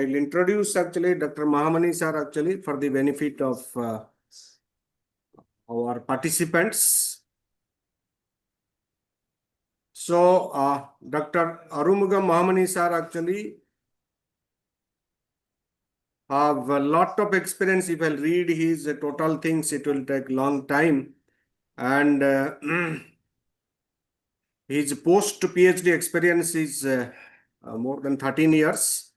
I'll introduce actually Dr. Mahamani sir actually for the benefit of our participants. So, Dr. Arumugam Mahamani sir actually have a lot of experience. If I'll read his total things, it will take long time. And his post-PhD experience is more than 13 years.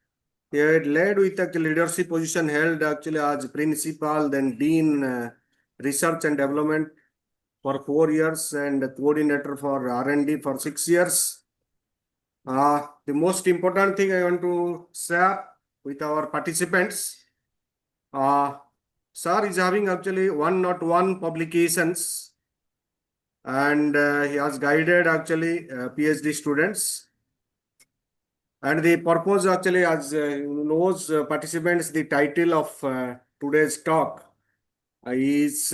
He had led with the leadership position held actually as principal, then dean research and development for 4 years and coordinator for R&D for 6 years. The most important thing I want to share with our participants, sir is having actually 101 publications, and he has guided actually PhD students. And the purpose actually, as knows participants, the title of today's talk is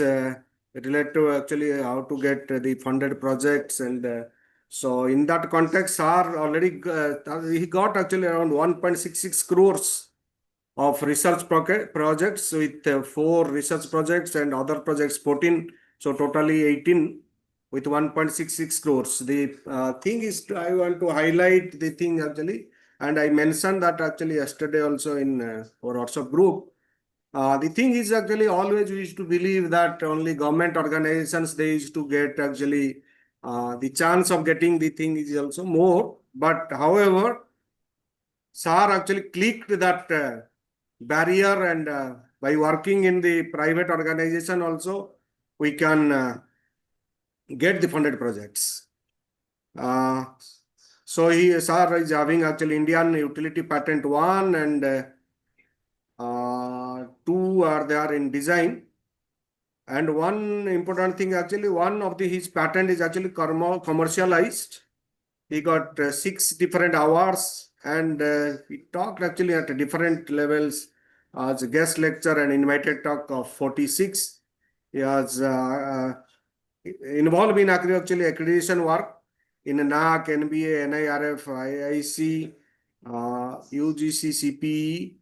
related to actually how to get the funded projects. And so in that context, sir already he got actually around 1.66 crores of research projects with 4 research projects and other projects 14. So totally 18 with 1.66 crores. The thing is, I want to highlight the thing actually, and I mentioned that actually yesterday also in our WhatsApp group. The thing is actually always we used to believe that only government organizations, they used to get actually the chance of getting the thing is also more. But however, sir actually clicked that barrier, and by working in the private organization also, we can get the funded projects. So sir is having actually Indian Utility Patent 1 and 2 are there in design. And one important thing actually, one of his patent is actually commercialized. He got 6 different awards, and he talked actually at different levels as a guest lecture and invited talk of 46. He was involved in actually accreditation work in NAC, NBA, NIRF, IIC, UGC, CPE.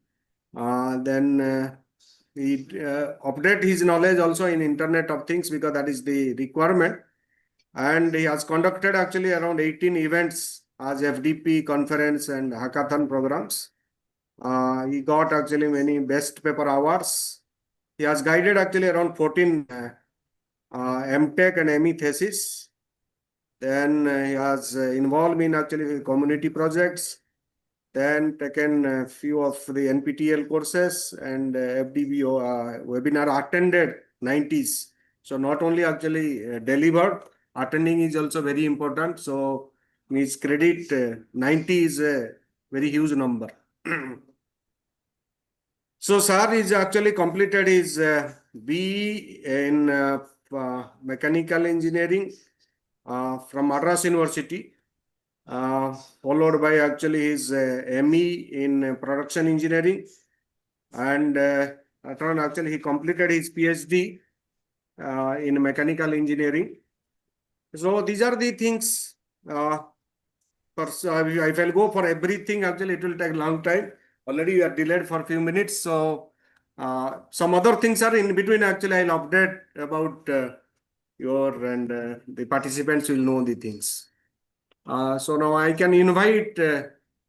Then he update his knowledge also in Internet of Things, because that is the requirement. And he has conducted actually around 18 events as FDP conference and hackathon programs. He got actually many best paper awards. He has guided actually around 14 MTech and ME thesis. Then he has involved in actually community projects. Then taken a few of the NPTEL courses and FDP webinar attended 90s. So not only actually delivered, attending is also very important. So his credit 90 is a very huge number. So sir is actually completed his BE in mechanical engineering from Madras University. Followed by actually his ME in production engineering, and actually he completed his PhD in mechanical engineering. So these are the things. If I'll go for everything, actually it will take a long time. Already we are delayed for a few minutes. So some other things are in between. Actually, I'll update about your and the participants will know the things. So now I can invite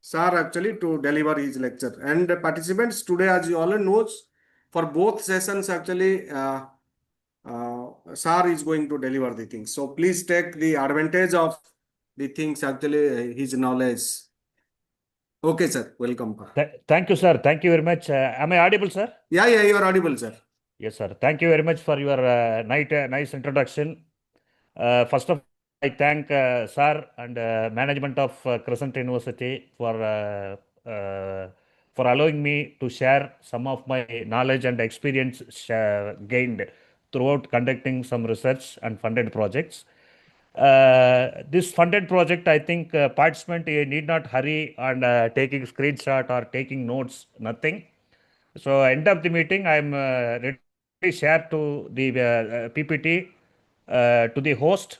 sir actually to deliver his lecture. And participants today, as you all knows, for both sessions actually, sir is going to deliver the things. So please take the advantage of the things actually, his knowledge. Okay, sir. Welcome. Thank you, sir. Thank you very much. Am I audible, sir? Yeah, you are audible, sir. Yes, sir. Thank you very much for your nice introduction. First of all, I thank sir and management of Crescent University for allowing me to share some of my knowledge and experience gained throughout conducting some research and funded projects. This funded project, I think participant need not hurry on taking screenshot or taking notes, nothing. So end of the meeting, I'm ready to share to the PPT to the host.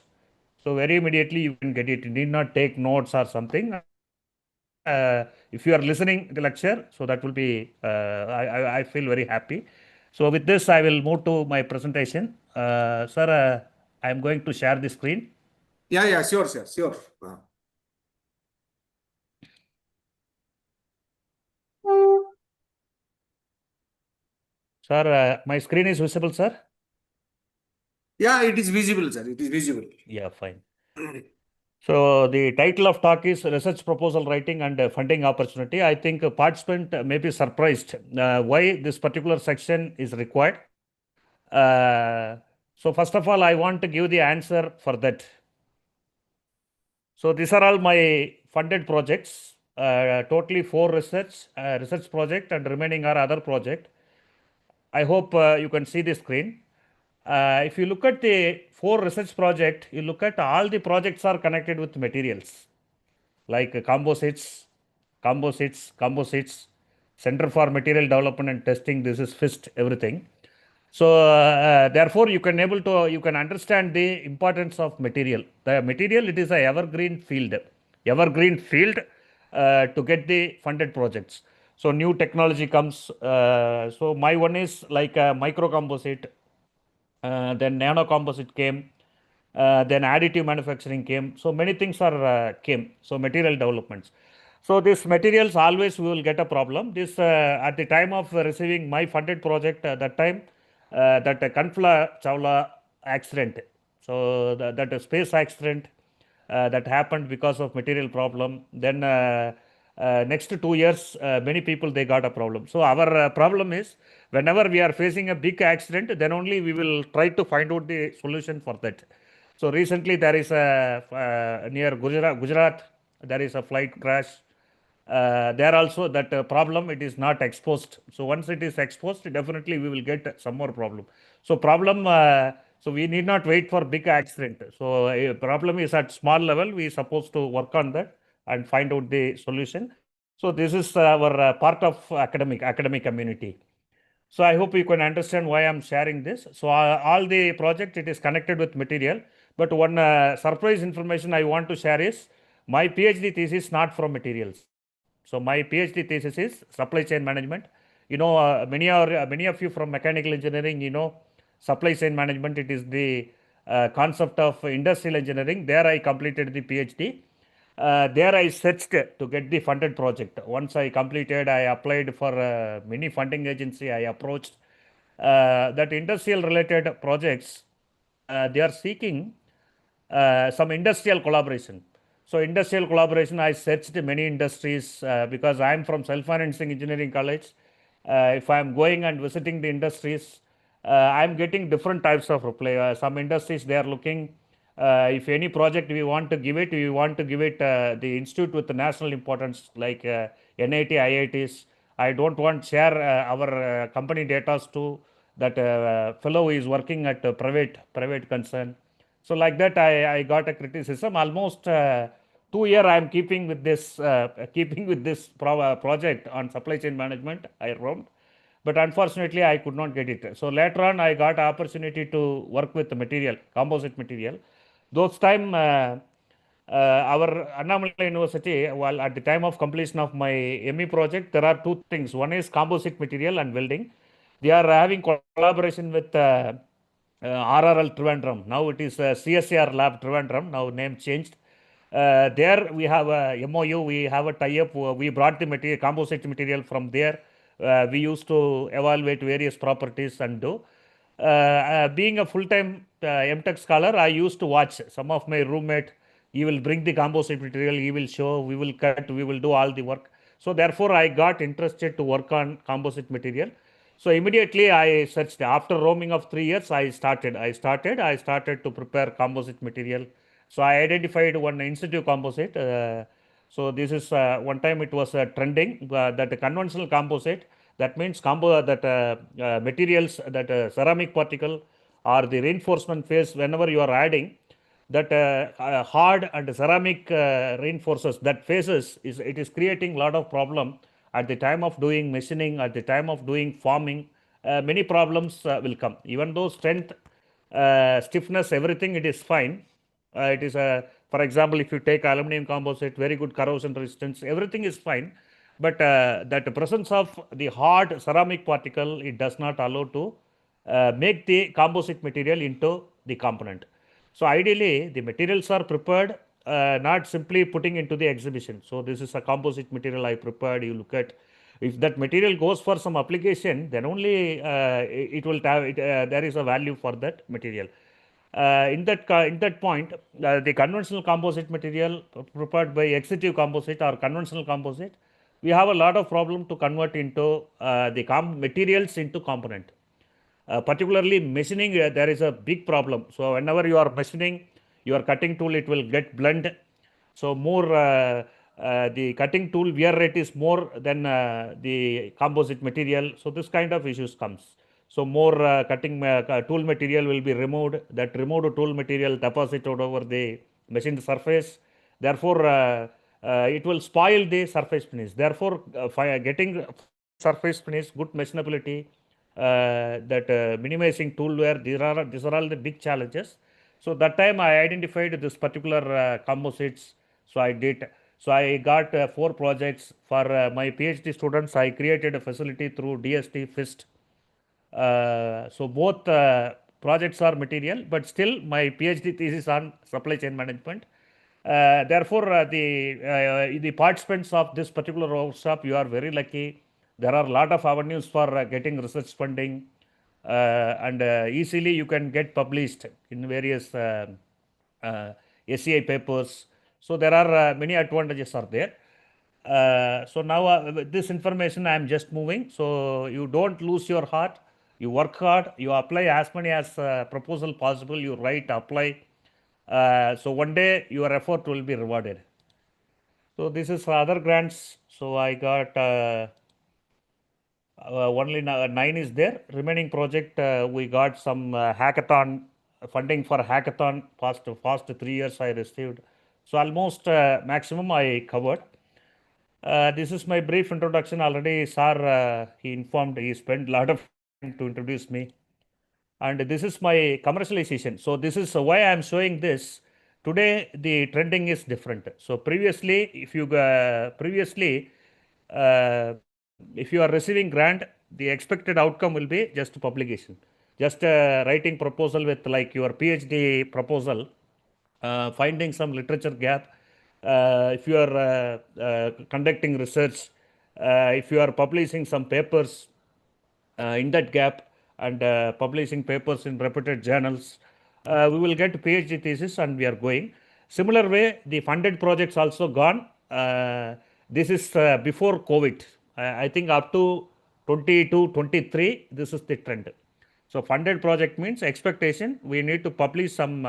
So very immediately you can get it. You need not take notes or something. if you are listening the lecture, so that will be, I feel very happy. So with this, I will move to my presentation. Sir, I am going to share the screen. Yeah, sure, sir, sure. Sir, my screen is visible, sir? Yeah, it is visible, sir. It is visible. Yeah, fine. So the title of talk is Research Proposal Writing and Funding Opportunity. I think a participant may be surprised why this particular section is required. So first of all, I want to give the answer for that. So these are all my funded projects, totally 4 research project and remaining are other project. I hope you can see the screen. If you look at the 4 research project, you look at all the projects are connected with materials like composites, Center for Material Development and Testing. This is FIST, everything. So therefore, you can understand the importance of material. The material, it is a evergreen field to get the funded projects. So new technology comes. So my one is like a micro composite, then nano composite came, then additive manufacturing came. So many things are came. So material developments. So these materials always we will get a problem. This at the time of receiving my funded project, that time that Kanfla Chawla accident. So that space accident that happened because of material problem. Then next 2 years, many people they got a problem. So our problem is whenever we are facing a big accident, then only we will try to find out the solution for that. So recently there is a near Gujarat, there is a flight crash. There also that problem, it is not exposed. So once it is exposed, definitely we will get some more problem. So problem, so we need not wait for big accident. So a problem is at small level, we supposed to work on that and find out the solution. So this is our part of academic community. So I hope you can understand why I'm sharing this. So all the project, it is connected with material. But one surprise information I want to share is my PhD thesis not from materials. So my PhD thesis is supply chain management. You know, many of you from mechanical engineering, you know, supply chain management. It is the concept of industrial engineering. There I completed the PhD. There I searched to get the funded project. Once I completed, I applied for many funding agency. I approached that industrial related projects. They are seeking some industrial collaboration. So industrial collaboration, I searched many industries because I am from self-financing engineering college. If I am going and visiting the industries, I am getting different types of reply. Some industries, they are looking, if any project we want to give it, the institute with the national importance like NIT, IITs. I don't want share our company data to that fellow who is working at a private concern. So like that, I got a criticism. Almost 2 years I am keeping with this project on supply chain management. I wrote, but unfortunately I could not get it. So later on, I got opportunity to work with the material, composite material. Those time. Our Annamalai University, well, at the time of completion of my ME project, there are 2 things. One is composite material and welding. They are having collaboration with RRL Trivandrum. Now it is CSAR Lab Trivandrum, now name changed. There we have a MOU, we have a tie-up. We brought the material, composite material from there. We used to evaluate various properties and do. Being a full-time MTech scholar, I used to watch some of my roommate. He will bring the composite material, he will show, we will cut, we will do all the work. So therefore, I got interested to work on composite material. So immediately I searched. After roaming of 3 years, I started to prepare composite material. So I identified one institute composite. So this is one time it was trending that conventional composite. That means materials, that ceramic particle or the reinforcement phase. Whenever you are adding that hard and ceramic reinforcers, that phases it is creating a lot of problem at the time of doing machining, at the time of doing forming. Many problems will come. Even though strength, stiffness, everything it is fine. It is For example, if you take aluminum composite, very good corrosion resistance, everything is fine. But that presence of the hard ceramic particle, it does not allow to make the composite material into the component. So ideally, the materials are prepared, not simply putting into the exhibition. So this is a composite material I prepared. You look at, if that material goes for some application, then only it will have there is a value for that material. In that point, the conventional composite material prepared by exitive composite or conventional composite, we have a lot of problem to convert into the materials into component. Particularly machining, there is a big problem. So whenever you are machining, your cutting tool, it will get blunt. So more the cutting tool wear rate is more than the composite material. So this kind of issues comes. So more cutting tool material will be removed. That removed tool material deposited over the machined surface. Therefore, it will spoil the surface finish. Therefore, getting surface finish, good machinability, that minimizing tool wear, these are all the big challenges. So that time I identified this particular composites. So I did. So I got 4 projects for my PhD students. I created a facility through DST FIST. So both projects are material, but still my PhD thesis on supply chain management. Therefore, the participants of this particular workshop, you are very lucky. There are a lot of avenues for getting research funding, and easily you can get published in various SCI papers. So there are many advantages are there. So now with this information I am just moving. So you don't lose your heart. You work hard. You apply as many as proposal possible. You write, apply. So one day your effort will be rewarded. So this is other grants. So I got only 9 is there. Remaining project, we got some hackathon funding for hackathon. Past 3 years I received. So almost maximum I covered. This is my brief introduction. Already sir, he informed, he spent a lot of time to introduce me. And this is my commercialization. So this is why I am showing this. Today the trending is different. So previously, if you are receiving grant, the expected outcome will be just publication, just writing proposal with like your PhD proposal, finding some literature gap. If you are conducting research, if you are publishing some papers in that gap and publishing papers in reputed journals, we will get PhD thesis and we are going. Similar way, the funded projects also gone. This is before COVID. I think up to 22, 23, this is the trend. So funded project means expectation, we need to publish some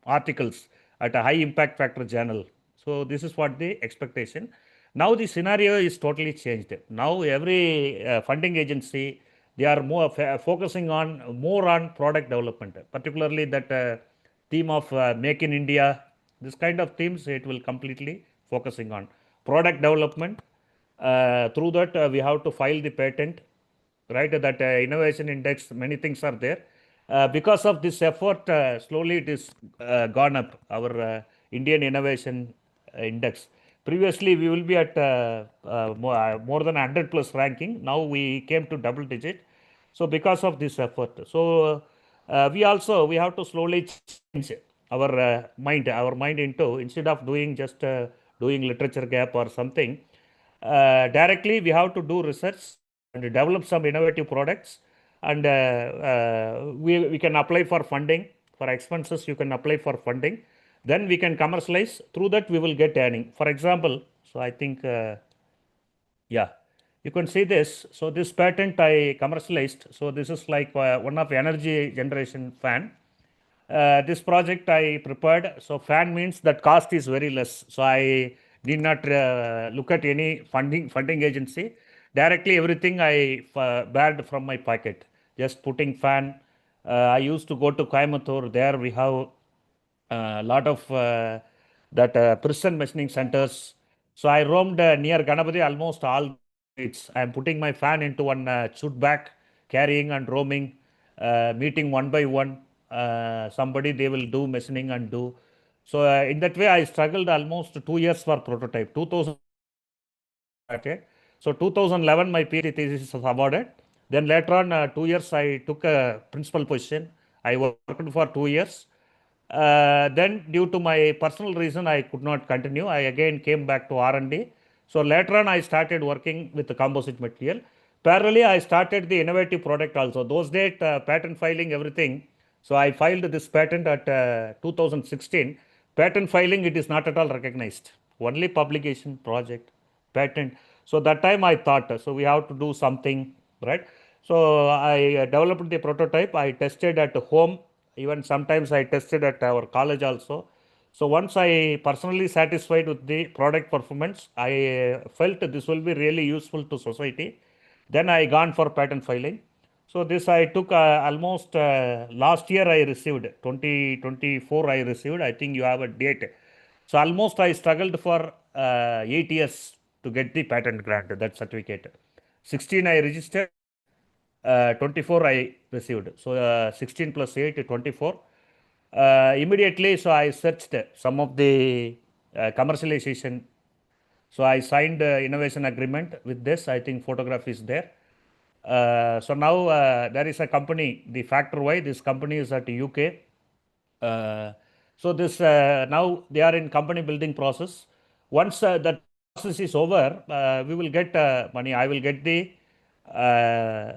articles at a high impact factor journal. So this is what the expectation. Now the scenario is totally changed. Now every funding agency, they are more focusing on more on product development, particularly that theme of Make in India. This kind of themes it will completely focusing on product development. Through that we have to file the patent, right? That innovation index, many things are there. Because of this effort, slowly it is gone up, our Indian innovation index. Previously we will be at more than 100 plus ranking. Now we came to double digit. So because of this effort, so we have to slowly change our mind into, instead of doing just doing literature gap or something, directly we have to do research and develop some innovative products, and we can apply for funding. For expenses you can apply for funding, then we can commercialize. Through that we will get earning. For example, so I think yeah, you can see this. So this patent I commercialized. So this is like one of energy generation fan. This project I prepared. So fan means that cost is very less. So I did not look at any funding agency. Directly everything I bared from my pocket. Just putting fan. I used to go to Coimbatore. There we have a lot of that precision machining centers. So I roamed near Ganapati almost all nights. I am putting my fan into one chute bag, carrying and roaming, meeting one by one. Somebody they will do machining and do. So in that way, I struggled almost 2 years for prototype. 2000 started. So 2011, my PhD thesis was awarded. Then later on, 2 years, I took a principal position. I worked for 2 years. Then due to my personal reason, I could not continue. I again came back to R&D. So later on, I started working with the composite material. Parallelly, I started the innovative product also. Those days, patent filing, everything. So I filed this patent at 2016. Patent filing, it is not at all recognized. Only publication, project, patent. So that time I thought, so we have to do something, right? So I developed the prototype. I tested at home. Even sometimes I tested at our college also. So once I personally satisfied with the product performance, I felt this will be really useful to society. Then I gone for patent filing. So this I took almost last year I received 2024 I received. I think you have a date. So almost I struggled for 8 years to get the patent grant, that certificate. 16 I registered, 24 I received. So 16 plus 8, 24. Immediately, so I searched some of the commercialization. So I signed innovation agreement with this. I think photograph is there. So now there is a company, the Factor Y. This company is at UK. So this now they are in company building process. Once that process is over, we will get money. I will get the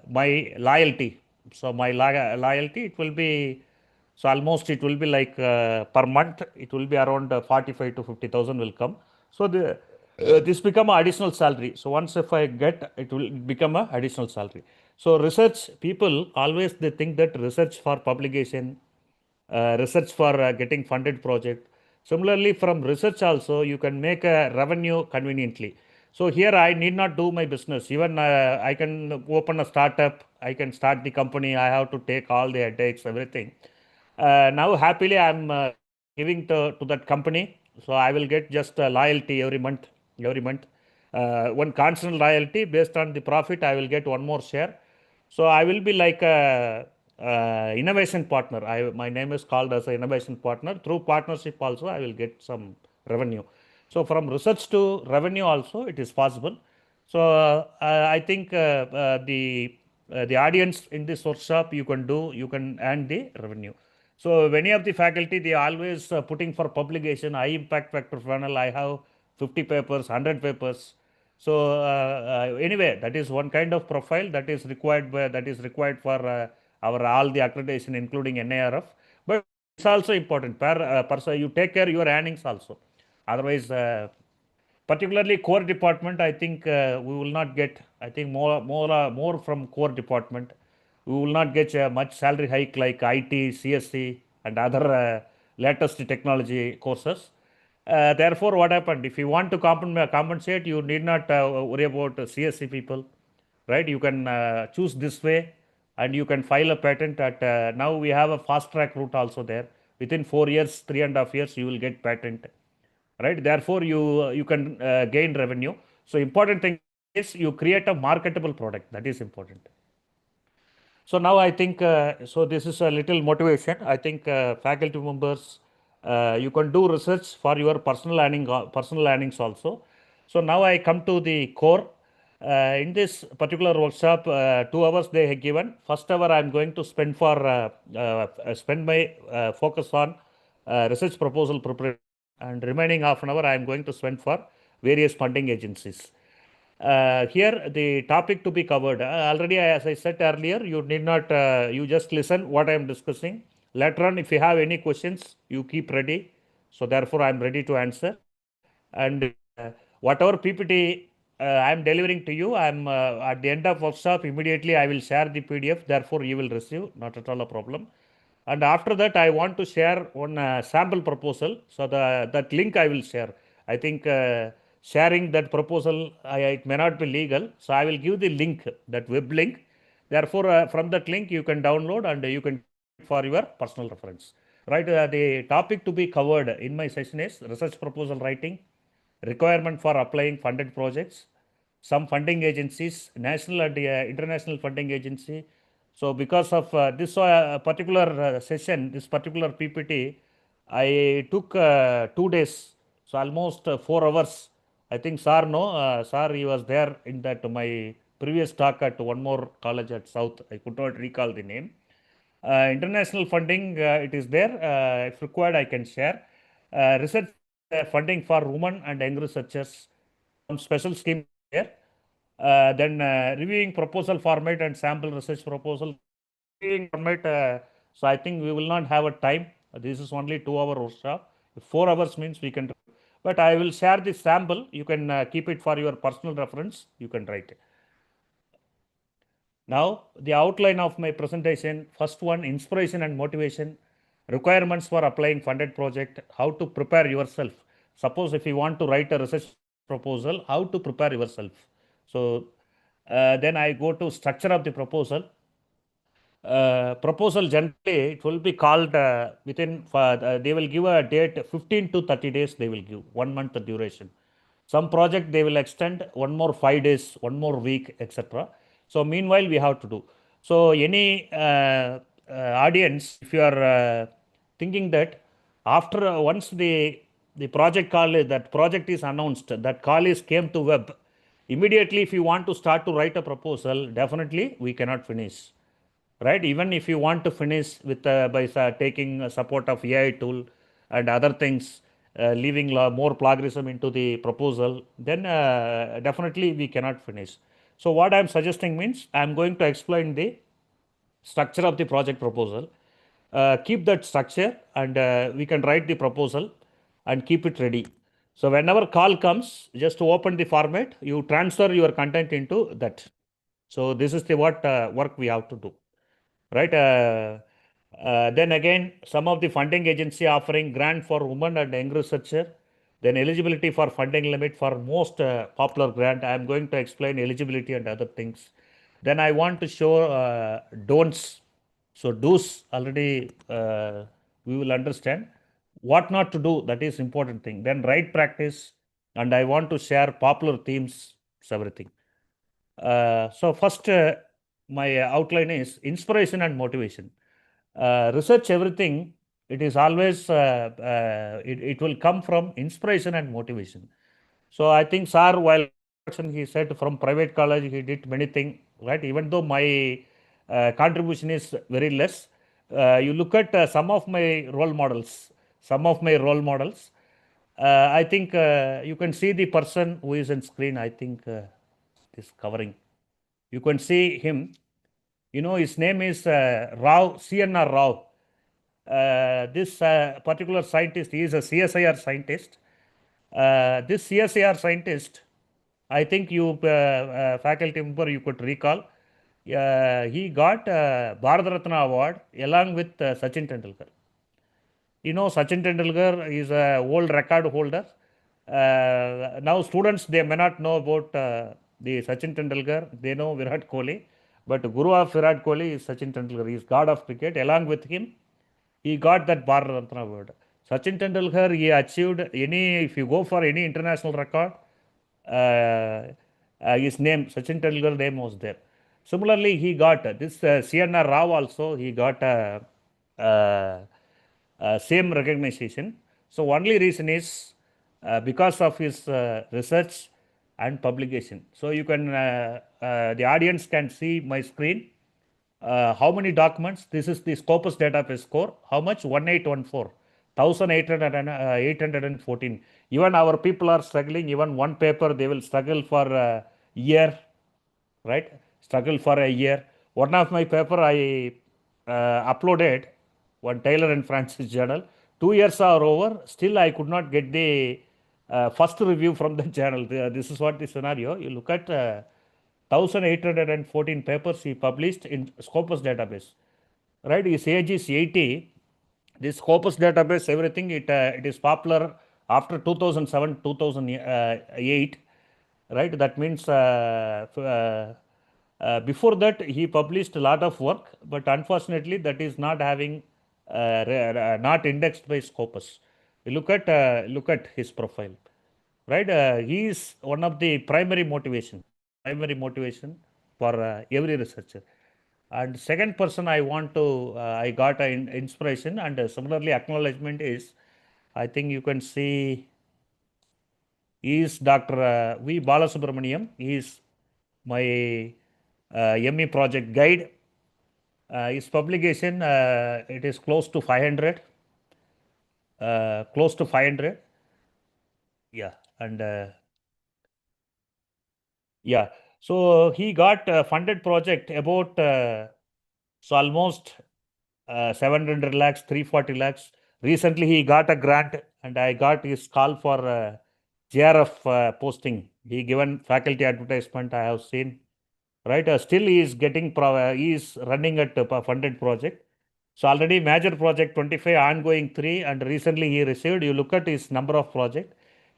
my loyalty. So my loyalty, it will be, so almost it will be like per month it will be around 45 to 50,000 will come. So the this become an additional salary. So once if I get, it will become a additional salary. So research people always they think that research for publication, research for getting funded project. Similarly, from research also, you can make a revenue conveniently. So here I need not do my business. Even I can open a startup. I can start the company. I have to take all the headaches, everything. Now happily I'm giving to that company. So I will get just loyalty every month. Every month, one constant loyalty based on the profit. I will get one more share. So I will be like a innovation partner. My name is called as an innovation partner. Through partnership also, I will get some revenue. So from research to revenue also, it is possible. So I think the audience in this workshop, you can earn the revenue. So many of the faculty, they always putting for publication, high impact factor funnel. I have 50 papers, 100 papers. So anyway, that is one kind of profile that is required for our all the accreditation, including NIRF. But it's also important. You take care your earnings also. Otherwise, particularly core department, I think we will not get. I think more from core department. We will not get much salary hike like IT, CSC, and other latest technology courses. Therefore, what happened? If you want to compensate, you need not worry about CSC people, right? You can choose this way, and you can file a patent at. Now we have a fast track route also there. Within 4 years, 3.5 years, you will get patent, right? Therefore, you can gain revenue. So important thing is you create a marketable product. That is important. So now I think, so this is a little motivation. I think faculty members, you can do research for your personal earnings also. So now I come to the core. In this particular workshop, 2 hours they have given. First hour I am going to spend spend my focus on research proposal preparation, and remaining half an hour I am going to spend for various funding agencies. Here the topic to be covered. Already, as I said earlier, you need not, you just listen what I am discussing. Later on, if you have any questions, you keep ready. So therefore, I am ready to answer. And whatever PPT I am delivering to you, I am at the end of workshop, immediately I will share the PDF. Therefore, you will receive, not at all a problem. And after that, I want to share one sample proposal. So that link I will share. I think sharing that proposal, it may not be legal. So I will give the link, that web link. Therefore, from that link, you can download and you can for your personal reference. Right. The topic to be covered in my session is research proposal writing, requirement for applying funded projects, some funding agencies, national and international funding agency. So because of this particular session, this particular PPT, I took 2 days, so almost 4 hours. I think Sir, no, Sir, he was there in that my previous talk at one more college at South. I could not recall the name. International funding, it is there. If required, I can share. Research funding for women and young researchers, some special scheme there. Then reviewing proposal format and sample research proposal. Reviewing format, so I think we will not have a time. This is only 2 hour workshop. 4 hours means we can. But I will share this sample. You can keep it for your personal reference. You can write it. Now, the outline of my presentation, first one, inspiration and motivation, requirements for applying funded project, how to prepare yourself. Suppose if you want to write a research proposal, how to prepare yourself. So, then I go to structure of the proposal. Proposal generally, it will be called within, they will give a date 15 to 30 days, they will give 1 month duration. Some project they will extend one more 5 days, one more week, etc. So meanwhile we have to do. So any audience, if you are thinking that after once the project call that project is announced, that call is came to web, immediately if you want to start to write a proposal, definitely we cannot finish, right? Even if you want to finish with by taking support of AI tool and other things, leaving more plagiarism into the proposal, then definitely we cannot finish. So what I am suggesting means I am going to explain the structure of the project proposal. Keep that structure and we can write the proposal and keep it ready. So whenever call comes, just to open the format, you transfer your content into that. So this is the what work we have to do, right? Then again, some of the funding agency offering grant for women and young researcher, then eligibility for funding limit for most popular grant. I am going to explain eligibility and other things. Then I want to show don'ts. So do's already we will understand. What not to do, that is important thing. Then right practice, and I want to share popular themes, everything. So first, my outline is inspiration and motivation. Research everything, it is always, it will come from inspiration and motivation. So I think Sir, while he said from private college, he did many things, right? Even though my contribution is very less, you look at some of my role models, I think you can see the person who is on screen. I think is covering. You can see him. You know, his name is Rao, CNR Rao. This particular scientist, he is a CSIR scientist. This CSIR scientist, I think you, faculty member, you could recall, he got Bharat Ratna Award along with Sachin Tendulkar. You know, Sachin Tendulkar is a world record holder. Now students, they may not know about the Sachin Tendulkar. They know Virat Kohli. But Guru of Virat Kohli is Sachin Tendulkar. He is god of cricket. Along with him, he got that Bharat Ratna Award. Sachin Tendulkar, he achieved any, if you go for any international record, his name, Sachin Tendulkar name was there. Similarly, he got this CNR Rao also, he got same recognition. So only reason is because of his research and publication. So you can, the audience can see my screen. How many documents? This is the Scopus database score. How much? 1814. 1814. Even our people are struggling. Even one paper, they will struggle for a year, right? Struggle for a year. One of my paper I uploaded, one Taylor and Francis journal. 2 years are over. Still, I could not get the first review from the journal. This is what the scenario. You look at 1814 papers he published in Scopus database. Right, his age is 80. This Scopus database, everything, it is popular after 2007, 2008. Right, that means before that he published a lot of work, but unfortunately that is not having not indexed by Scopus. Look at his profile, right? He is one of the primary motivation for every researcher. And second person I want to, I got an inspiration and similarly acknowledgement is, I think you can see, is Dr. V. Balasubramaniam. He is my ME project guide. His publication, it is close to 500. Close to 500. Yeah. And yeah. So he got a funded project about, so almost 700 lakhs, 340 lakhs. Recently, he got a grant and I got his call for JRF posting. He given faculty advertisement I have seen, right? Still he is getting, he is running at a funded project. So already major project 25, ongoing 3, and recently he received, you look at his number of project.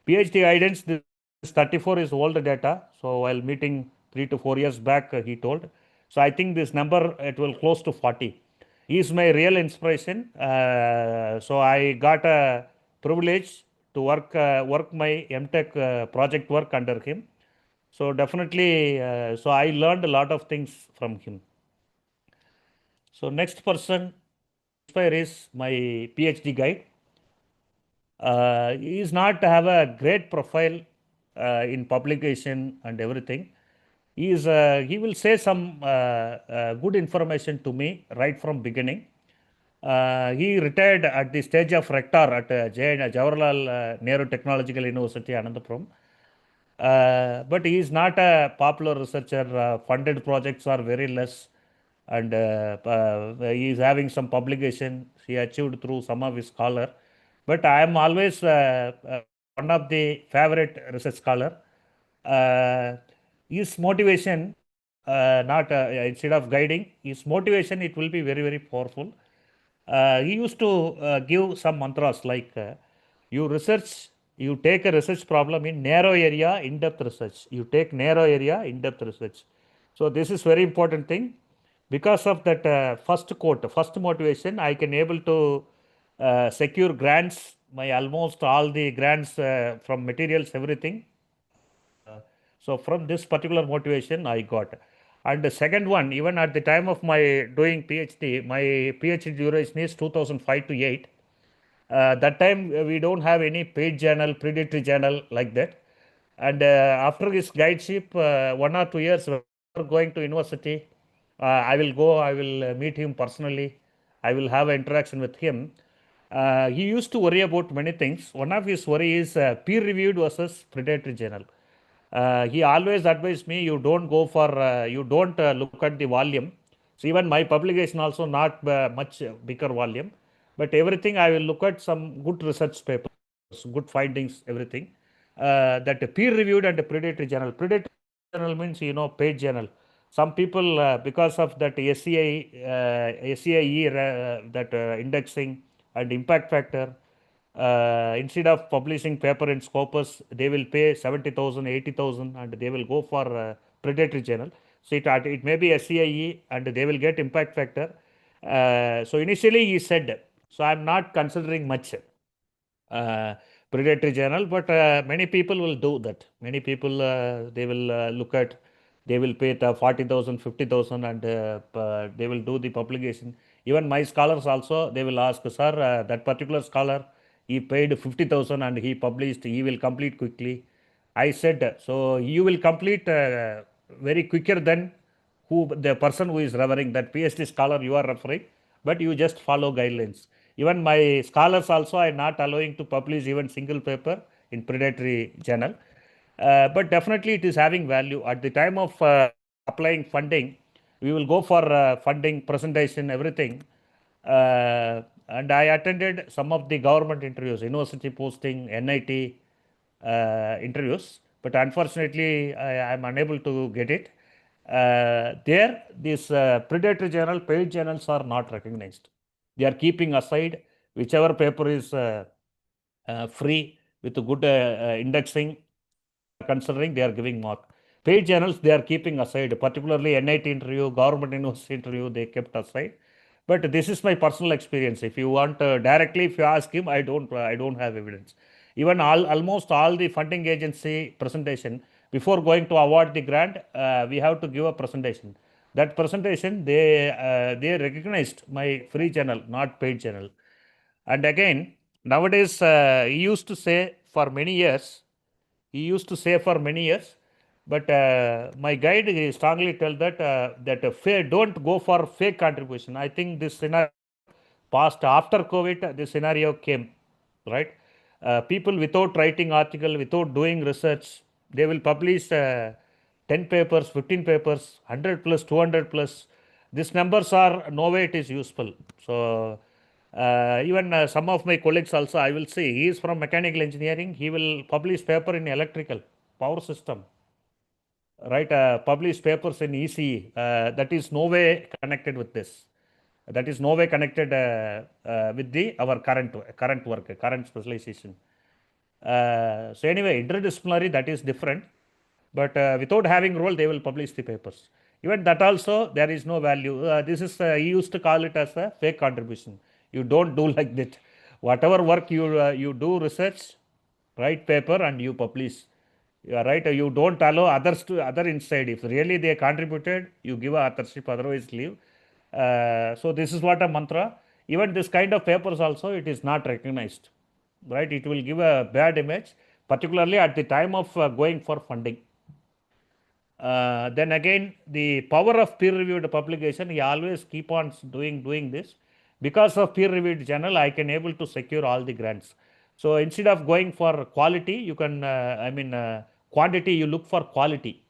PhD guidance, this 34 is old data. So while meeting 3 to 4 years back, he told. So I think this number, it will close to 40. He is my real inspiration. So I got a privilege to work my MTech project work under him. So definitely, so I learned a lot of things from him. So next person inspire is my PhD guide. He is not have a great profile in publication and everything. He will say some good information to me right from beginning. He retired at the stage of rector at Jawaharlal Nehru Technological University, Anandapuram. But he is not a popular researcher. Funded projects are very less, and he is having some publication he achieved through some of his scholar. But I am always one of the favorite research scholar. His motivation, not instead of guiding, his motivation, it will be very, very powerful. He used to give some mantras like you research, you take a research problem in narrow area, in-depth research. You take narrow area, in-depth research. So this is very important thing. Because of that first quote, first motivation, I can able to secure grants, my almost all the grants from materials, everything. So from this particular motivation I got. And the second one, even at the time of my doing PhD, my PhD duration is 2005 to 8. That time we don't have any paid journal, predatory journal like that. And after his guideship, 1 or 2 years going to university, I will go, I will meet him personally. I will have interaction with him. He used to worry about many things. One of his worry is peer reviewed versus predatory journal. He always advised me, you don't go for, you don't look at the volume. So even my publication also not much bigger volume, but everything I will look at some good research papers, good findings, everything. That peer reviewed and predatory journal. Predatory journal means, paid journal. Some people, because of that SEIE, that indexing and impact factor, instead of publishing paper in Scopus, they will pay 70,000, 80,000, and they will go for predatory journal. So it may be SEIE and they will get impact factor. So initially he said, so I'm not considering much predatory journal, but many people will do that. Many people, they will look at, they will pay 40,000, 50,000 and they will do the publication. Even my scholars also, they will ask, sir, that particular scholar, he paid 50,000 and he published, he will complete quickly. I said, so you will complete very quicker than who the person who is referring, that PhD scholar you are referring, but you just follow guidelines. Even my scholars also are not allowing to publish even single paper in predatory journal. But definitely it is having value. At the time of applying funding, we will go for funding, presentation, everything. And I attended some of the government interviews, university posting, NIT interviews, but unfortunately I am unable to get it. There, these predatory journal, paid journals are not recognized. They are keeping aside whichever paper is free with good indexing, considering they are giving mark. Paid journals they are keeping aside, particularly NIT interview, government university interview, they kept aside. But this is my personal experience. If you want directly, if you ask him, I don't have evidence. Even almost all the funding agency presentation, before going to award the grant, we have to give a presentation. That presentation, they recognized my free channel, not paid channel. And again, nowadays, he used to say for many years, but my guide strongly tell that don't go for fake contribution. I think this scenario passed after COVID, this scenario came, right? People without writing article, without doing research, they will publish 10 papers, 15 papers, 100 plus, 200 plus. These numbers are no way it is useful. So even some of my colleagues also, I will say, he is from mechanical engineering. He will publish paper in electrical power system, right? Publish papers in ECE. That is no way connected with this. That is no way connected with our current work, current specialization. So anyway, interdisciplinary, that is different. But without having role, they will publish the papers. Even that also, there is no value. This is, he used to call it as a fake contribution. You don't do like that. Whatever work you do research, write paper and you publish. Right? You don't allow others to other inside. If really they contributed, you give a authorship, otherwise leave. So this is what a mantra. Even this kind of papers also, it is not recognized. Right? It will give a bad image, particularly at the time of going for funding. Then again, the power of peer-reviewed publication, he always keep on doing this. Because of peer-reviewed journal, I can able to secure all the grants. So instead of going for quality, you can, quantity, you look for quality.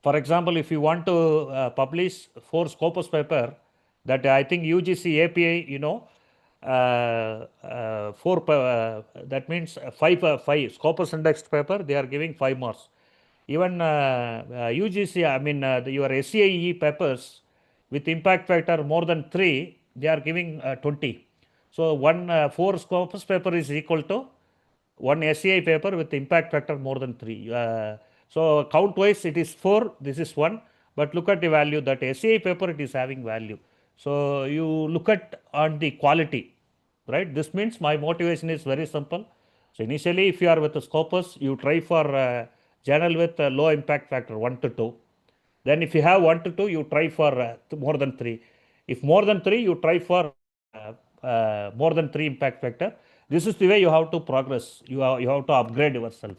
For example, if you want to publish 4 Scopus paper, that I think UGC API, that means 5 Scopus indexed paper, they are giving 5 marks. Even UGC, your SCIE papers with impact factor more than 3, they are giving 20. So 4 Scopus paper is equal to 1 SCI paper with impact factor more than 3. So count wise it is 4, this is 1, but look at the value that SCI paper, it is having value. So you look at on the quality, right? This means my motivation is very simple. So initially, if you are with the Scopus, you try for journal with low impact factor 1 to 2. Then if you have 1 to 2, you try for more than 3. If more than 3, you try for more than 3 impact factor. This is the way you have to progress. You have to upgrade yourself.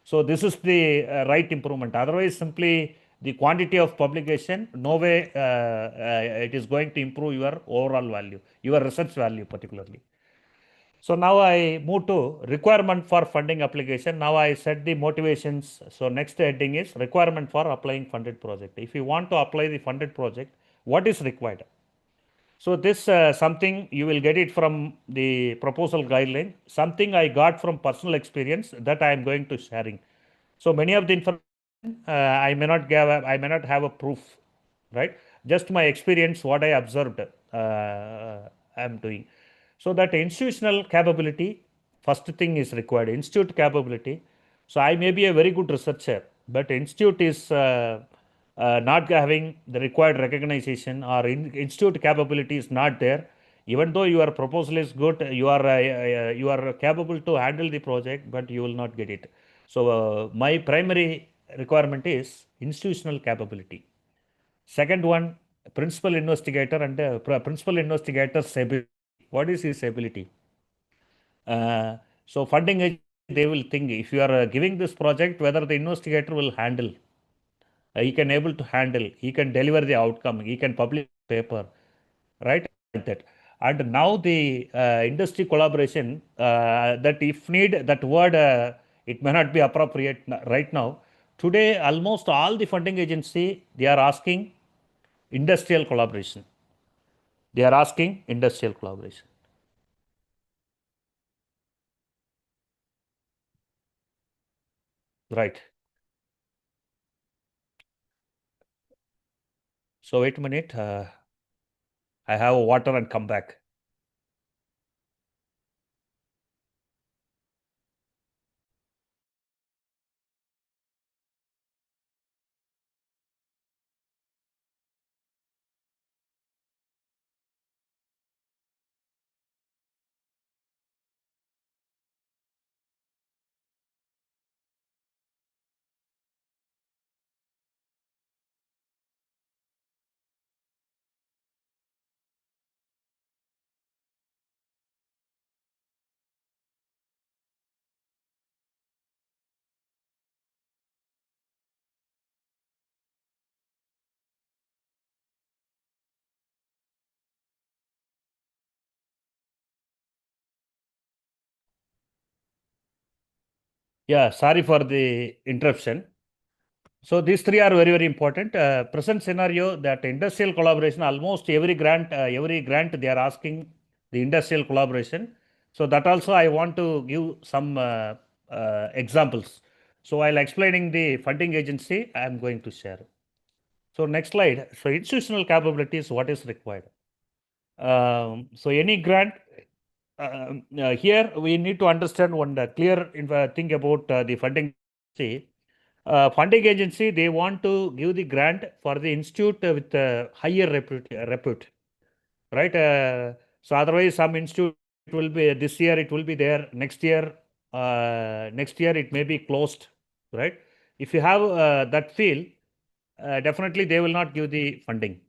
So this is the right improvement. Otherwise, simply the quantity of publication, no way it is going to improve your overall value, your research value particularly. So now I move to requirement for funding application. Now I set the motivations. So next heading is requirement for applying funded project. If you want to apply the funded project, what is required? So this something you will get it from the proposal guideline. Something I got from personal experience that I am going to sharing. So many of the information I may not have a proof, right? Just my experience, what I observed, I am doing. So that institutional capability, first thing is required. Institute capability. So I may be a very good researcher, but institute is not having the required recognition, or institute capability is not there. Even though your proposal is good, you are capable to handle the project, but you will not get it. So my primary requirement is institutional capability. Second one, principal investigator and principal investigator's ability. What is his ability? So funding agency, they will think if you are giving this project, whether the investigator will handle, he can able to handle, he can deliver the outcome, he can publish paper, right? Like that. And now the industry collaboration, that if need, that word, it may not be appropriate right now. Today, almost all the funding agency, they are asking industrial collaboration. They are asking industrial collaboration. Right. So wait a minute. I have water and come back. Yeah, sorry for the interruption. So these three are very, very important. Present scenario that industrial collaboration, almost every grant they are asking the industrial collaboration. So that also I want to give some examples. So while explaining the funding agency, I am going to share. So next slide. So institutional capabilities, what is required? So any grant, here we need to understand one clear thing about the funding agency. Funding agency, they want to give the grant for the institute with higher repute, right? So otherwise, some institute it will be this year it will be there. Next year it may be closed, right? If you have that feel, definitely they will not give the funding.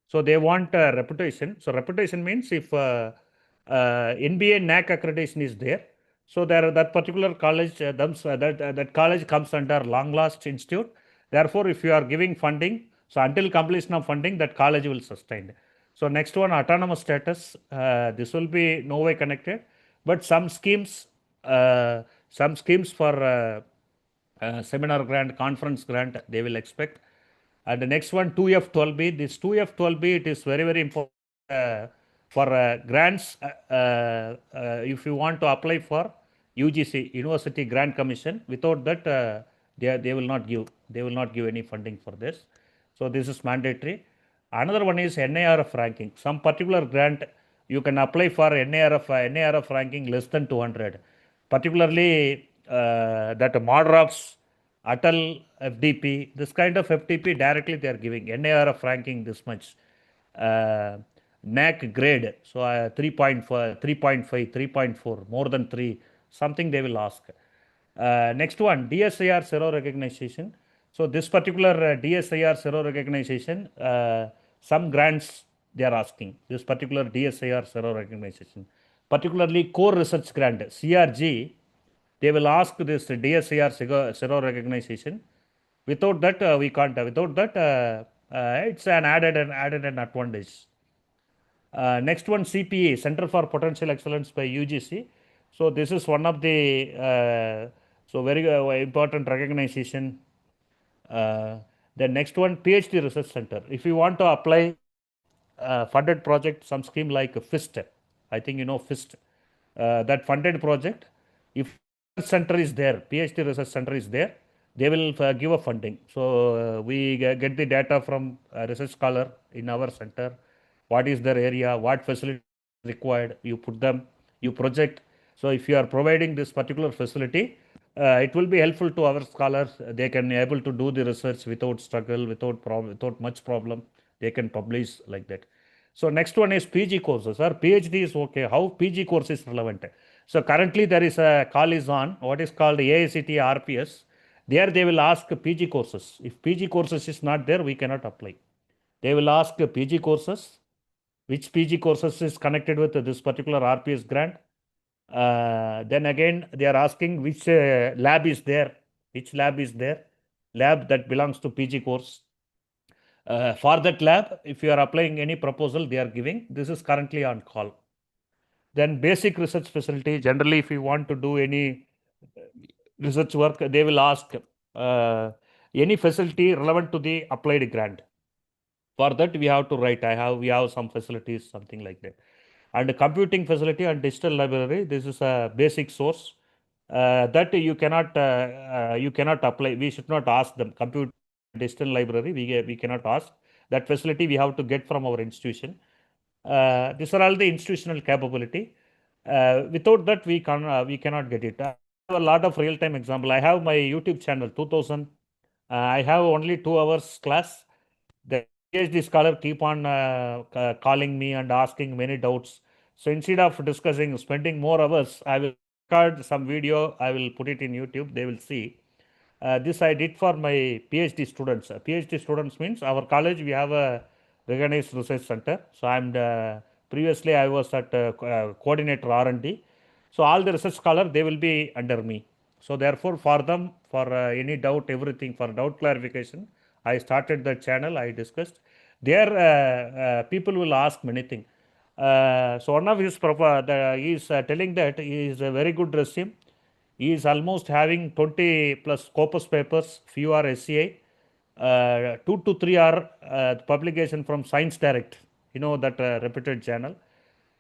So they want reputation. So reputation means if NBA NAC accreditation is there, so there that particular college that college comes under long last institute. Therefore, if you are giving funding, so until completion of funding, that college will sustain. So next one, autonomous status. This will be no way connected, but some schemes for seminar grant, conference grant, they will expect. And the next one, 2F12B. This 2F12B, it is very, very important for grants. If you want to apply for UGC, University Grant Commission, without that, they will not give. They will not give any funding for this. So this is mandatory. Another one is NARF ranking. Some particular grant you can apply for NARF ranking less than 200. Particularly that MODROPS, Atal FDP, this kind of FDP directly they are giving. NARF ranking this much. NAC grade, so 3.5, 3.4, more than 3, something they will ask. Next one, DSIR zero recognition. So this particular DSIR zero recognition, some grants they are asking. This particular DSIR zero recognition, particularly core research grant, CRG, they will ask this DSIR zero recognition. Without that, we can't. Without that, it's an added advantage. Next one, CPE, Center for Potential Excellence by UGC. So this is one of the very important recognition. The next one, PhD Research Center. If you want to apply funded project, some scheme like FIST, I think you know FIST, that funded project, if research center is there, PhD Research Center is there, they will give a funding. So we get the data from a research scholar in our center. What is their area? What facility required? You put them, you project. So if you are providing this particular facility, it will be helpful to our scholars. They can able to do the research without struggle, without much problem. They can publish like that. So next one is PG courses. Or PhD is okay. How PG course is relevant? So currently there is a call is on what is called AICT RPS. There they will ask PG courses. If PG courses is not there, we cannot apply. They will ask PG courses. Which PG courses is connected with this particular RPS grant? Then again, they are asking which lab is there. Which lab is there? Lab that belongs to PG course. For that lab, if you are applying any proposal, they are giving. This is currently on call. Then basic research facility. Generally, if you want to do any research work, they will ask any facility relevant to the applied grant. For that, we have to write. We have some facilities, something like that. And computing facility and digital library. This is a basic source that you cannot apply. We should not ask them. Computer digital library. We cannot ask that facility. We have to get from our institution. These are all the institutional capability. Without that, we cannot get it. I have a lot of real-time example. I have my YouTube channel, 2000. I have only 2 hours class. The PhD scholar keep on calling me and asking many doubts. So instead of discussing, spending more hours, I will record some video. I will put it in YouTube. They will see. This I did for my PhD students. PhD students means our college, we have a recognized research center. So I'm previously I was at coordinator R&D. So all the research scholar, they will be under me. So therefore for them, for any doubt, everything, for doubt clarification, I started the channel, I discussed. There people will ask many things. So one of his he is telling that he is a very good resume. He is almost having 20 plus Scopus papers, few are SCI, 2 to 3 are publication from Science Direct, that reputed channel.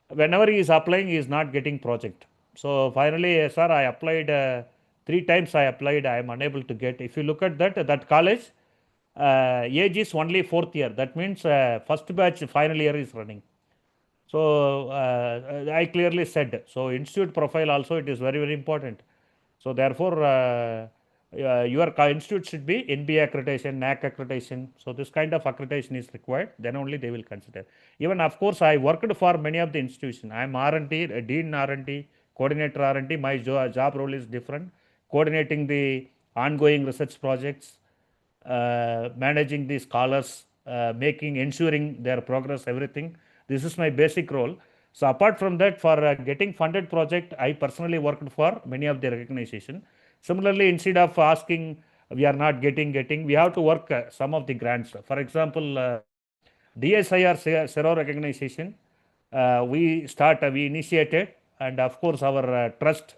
Whenever he is applying, he is not getting project. So finally, sir, I applied 3 times. I applied. I am unable to get. If you look at that college, age is only 4th year. That means first batch final year is running. So I clearly said. So institute profile also it is very very important. So therefore, your institute should be NBA accreditation, NAC accreditation. So this kind of accreditation is required. Then only they will consider. Even of course, I worked for many of the institutions. I am R&D, Dean R&D, Coordinator R&D. My job role is different. Coordinating the ongoing research projects, managing the scholars, ensuring their progress, everything. This is my basic role. So apart from that, for getting funded project, I personally worked for many of the recognition. Similarly, instead of asking, we are not getting, we have to work some of the grants. For example, DSIR Zero recognition, we initiated, and of course our trust,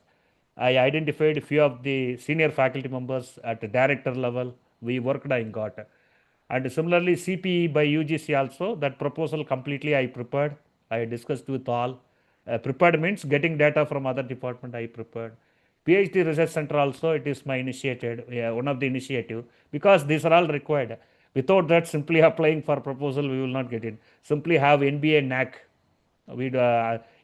I identified few of the senior faculty members at the director level. We worked and got. And similarly, CPE by UGC also, that proposal completely I prepared. I discussed with all. Prepared means getting data from other department I prepared. PhD Research Center also, it is my initiated, one of the initiative, because these are all required. Without that, simply applying for proposal, we will not get it. Simply have NBA NAC.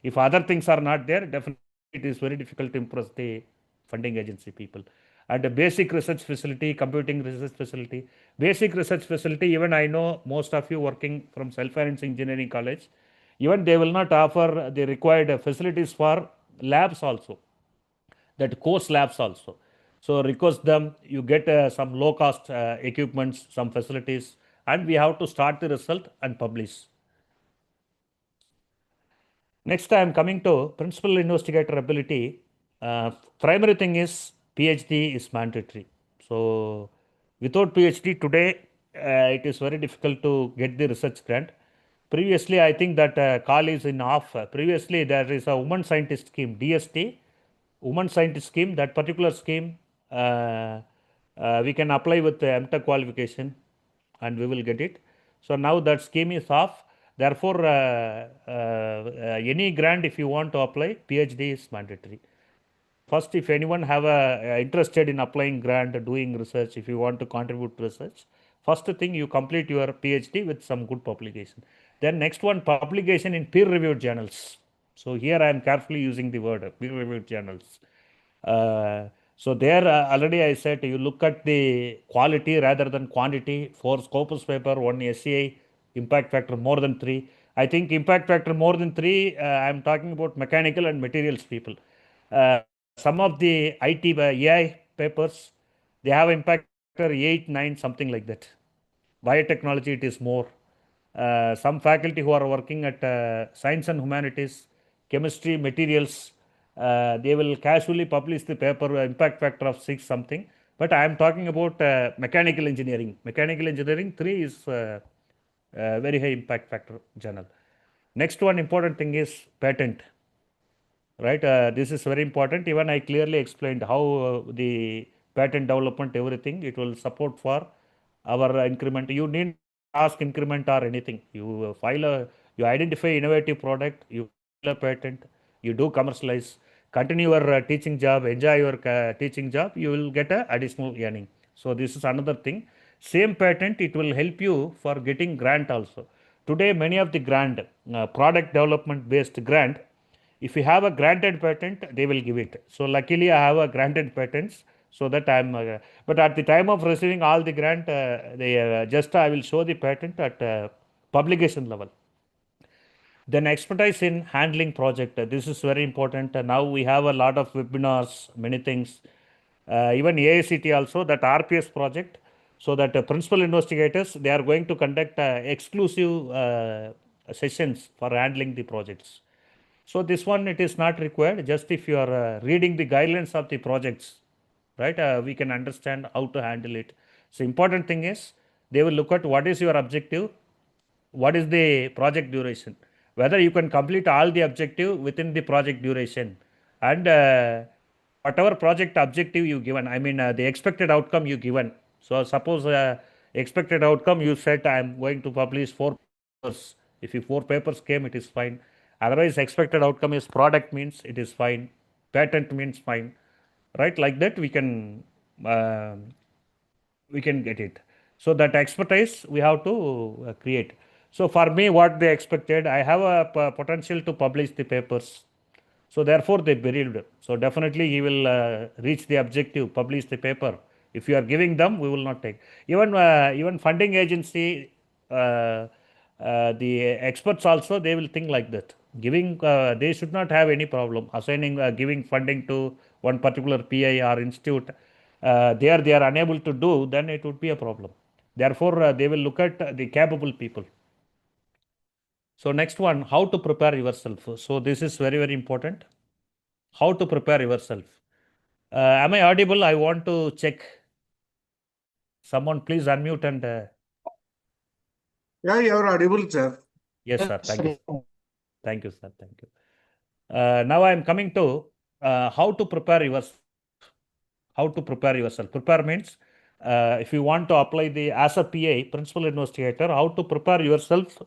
If other things are not there, definitely it is very difficult to impress the funding agency people. And a basic research facility, computing research facility, basic research facility, even I know most of you working from self-finance engineering college, even they will not offer the required facilities for labs also, that course labs also. So request them, you get some low cost equipments, some facilities, and we have to start the result and publish. Next, I am coming to principal investigator ability. Primary thing is PhD is mandatory. So without PhD today, it is very difficult to get the research grant. Previously, I think that call is in off. Previously, there is a woman scientist scheme, DST, woman scientist scheme. That particular scheme, we can apply with the MTech qualification, and we will get it. So now that scheme is off. Therefore, any grant if you want to apply, PhD is mandatory. First, if anyone have interested in applying grant, doing research, if you want to contribute to research, first thing you complete your PhD with some good publication. Then next one, publication in peer-reviewed journals. So here I am carefully using the word peer-reviewed journals. So there already I said you look at the quality rather than quantity. 4 Scopus paper, 1 SCI, impact factor more than 3. I think impact factor more than 3, I am talking about mechanical and materials people. Some of the IT AI papers, they have impact factor 8, 9, something like that. Biotechnology, it is more. Some faculty who are working at science and humanities, chemistry, materials, they will casually publish the paper impact factor of 6 something. But I am talking about mechanical engineering. Mechanical engineering 3 is very high impact factor journal. Next one important thing is patent. Right, this is very important. Even I clearly explained how the patent development, everything, it will support for our increment. You need ask increment or anything. You you identify innovative product, you file a patent, you do commercialize, continue your teaching job, enjoy your teaching job, you will get a additional earning. So this is another thing. Same patent, it will help you for getting grant also. Today, many of the grant, product development based grant, if you have a granted patent, they will give it. So luckily, I have a granted patents, so that I am. But at the time of receiving all the grant, just I will show the patent at publication level. Then expertise in handling project. This is very important. Now we have a lot of webinars, many things. Even AICT also, that RPS project. So that principal investigators, they are going to conduct exclusive sessions for handling the projects. So this one, it is not required. Just if you are reading the guidelines of the projects, right, we can understand how to handle it. So important thing is, they will look at what is your objective, what is the project duration, whether you can complete all the objective within the project duration, and whatever project objective you given, I mean, the expected outcome you given. So suppose expected outcome you said I'm going to publish 4 papers. If you 4 papers came, it is fine. Otherwise, expected outcome is product means it is fine. Patent means fine, right? Like that we can get it. So that expertise we have to create. So for me, what they expected, I have a potential to publish the papers. So therefore, they believed. So definitely, he will reach the objective, publish the paper. If you are giving them, we will not take. Even funding agency, the experts also, they will think like that. Giving, they should not have any problem assigning, giving funding to one particular PI or institute. They are unable to do, then it would be a problem. Therefore, they will look at the capable people. So next one, how to prepare yourself. So this is very, very important. How to prepare yourself. Am I audible? I want to check. Someone please unmute and Yeah, you are audible, sir. yes, sir. Thank you. Thank you, sir. Thank you. Now I am coming to how to prepare yourself. How to prepare yourself. Prepare means if you want to apply the as a PA, principal investigator, how to prepare yourself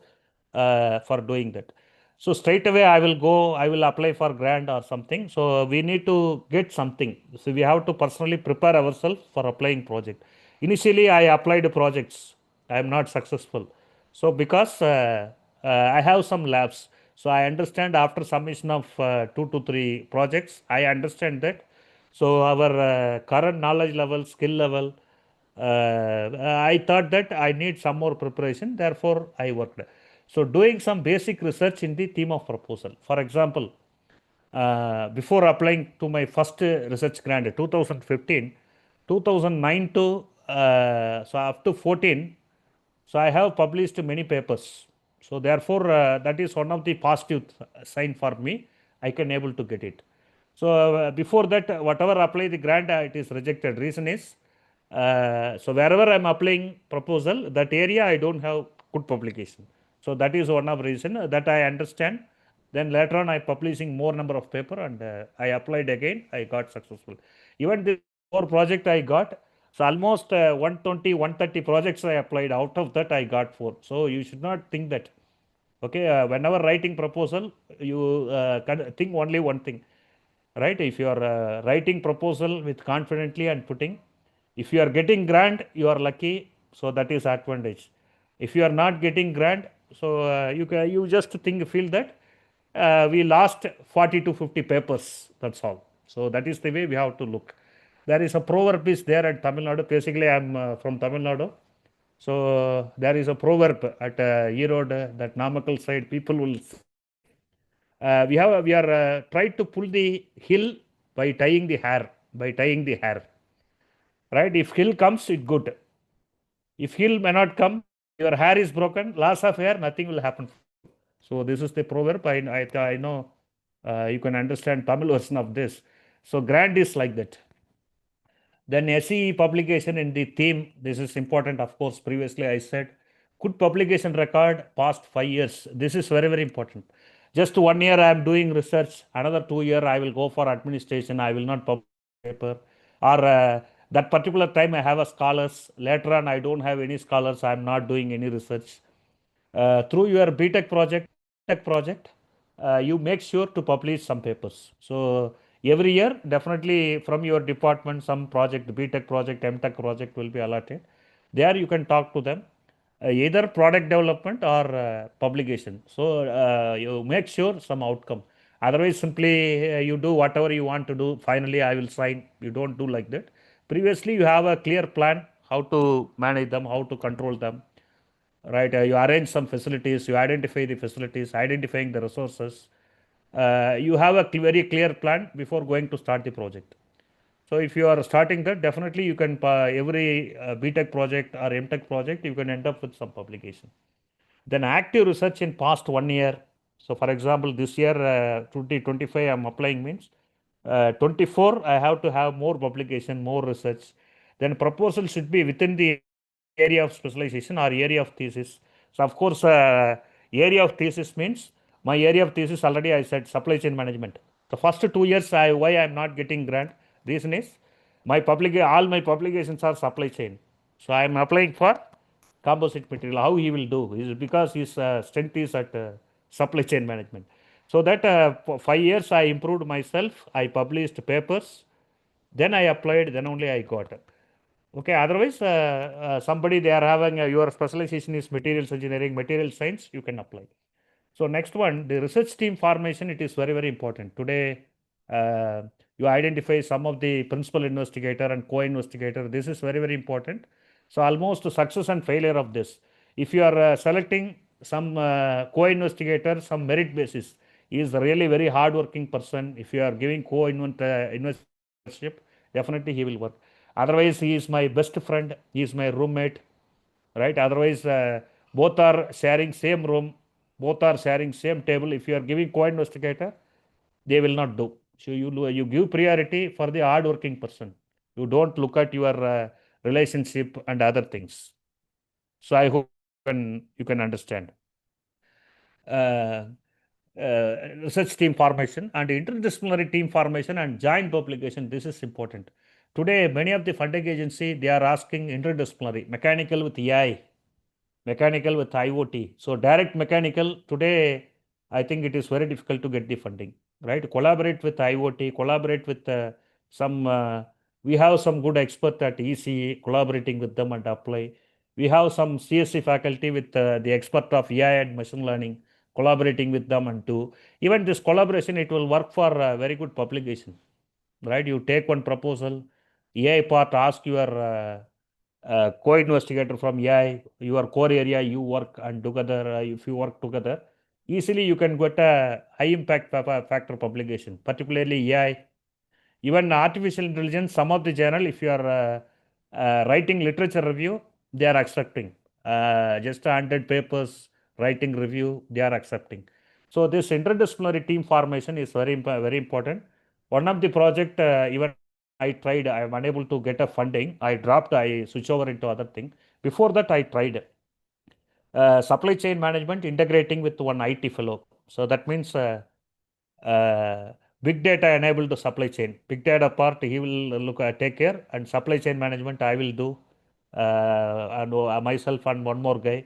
for doing that. So straight away I will go, I will apply for grant or something. So we need to get something. So we have to personally prepare ourselves for applying project. Initially I applied projects. I am not successful. So because I have some labs. So I understand after submission of 2 to 3 projects, I understand that. So our current knowledge level, skill level, I thought that I need some more preparation. Therefore, I worked. So doing some basic research in the theme of proposal. For example, before applying to my first research grant, 2015, 2009 to so up to 14, so I have published many papers. So therefore, that is one of the positive sign for me. I can able to get it. So before that, whatever apply the grant, it is rejected. Reason is, so wherever I am applying proposal, that area I don't have good publication. So that is one of reason that I understand. Then later on, I publishing more number of paper and I applied again. I got successful. Even the 4 project I got. So almost 120, 130 projects I applied. Out of that, I got 4. So you should not think that. Okay, whenever writing proposal, you can think only one thing, right? If you are writing proposal with confidently and putting, if you are getting grant, you are lucky. So that is advantage. If you are not getting grant, so you just feel that we lost 40 to 50 papers. That's all. So that is the way we have to look. There is a proverb is there at Tamil Nadu. Basically, I am from Tamil Nadu. So there is a proverb at Erode, that Namakkal side. People will we are tried to pull the hill by tying the hair. Right? If hill comes, it good. If hill may not come, your hair is broken. Loss of hair, nothing will happen. So this is the proverb. I know you can understand Tamil version of this. So grant is like that. Then SE publication in the theme, this is important, of course. Previously I said, good publication record past 5 years. This is very, very important. Just 1 year I am doing research, another 2 year I will go for administration, I will not publish paper. Or that particular time I have a scholars, later on I don't have any scholars, I am not doing any research. Through your BTech project, you make sure to publish some papers. So every year, definitely from your department, some project, BTech project, MTech project will be allotted. There you can talk to them, either product development or publication. So you make sure some outcome. Otherwise, simply you do whatever you want to do. Finally, I will sign. You don't do like that. Previously, you have a clear plan how to manage them, how to control them, right? You arrange some facilities, you identify the facilities, identifying the resources. You have a very clear plan before going to start the project. So if you are starting that, definitely you can, every BTech project or MTech project, you can end up with some publication. Then active research in past 1 year. So for example, this year 2025 I am applying means 24 I have to have more publication, more research. Then proposal should be within the area of specialization or area of thesis. So of course, area of thesis means my area of thesis already I said supply chain management. The first 2 years why I am not getting grant, Reason is all my publications are supply chain. So I am applying for composite material. How he will do is because his strength is at supply chain management. So that for 5 years I improved myself. I published papers. Then I applied. Then only I got it. Okay. Otherwise, somebody they are having your specialization is materials engineering, material science. You can apply. So next one, the research team formation, it is very, very important. Today, you identify some of the principal investigator and co-investigator. This is very, very important. So almost success and failure of this. If you are selecting some co-investigator, some merit basis, he is really very hard-working person. If you are giving co-investorship, definitely he will work. Otherwise, he is my best friend. He is my roommate, right? Otherwise, both are sharing same room, both are sharing same table. If you are giving co-investigator, they will not do. So you give priority for the hard-working person. You don't look at your relationship and other things. So I hope you can understand. Research team formation and interdisciplinary team formation and joint publication. This is important. Today, many of the funding agency, they are asking interdisciplinary, mechanical with AI, mechanical with IoT. So direct mechanical, today, I think it is very difficult to get the funding, right? Collaborate with IoT, collaborate with we have some good expert at ECE, collaborating with them and apply. We have some CSC faculty with the expert of AI and machine learning, collaborating with them and do. Even this collaboration, it will work for very good publication, right? You take one proposal, AI part, ask your co-investigator from AI, your core area, you work and together, if you work together, easily you can get a high impact factor publication, particularly AI. Even artificial intelligence, some of the journal, if you are writing literature review, they are accepting. Just 100 papers, writing review, they are accepting. So this interdisciplinary team formation is very important. One of the project, even I tried, I am unable to get a funding. I dropped, I switch over into other thing. Before that, I tried supply chain management integrating with one IT fellow. So that means big data enabled the supply chain. Big data part he will take care, and supply chain management I will do, and myself and one more guy,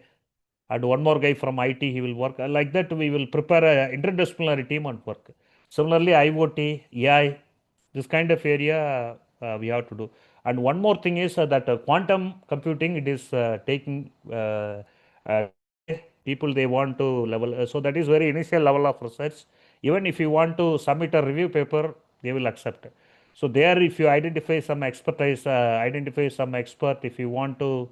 and one more guy from IT he will work. Like that we will prepare a interdisciplinary team and work. Similarly, IoT, AI, this kind of area we have to do. And one more thing is that quantum computing, it is taking uh, people they want to level. So that is very initial level of research. Even if you want to submit a review paper, they will accept. So there, if you identify some expertise, identify some expert, if you want to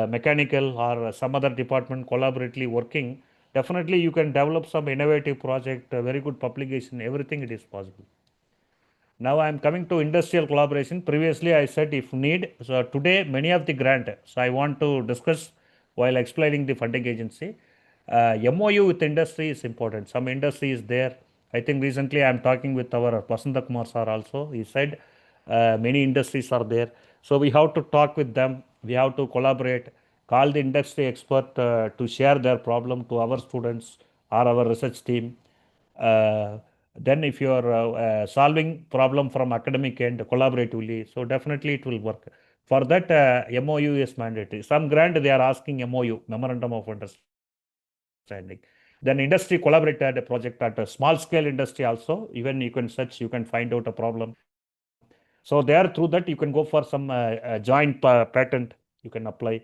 mechanical or some other department collaboratively working, definitely you can develop some innovative project, very good publication, everything it is possible. Now I am coming to industrial collaboration. Previously I said if need. So today many of the grant. So I want to discuss while explaining the funding agency. MOU with industry is important. Some industry is there. I think recently I am talking with our Vasanta Kumar sir also. He said many industries are there. So we have to talk with them. We have to collaborate. Call the industry expert to share their problem to our students or our research team. Then if you are solving problem from academic end collaboratively, so definitely it will work. For that, MOU is mandatory. Some grant they are asking MOU, Memorandum of Understanding. Then industry collaborated a project at a small scale industry also. Even you can search, you can find out a problem. So there through that you can go for some joint patent, you can apply.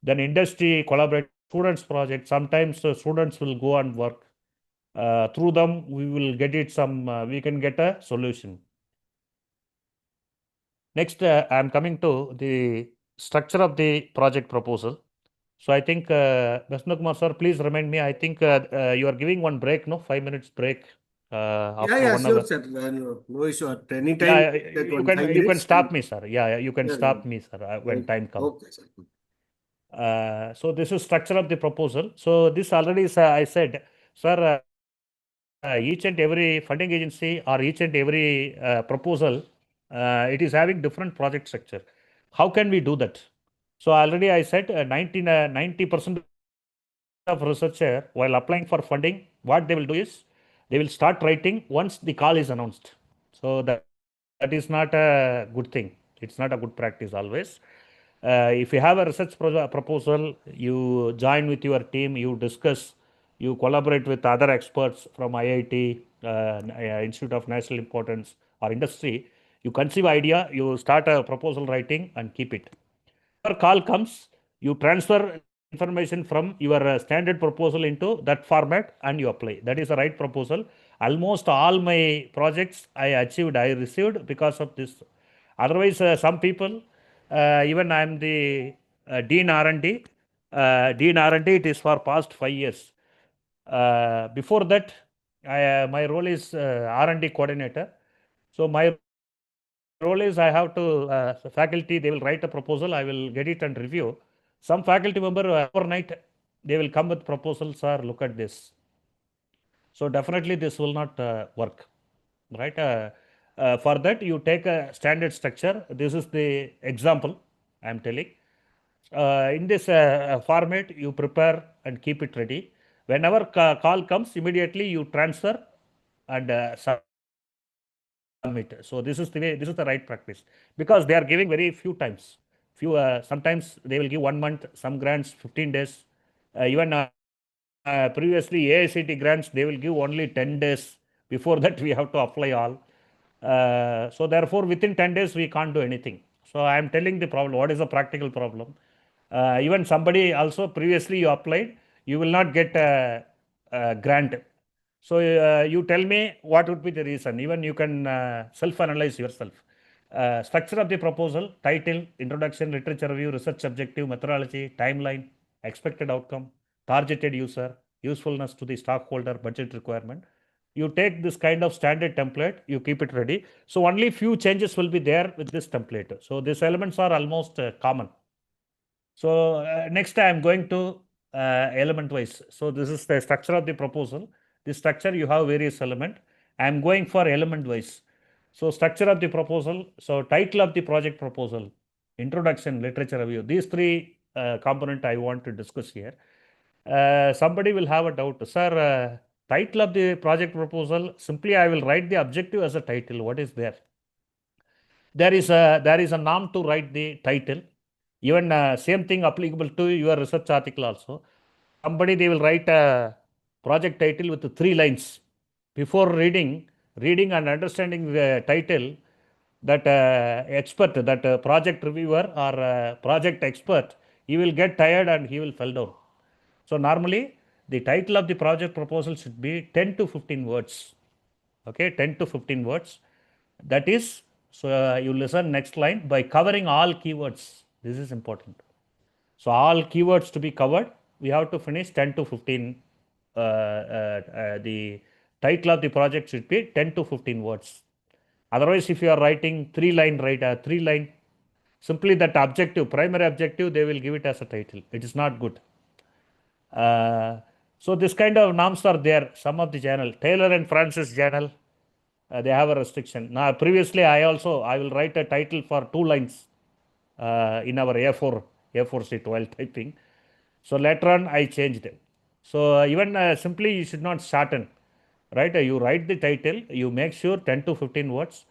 Then industry collaborate students project. Sometimes students will go and work. Through them we will get it some we can get a solution. Next, I am coming to the structure of the project proposal. So I think Vasant Kumar sir, please remind me. I think you are giving one break, no, 5 minutes break after Yeah, 1 sure, hour. sir. No issue. At any time, Yeah, take you one can 5 minutes. stop me, sir. Yeah, you can Yeah, stop me, sir, when time comes. okay, sir. So this is structure of the proposal. So this already I said, sir, each and every funding agency or each and every proposal, it is having different project structure. How can we do that? So already I said 90% of researcher while applying for funding, what they will do is they will start writing once the call is announced. So that that is not a good thing. It's not a good practice always. If you have a research proposal, you join with your team, you discuss, you collaborate with other experts from IIT, Institute of National Importance, or industry. You conceive idea, you start a proposal writing and keep it. Your call comes, you transfer information from your standard proposal into that format and you apply. That is the right proposal. Almost all my projects I achieved, I received because of this. Otherwise, some people, even I am the Dean R&D. Dean R&D, it is for past 5 years. Before that, my role is R&D coordinator. So my role is I have to, faculty, they will write a proposal, I will get it and review. Some faculty member overnight, they will come with proposals or look at this. So definitely this will not work, right? For that, you take a standard structure. This is the example I am telling. In this format, you prepare and keep it ready. Whenever call comes, immediately you transfer and submit. So this is the way, this is the right practice, because they are giving very few times. Sometimes they will give 1 month, some grants 15 days. Even previously AICT grants, they will give only 10 days. Before that, we have to apply all. So therefore, within 10 days, we can't do anything. So I am telling the problem. What is the practical problem? Even somebody also previously you applied, you will not get a grant. So you tell me what would be the reason. Even you can self-analyze yourself. Structure of the proposal, title, introduction, literature review, research objective, methodology, timeline, expected outcome, targeted user, usefulness to the stockholder, budget requirement. You take this kind of standard template, you keep it ready. So only few changes will be there with this template. So these elements are almost common. So next I am going to element wise. So this is the structure of the proposal. This structure you have various element. I am going for element wise. So structure of the proposal. So title of the project proposal, introduction, literature review. These three component I want to discuss here. Somebody will have a doubt, sir. Title of the project proposal. Simply I will write the objective as a title. What is there? There is a norm to write the title. Even same thing applicable to your research article also. Somebody, they will write a project title with 3 lines. Before reading and understanding the title, that expert, that project reviewer or project expert, he will get tired and he will fall down. So normally, the title of the project proposal should be 10 to 15 words. Okay, 10 to 15 words. That is, so you listen next line, by covering all keywords. This is important. So all keywords to be covered, we have to finish 10 to 15. The title of the project should be 10 to 15 words. Otherwise, if you are writing 3-line, write a 3-line. Simply that objective, primary objective, they will give it as a title. It is not good. So this kind of norms are there. Some of the journal, Taylor and Francis journal, they have a restriction. Now, previously, I will write a title for 2 lines in our A4 sheet while typing. So later on, I changed it. So even simply, you should not shorten, right? You write the title, you make sure 10 to 15 words.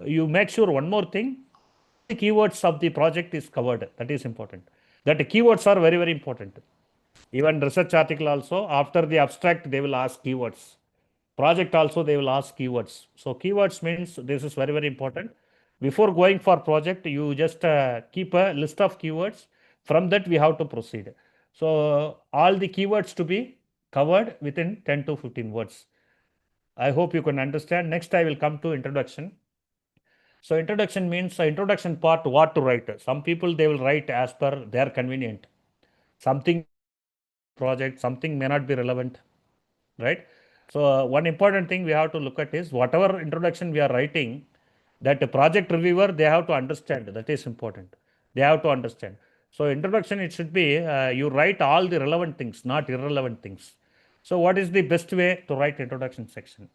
You make sure one more thing, the keywords of the project is covered. That is important. That keywords are very, very important. Even research article also, after the abstract, they will ask keywords. Project also, they will ask keywords. So keywords means this is very, very important. Before going for project, you just keep a list of keywords. From that, we have to proceed. So all the keywords to be covered within 10 to 15 words. I hope you can understand. Next, I will come to introduction. So introduction means introduction part, what to write. Some people, they will write as per their convenient. Something project, something may not be relevant, right? So one important thing we have to look at is whatever introduction we are writing, that the project reviewer, they have to understand. That is important. They have to understand. So introduction, it should be you write all the relevant things, not irrelevant things. So what is the best way to write introduction section?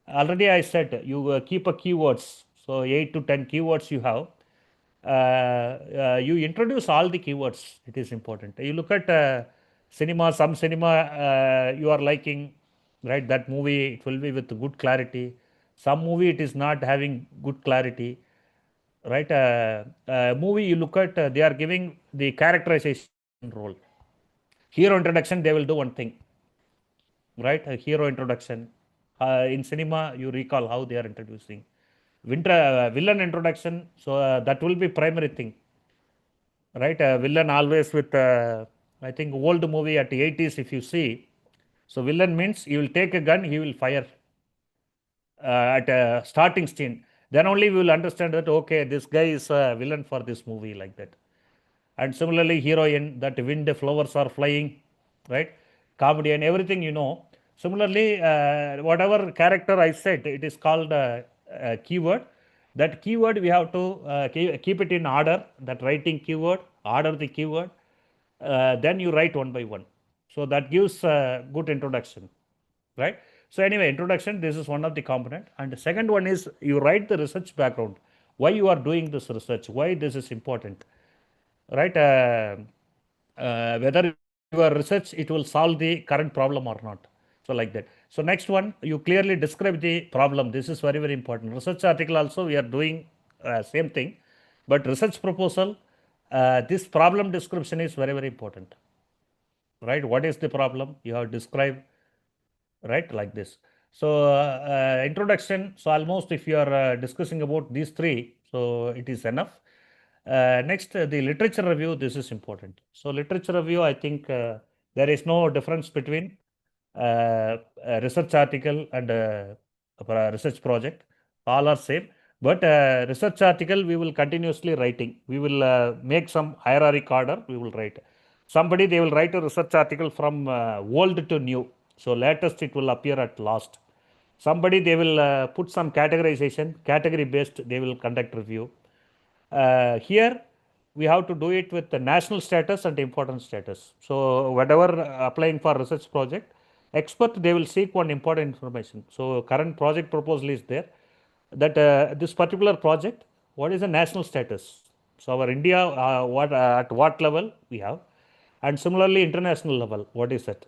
Already I said you keep a keywords. So 8 to 10 keywords you have. You introduce all the keywords. It is important. You look at cinema, some cinema you are liking, right? That movie, it will be with good clarity. Some movie it is not having good clarity, right? Movie you look at, they are giving the characterization role. Hero introduction, they will do one thing, right? A hero introduction. In cinema, you recall how they are introducing. Villain introduction, so that will be primary thing, right? Villain always with, I think, old movie at the 80s, if you see. So villain means he will take a gun, he will fire at a starting scene. Then only we will understand that, okay, this guy is a villain for this movie, like that. And similarly, heroine, that wind, flowers are flying, right? Comedy and everything, you know. Similarly, whatever character I said, it is called a keyword. That keyword we have to keep it in order. That writing keyword, order the keyword. Then you write one by one. So that gives a good introduction, right? So anyway, introduction, this is one of the component. And the second one is you write the research background. Why you are doing this research? Why this is important, right? Whether your research it will solve the current problem or not. So like that. So next one, you clearly describe the problem. This is very, very important. Research article also we are doing same thing, but research proposal, this problem description is very, very important, right? What is the problem? You have described, right, like this. So introduction, so almost if you are discussing about these three, so it is enough. Next, the literature review, this is important. So literature review, I think there is no difference between a research article and a research project. All are same. But research article, we will continuously writing. We will make some hierarchic order, we will write. Somebody, they will write a research article from old to new. So latest, it will appear at last. Somebody, they will put some categorization, category based, they will conduct review. Here, we have to do it with the national status and importance status. So whatever applying for research project, expert, they will seek one important information. So current project proposal is there, that this particular project, what is the national status? So our India, at what level we have, and similarly international level, what is that?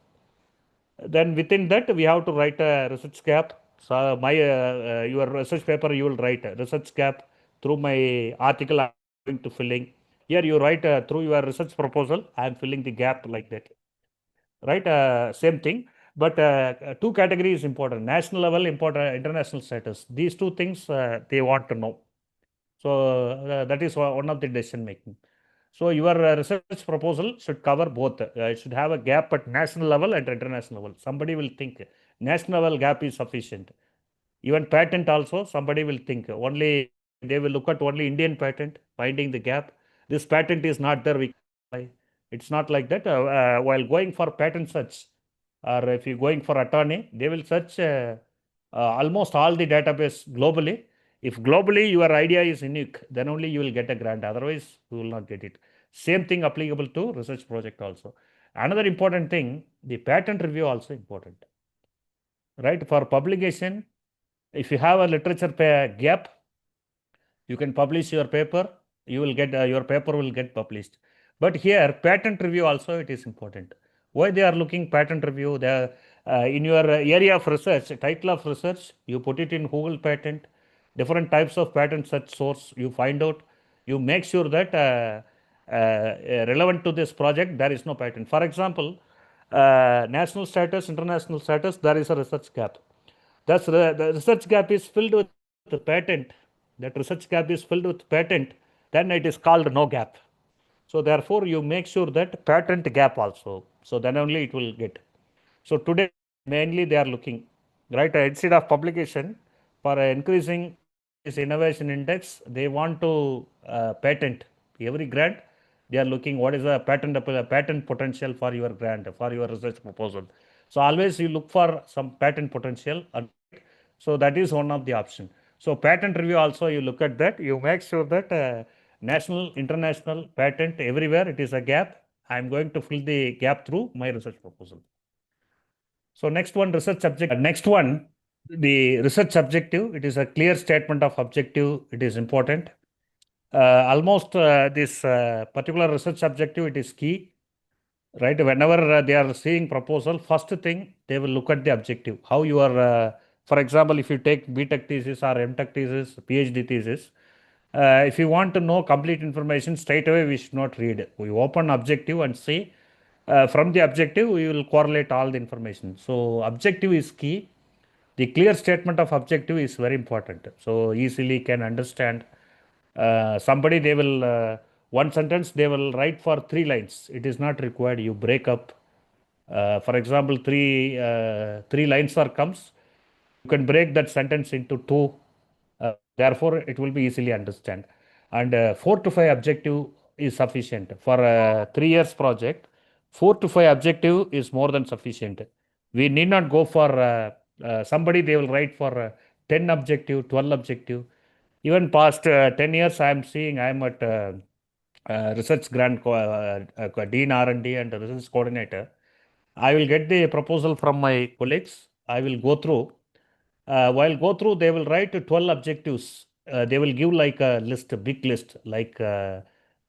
Then within that, we have to write a research gap. So my your research paper, you will write a research gap through my article I'm going to filling. Here you write through your research proposal, I am filling the gap, like that. Right? Same thing. But two categories important: national level, important, international status. These two things they want to know. So that is one of the decision making. So your research proposal should cover both. It should have a gap at national level and international level. Somebody will think national level gap is sufficient. Even patent also, somebody will think only, they will look at only Indian patent, finding the gap. This patent is not there, we can apply. It's not like that. While going for patent search, or if you're going for attorney, they will search almost all the database globally. If globally your idea is unique, then only you will get a grant. Otherwise, you will not get it. Same thing applicable to research project also. Another important thing, the patent review also important. Right? For publication, if you have a literature gap, you can publish your paper, you will get your paper will get published. But here, patent review also it is important. Why they are looking patent review? They in your area of research, title of research, you put it in Google patent, different types of patent search source, you find out, you make sure that relevant to this project, there is no patent. For example, national status, international status, there is a research gap. Thus, the research gap is filled with the patent. That research gap is filled with patent, then it is called no gap. So therefore, you make sure that patent gap also. So then only it will get. So today, mainly they are looking, right? Instead of publication, for increasing this innovation index, they want to patent every grant. They are looking what is the patent potential for your grant, for your research proposal. So always you look for some patent potential. So that is one of the option. So patent review also you look at that. You make sure that national, international, patent everywhere it is a gap. I am going to fill the gap through my research proposal. So next one, research objective. Next one, the research objective. It is a clear statement of objective. It is important. Almost this particular research objective, it is key. Right? Whenever they are seeing proposal, first thing they will look at the objective. How you are For example, if you take BTech thesis or MTech thesis, PhD thesis, if you want to know complete information straight away, we should not read. We open objective and see. From the objective, we will correlate all the information. So objective is key. The clear statement of objective is very important. So easily can understand. Somebody, they will one sentence they will write for 3 lines. It is not required. You break up. For example, three lines or comes. You can break that sentence into two. Therefore, it will be easily understand. And 4 to 5 objective is sufficient for a 3 years project. 4 to 5 objective is more than sufficient. We need not go for somebody. They will write for 10 objective, 12 objective. Even past 10 years, I am seeing. I am at research grant dean R&D and research coordinator. I will get the proposal from my colleagues. I will go through. While go through, they will write 12 objectives. They will give like a list, a big list, like a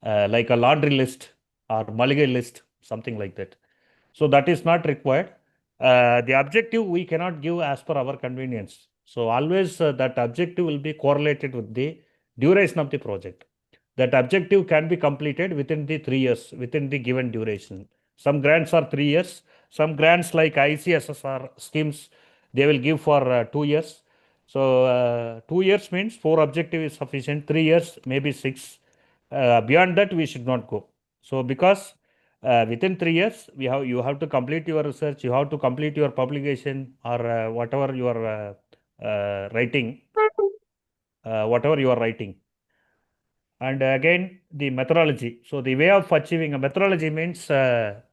laundry list or mulligan list, something like that. So that is not required. The objective we cannot give as per our convenience. So always that objective will be correlated with the duration of the project. That objective can be completed within the 3 years, within the given duration. Some grants are 3 years. Some grants like ICSSR schemes, they will give for 2 years. So 2 years means 4 objective is sufficient. 3 years, maybe 6. Beyond that, we should not go. So because within 3 years, you have to complete your research, you have to complete your publication or whatever you are writing, whatever you are writing. And again, the methodology. So the way of achieving a methodology means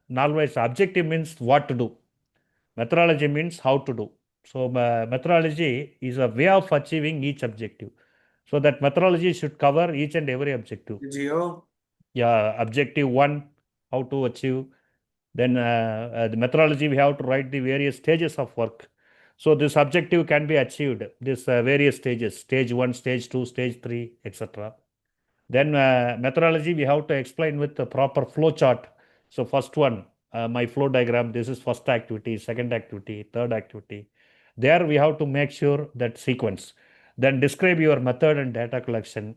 knowledge. Objective means what to do. Methodology means how to do. So methodology is a way of achieving each objective. So that methodology should cover each and every objective. Geo. Yeah, objective 1, how to achieve. Then the methodology, we have to write the various stages of work. So this objective can be achieved, this various stages, stage 1, stage 2, stage 3, etc. Then methodology, we have to explain with the proper flow chart. So first one, my flow diagram, this is first activity, second activity, third activity. There we have to make sure that sequence. Then describe your method and data collection.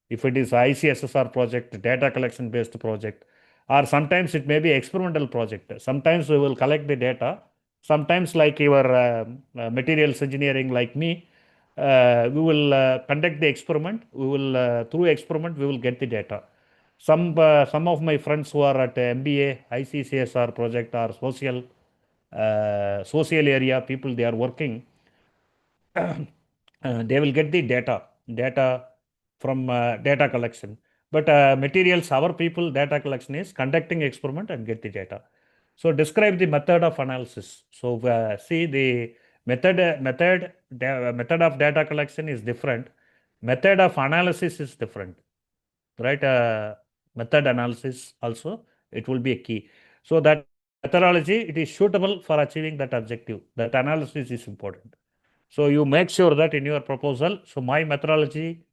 If it is ICSSR project, data collection based project, or sometimes it may be experimental project. Sometimes we will collect the data. Sometimes like your materials engineering like me, we will conduct the experiment. We will through experiment we will get the data. Some of my friends who are at MBA, ICCSR project or social area people, they are working. They will get the data from data collection. But materials, our people, data collection is conducting experiment and get the data. So describe the method of analysis. So see the method of data collection is different. Method of analysis is different, right? Method analysis also, it will be a key. So that methodology, it is suitable for achieving that objective. That analysis is important. So you make sure that in your proposal, so my methodology,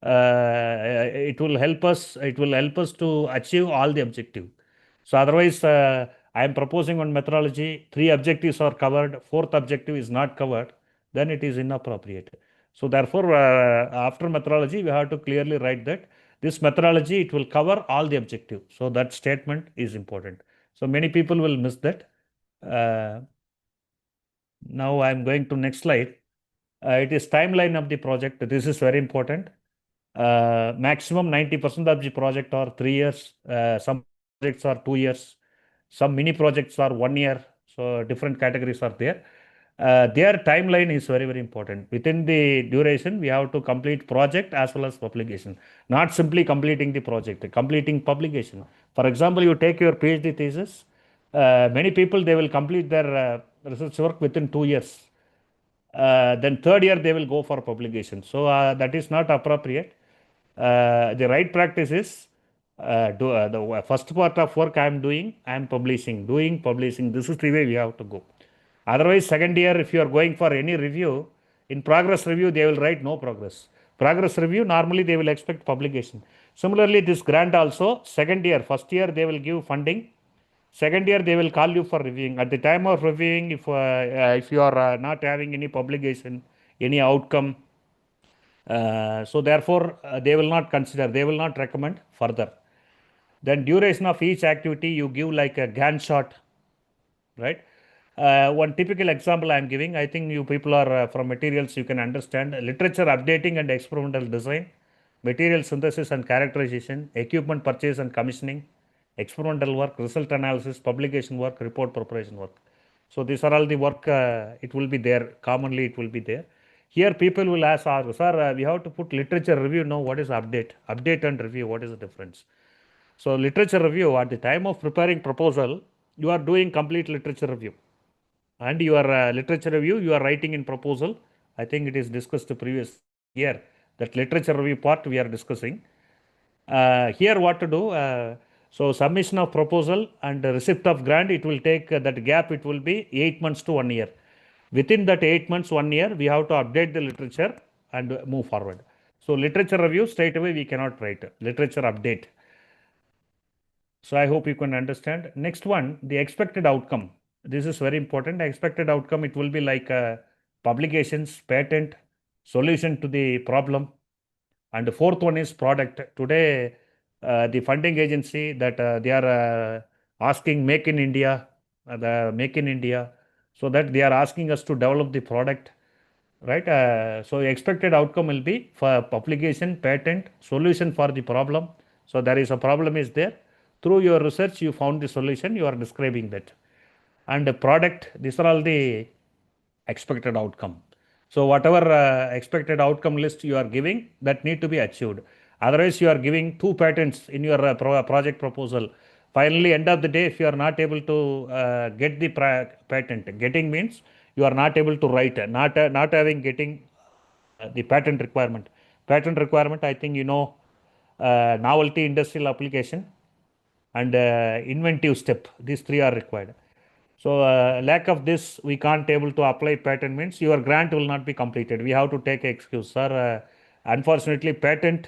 it will help us to achieve all the objective. So otherwise, I am proposing one methodology, 3 objectives are covered, 4th objective is not covered, then it is inappropriate. So therefore, after methodology, we have to clearly write that this methodology, it will cover all the objective. So that statement is important. So many people will miss that. Now I am going to next slide. It is timeline of the project. This is very important. Maximum 90% of the project are 3 years. Some projects are 2 years. Some mini projects are 1 year. So different categories are there. Their timeline is very, very important. Within the duration, we have to complete project as well as publication. Not simply completing the project, completing publication. For example, you take your PhD thesis. Many people, they will complete their research work within 2 years. Then 3rd year they will go for publication. So that is not appropriate. The right practice is the first part of work I am doing, I am publishing. This is the way we have to go. Otherwise, 2nd year, if you are going for any review, in progress review, they will write no progress. Progress review, normally they will expect publication. Similarly, this grant also, 2nd year, 1st year, they will give funding. Second year, they will call you for reviewing. At the time of reviewing, if you are not having any publication, any outcome, so therefore they will not consider, they will not recommend further. Then duration of each activity, you give like a Gantt chart, right? One typical example I am giving, I think you people are from materials, you can understand. Literature updating and experimental design, material synthesis and characterization, equipment purchase and commissioning, experimental work, result analysis, publication work, report preparation work. So these are all the work, it will be there, commonly it will be there. Here people will ask, sir, we have to put literature review. No, what is update? Update and review, what is the difference? So literature review, at the time of preparing proposal, you are doing complete literature review. And your literature review, you are writing in proposal. I think it is discussed previous year, that literature review part we are discussing. Here what to do, so submission of proposal and receipt of grant, it will take that gap, it will be 8 months to 1 year. Within that 8 months, 1 year, we have to update the literature and move forward. So literature review, straight away we cannot write. Literature update. So I hope you can understand. Next one, the expected outcome. This is very important. Expected outcome, it will be like publications, patent, solution to the problem. And the fourth one is product. Today, the funding agency that they are asking Make in India, the Make in India, so that they are asking us to develop the product, right? So expected outcome will be for publication, patent, solution for the problem. So there is a problem is there. Through your research, you found the solution, you are describing that. And the product, these are all the expected outcome. So whatever expected outcome list you are giving, that need to be achieved. Otherwise, you are giving 2 patents in your project proposal. Finally, end of the day, if you are not able to get the patent, getting means you are not able to write, not having getting the patent requirement. Patent requirement, I think you know, novelty, industrial application, and inventive step. These 3 are required. So lack of this, we can't able to apply patent means your grant will not be completed. We have to take excuse, sir. Unfortunately, patent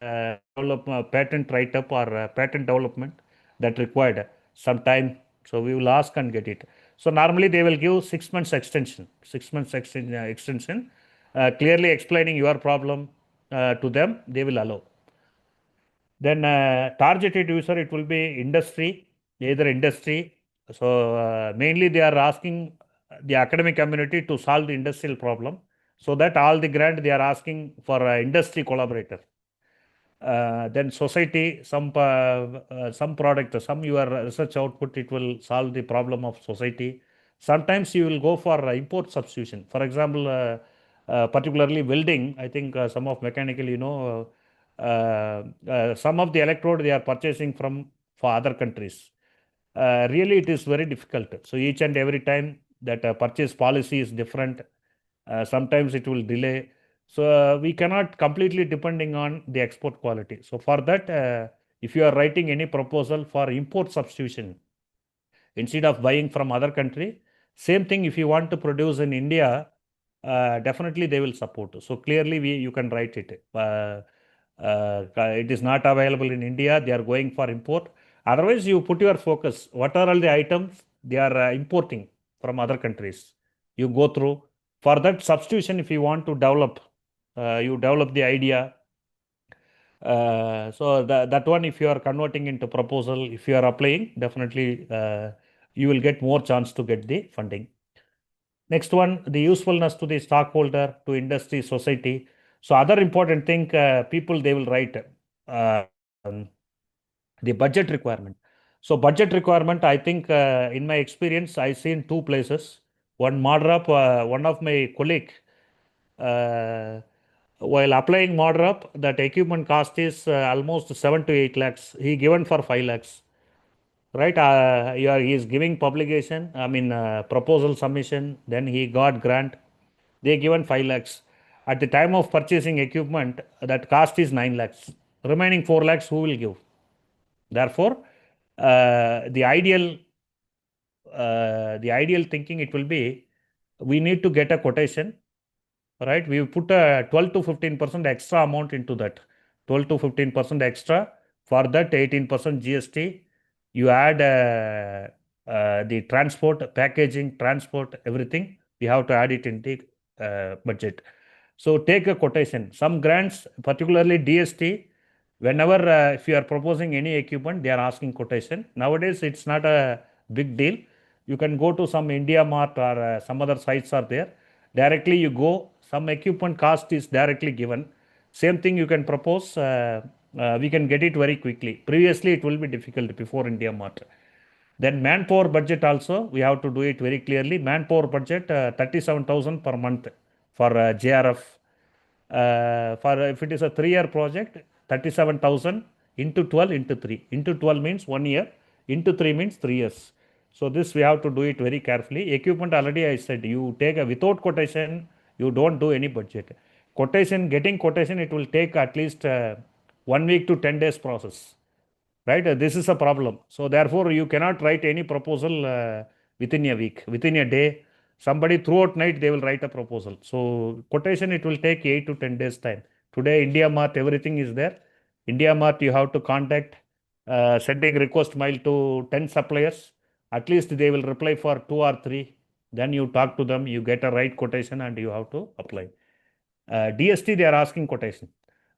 patent write-up or patent development that required some time. So we will ask and get it. So normally they will give 6 months extension, 6 months extension, clearly explaining your problem to them. They will allow. Then targeted user, it will be industry, either industry. So mainly they are asking the academic community to solve the industrial problem. So that all the grant they are asking for industry collaborator. Then society, some product, some your research output, it will solve the problem of society. Sometimes you will go for import substitution. For example, particularly welding, I think some of mechanical, you know, some of the electrode they are purchasing from for other countries. Really, it is very difficult. So each and every time that purchase policy is different. Sometimes it will delay. So we cannot completely depending on the export quality. So for that, if you are writing any proposal for import substitution, instead of buying from other country, same thing if you want to produce in India, definitely they will support. So clearly you can write it. It is not available in India, they are going for import. Otherwise, you put your focus. What are all the items they are importing from other countries? You go through. For that substitution, if you want to develop, you develop the idea. So that one, if you are converting into proposal, if you are applying, definitely you will get more chance to get the funding. Next one, the usefulness to the stockholder, to industry, society. So other important thing, people, they will write the budget requirement. So budget requirement, I think in my experience, I seen 2 places. One MODRAP, one of my colleague, while applying MODRAP, that equipment cost is almost 7 to 8 lakhs. He given for 5 lakhs. Right, he is giving publication, I mean proposal submission, then he got grant, they given 5 lakhs. At the time of purchasing equipment, that cost is 9 lakhs. Remaining 4 lakhs, who will give? Therefore, the ideal thinking, it will be, we need to get a quotation, right? We put a 12 to 15% extra amount into that, 12 to 15% extra. For that, 18% GST. You add the transport, packaging, transport, everything. We have to add it in the budget. So take a quotation. Some grants, particularly DST, whenever if you are proposing any equipment, they are asking quotation. Nowadays, it's not a big deal. You can go to some India Mart or some other sites are there. Directly you go, some equipment cost is directly given. Same thing you can propose. We can get it very quickly. Previously, it will be difficult before India Mart. Then manpower budget also, we have to do it very clearly. Manpower budget 37,000 per month for JRF. For if it is a 3-year project, 37,000 into 12 into 3. Into 12 means 1 year, into 3 means 3 years. So this we have to do it very carefully. Equipment already I said, you take a without quotation, you don't do any budget. Quotation, getting quotation, it will take at least 1 week to 10 days process. Right? This is a problem. So therefore, you cannot write any proposal within a week, within a day. Somebody throughout night, they will write a proposal. So quotation, it will take 8 to 10 days time. Today, India Mart, everything is there. India Mart, you have to contact, sending request mail to 10 suppliers. At least they will reply for 2 or 3. Then you talk to them, you get a right quotation and you have to apply. DST, they are asking quotation.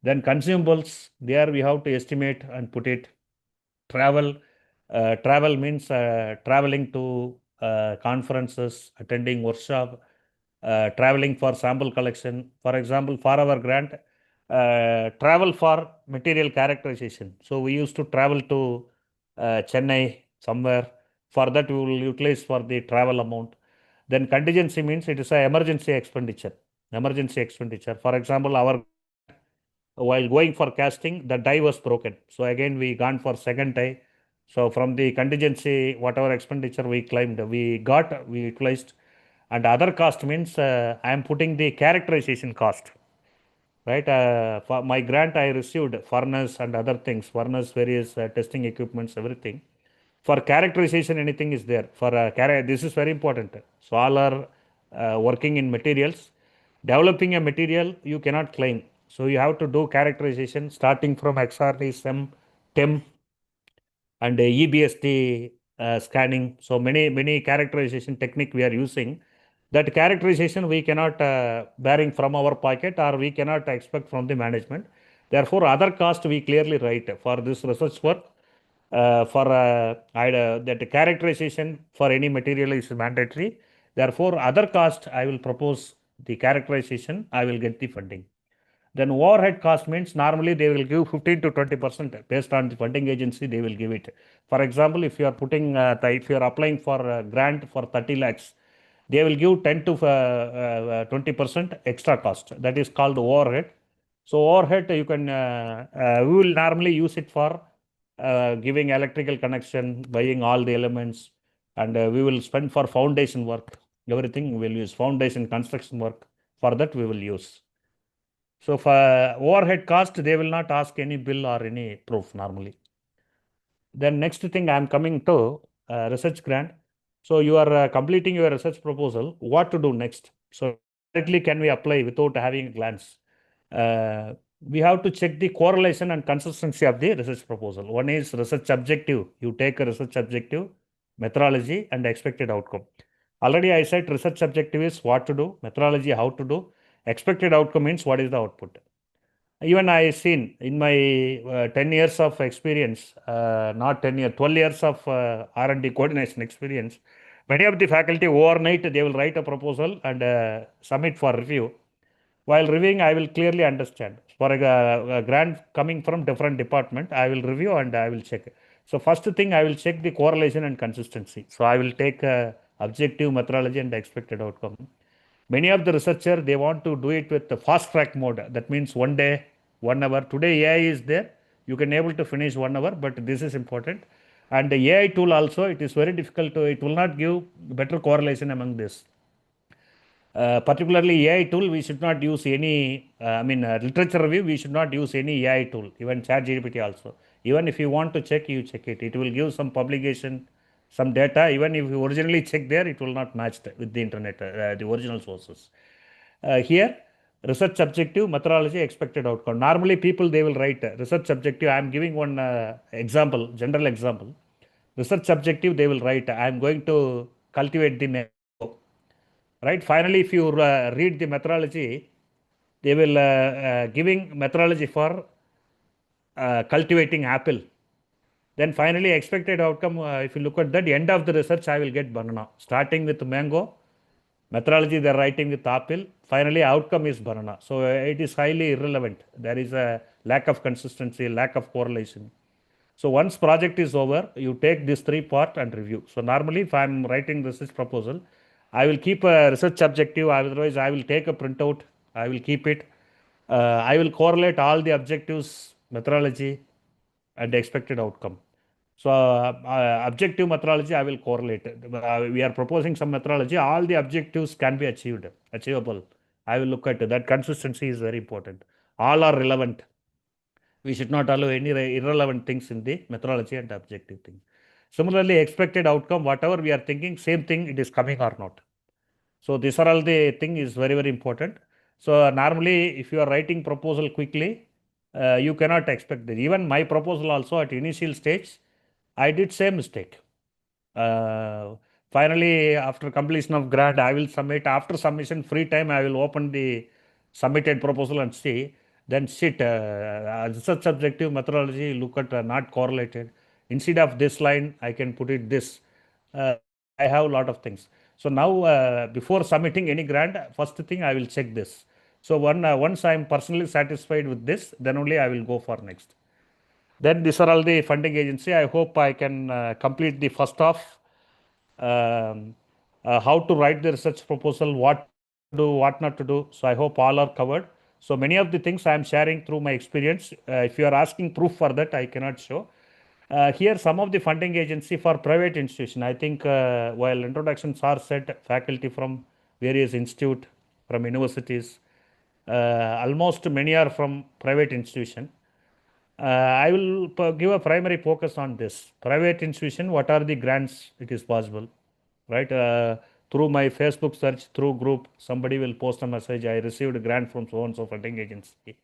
Then consumables, there we have to estimate and put it. Travel means traveling to conferences, attending workshop, traveling for sample collection. For example, for our grant, travel for material characterization. So we used to travel to Chennai somewhere. For that, we will utilize for the travel amount. Then contingency means it is an emergency expenditure. Emergency expenditure. For example, our while going for casting, the die was broken. So again, we gone for second die. So from the contingency, whatever expenditure we claimed, we utilized. And other cost means I am putting the characterization cost. Right? For my grant, I received furnace and other things, furnace, various testing equipments, everything. For characterization, anything is there. For this is very important. So all are working in materials. Developing a material, you cannot claim. So you have to do characterization starting from XRD, SEM, TEM, and EBSD scanning. So many characterization technique we are using. That characterization we cannot bearing from our pocket or we cannot expect from the management. Therefore, other cost we clearly write for this research work. For that characterization for any material is mandatory. Therefore, other cost I will propose the characterization, I will get the funding. Then overhead cost means normally they will give 15 to 20% based on the funding agency, they will give it. For example, if you are putting, if you are applying for a grant for 30 lakhs, they will give 10 to 20% extra cost. That is called overhead. So overhead, you can, we will normally use it for giving electrical connection, buying all the elements, and we will spend for foundation work. Everything we will use foundation construction work. For that, we will use. So for overhead cost, they will not ask any bill or any proof normally. Then next thing I am coming to research grant. So you are completing your research proposal. What to do next? So directly can we apply without having a glance? We have to check the correlation and consistency of the research proposal. One is research objective. You take a research objective, methodology, and expected outcome. Already I said research objective is what to do, methodology how to do, expected outcome means what is the output. Even I seen in my 10 years of experience, not 10 years, 12 years of R&D coordination experience, many of the faculty overnight, they will write a proposal and submit for review. While reviewing, I will clearly understand. For a grant coming from different department, I will review and I will check. So first thing, I will check the correlation and consistency. So I will take objective methodology and expected outcome. Many of the researcher, they want to do it with the fast track mode. That means 1 day, 1 hour. Today AI is there. You can able to finish 1 hour, but this is important. And the AI tool also, it is very difficult to, it will not give better correlation among this. Particularly AI tool, we should not use any, literature review, we should not use any AI tool, even ChatGPT also. Even if you want to check, you check it. It will give some publication, some data. Even if you originally check there, it will not match with the internet, the original sources. Here, research objective, methodology, expected outcome. Normally, people, they will write research objective. I am giving one example, general example. research objective, they will write, I am going to cultivate the mango. Right? Finally, if you read the methodology, they will giving methodology for cultivating apple. Then finally, expected outcome, if you look at that, end of the research, I will get banana. Starting with mango, methodology they are writing with apple, finally outcome is banana. So it is highly irrelevant. There is a lack of consistency, lack of correlation. So once project is over, you take this three part and review. So normally if I am writing research proposal, I will keep a research objective, otherwise I will take a printout, I will keep it. I will correlate all the objectives, methodology and expected outcome. So objective methodology, I will correlate. We are proposing some methodology, all the objectives can be achievable. I will look at it. That consistency is very important. All are relevant. We should not allow any irrelevant things in the methodology and objective thing. Similarly, expected outcome, whatever we are thinking, same thing it is coming or not. So these are all the thing is very, very important. So normally, if you are writing proposal quickly, you cannot expect that. Even my proposal also at initial stage, I did same mistake. Finally, after completion of grant, I will submit. After submission, free time, I will open the submitted proposal and see. Then research objective methodology, look at not correlated. Instead of this line, I can put it this. I have a lot of things. So now, before submitting any grant, first thing I will check this. So once I am personally satisfied with this, then only I will go for next. Then these are all the funding agency. I hope I can complete the first half. How to write the research proposal, what to do, what not to do. So I hope all are covered. So many of the things I am sharing through my experience. If you are asking proof for that, I cannot show. Here, some of the funding agency for private institution. I think while introductions are said, faculty from various institute, from universities, almost many are from private institution. I will give a primary focus on this. Private institution, what are the grants it is possible, right? Through my Facebook search, through group, somebody will post a message, I received a grant from so-and-so funding agency.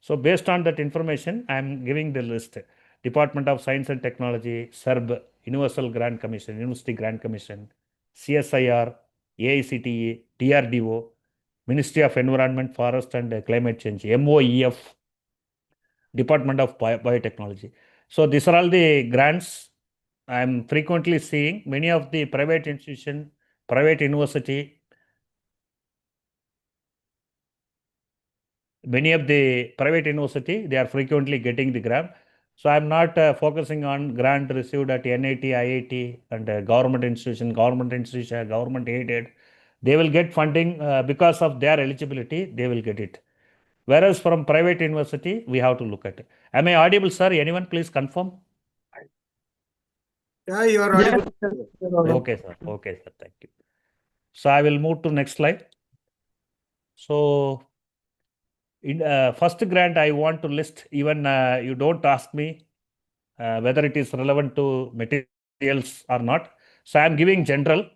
So based on that information, I am giving the list. Department of Science and Technology, SERB, Universal Grant Commission, University Grant Commission, CSIR, AICTE, DRDO, Ministry of Environment, Forest and Climate Change, MOEF, Department of Biotechnology. So these are all the grants I am frequently seeing. Many of the private institution, private university, many of the private university, they are frequently getting the grant. So I'm not focusing on grant received at NIT, IIT and government institution, government aided. They will get funding because of their eligibility, they will get it. Whereas from private university, we have to look at it. Am I audible, sir? Anyone please confirm? Yeah, you are audible. Okay, sir. Okay, sir. Thank you. So I will move to next slide. So in first grant, I want to list, even you don't ask me whether it is relevant to materials or not. So I'm giving general.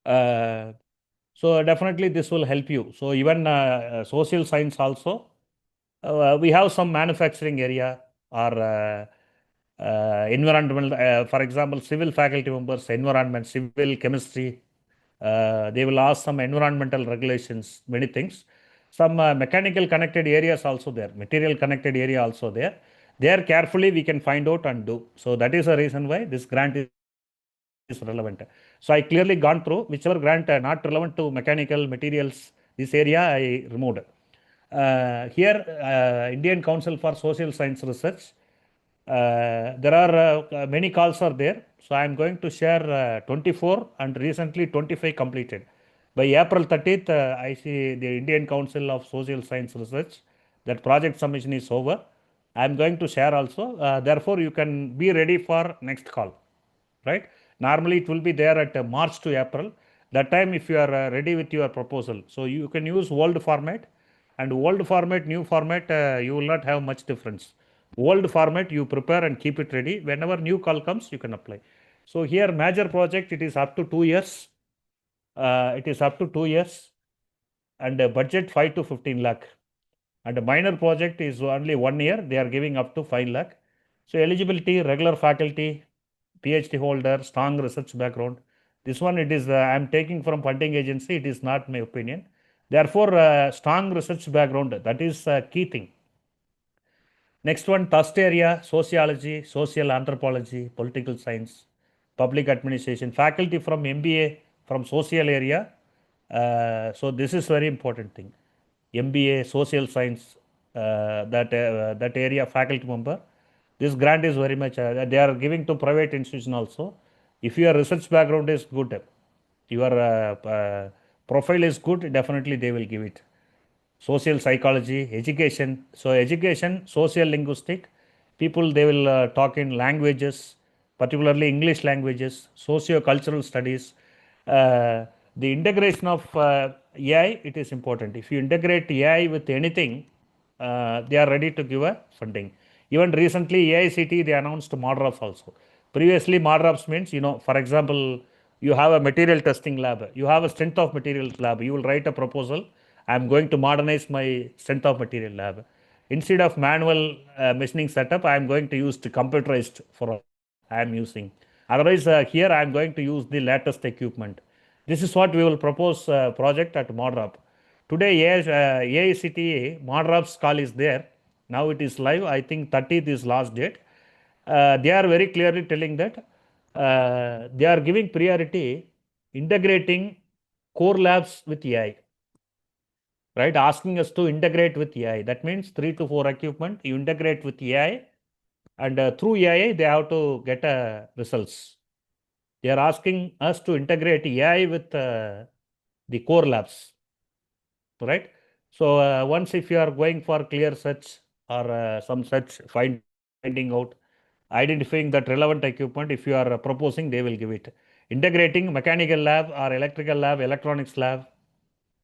So definitely this will help you. So even social science also, we have some manufacturing area or environmental, for example, civil faculty members, environment, civil chemistry, they will ask some environmental regulations, many things. Some mechanical connected areas also there, material connected area also there. There carefully we can find out and do. So that is the reason why this grant is relevant. So I clearly gone through whichever grant not relevant to mechanical materials, this area I removed. Here, Indian Council for Social Science Research, there are many calls are there. So I am going to share 24 and recently 25 completed. By April 30th, I see the Indian Council of Social Science Research, that project submission is over. I am going to share also. Therefore, you can be ready for next call, right? Normally, it will be there at March to April. That time, if you are ready with your proposal, so you can use old format, and old format, new format, you will not have much difference. Old format, you prepare and keep it ready. Whenever new call comes, you can apply. So here, major project, it is up to 2 years. It is up to 2 years, and budget 5 to 15 lakh. And a minor project is only 1 year. They are giving up to 5 lakh. So eligibility, regular faculty, PhD holder, strong research background. This one, it is, I'm taking from funding agency, it is not my opinion. Therefore, strong research background, that is a key thing. Next one, thrust area, sociology, social anthropology, political science, public administration, faculty from MBA from social area. So this is very important thing. MBA, social science, that area faculty member. This grant is very much, they are giving to private institution also. If your research background is good, your profile is good, definitely they will give it. Social psychology, education. So education, social linguistic, people they will talk in languages, particularly English languages, socio-cultural studies. The integration of AI, it is important. If you integrate AI with anything, they are ready to give a funding. Even recently, AICT, they announced ModRops also. Previously, ModRops means, for example, you have a material testing lab, you have a strength of materials lab, you will write a proposal, I am going to modernize my strength of material lab. Instead of manual machining setup, I am going to use the computerized for I am using. Otherwise, here I am going to use the latest equipment. This is what we will propose project at ModRop. Today, AICTA ModRop's call is there. Now it is live. I think 30th is last date. They are very clearly telling that they are giving priority integrating core labs with AI. Right, asking us to integrate with AI. That means 3 to 4 equipment, you integrate with AI, and through AI, they have to get results. They are asking us to integrate AI with the core labs, right? So once if you are going for clear search or some such finding out, identifying that relevant equipment, if you are proposing, they will give it. Integrating mechanical lab or electrical lab, electronics lab,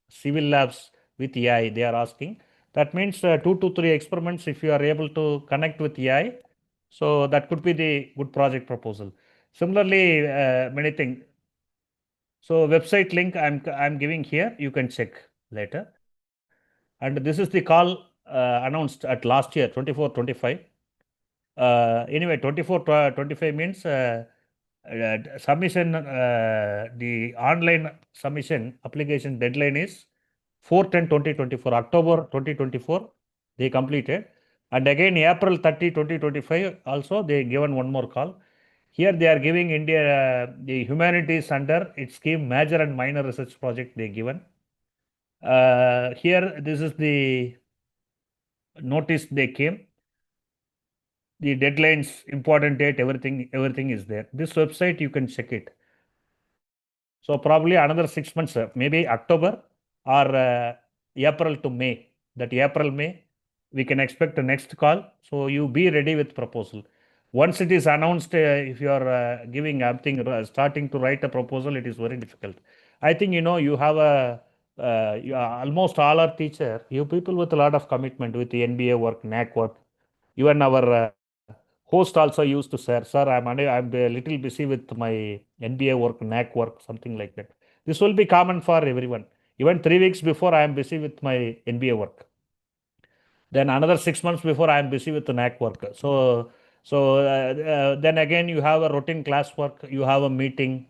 civil labs with AI, they are asking. That means 2 to 3 experiments, if you are able to connect with AI, so that could be the good project proposal. Similarly, many things. So website link I'm giving here, you can check later. And this is the call announced at last year, 24-25. Anyway, 24-25 means submission, the online submission application deadline is 4/10/2024, October 2024, they completed. And again, April 30, 2025, also they given one more call. Here they are giving India, the humanities under its scheme, major and minor research project they given. Here, this is the notice they came. The deadlines, important date, everything is there. This website, you can check it. So probably another 6 months, maybe October or April to May. That April, May, we can expect the next call. So you be ready with proposal. Once it is announced, if you are giving starting to write a proposal, it is very difficult. I think you have almost all our teacher, you people with a lot of commitment with the NBA work, NAC work. Even our host also used to say, sir, I'm a little busy with my NBA work, NAC work, something like that. This will be common for everyone. Even 3 weeks before, I am busy with my NBA work. Then another 6 months before, I am busy with the NAC work. So then again, you have a routine class work, you have a meeting,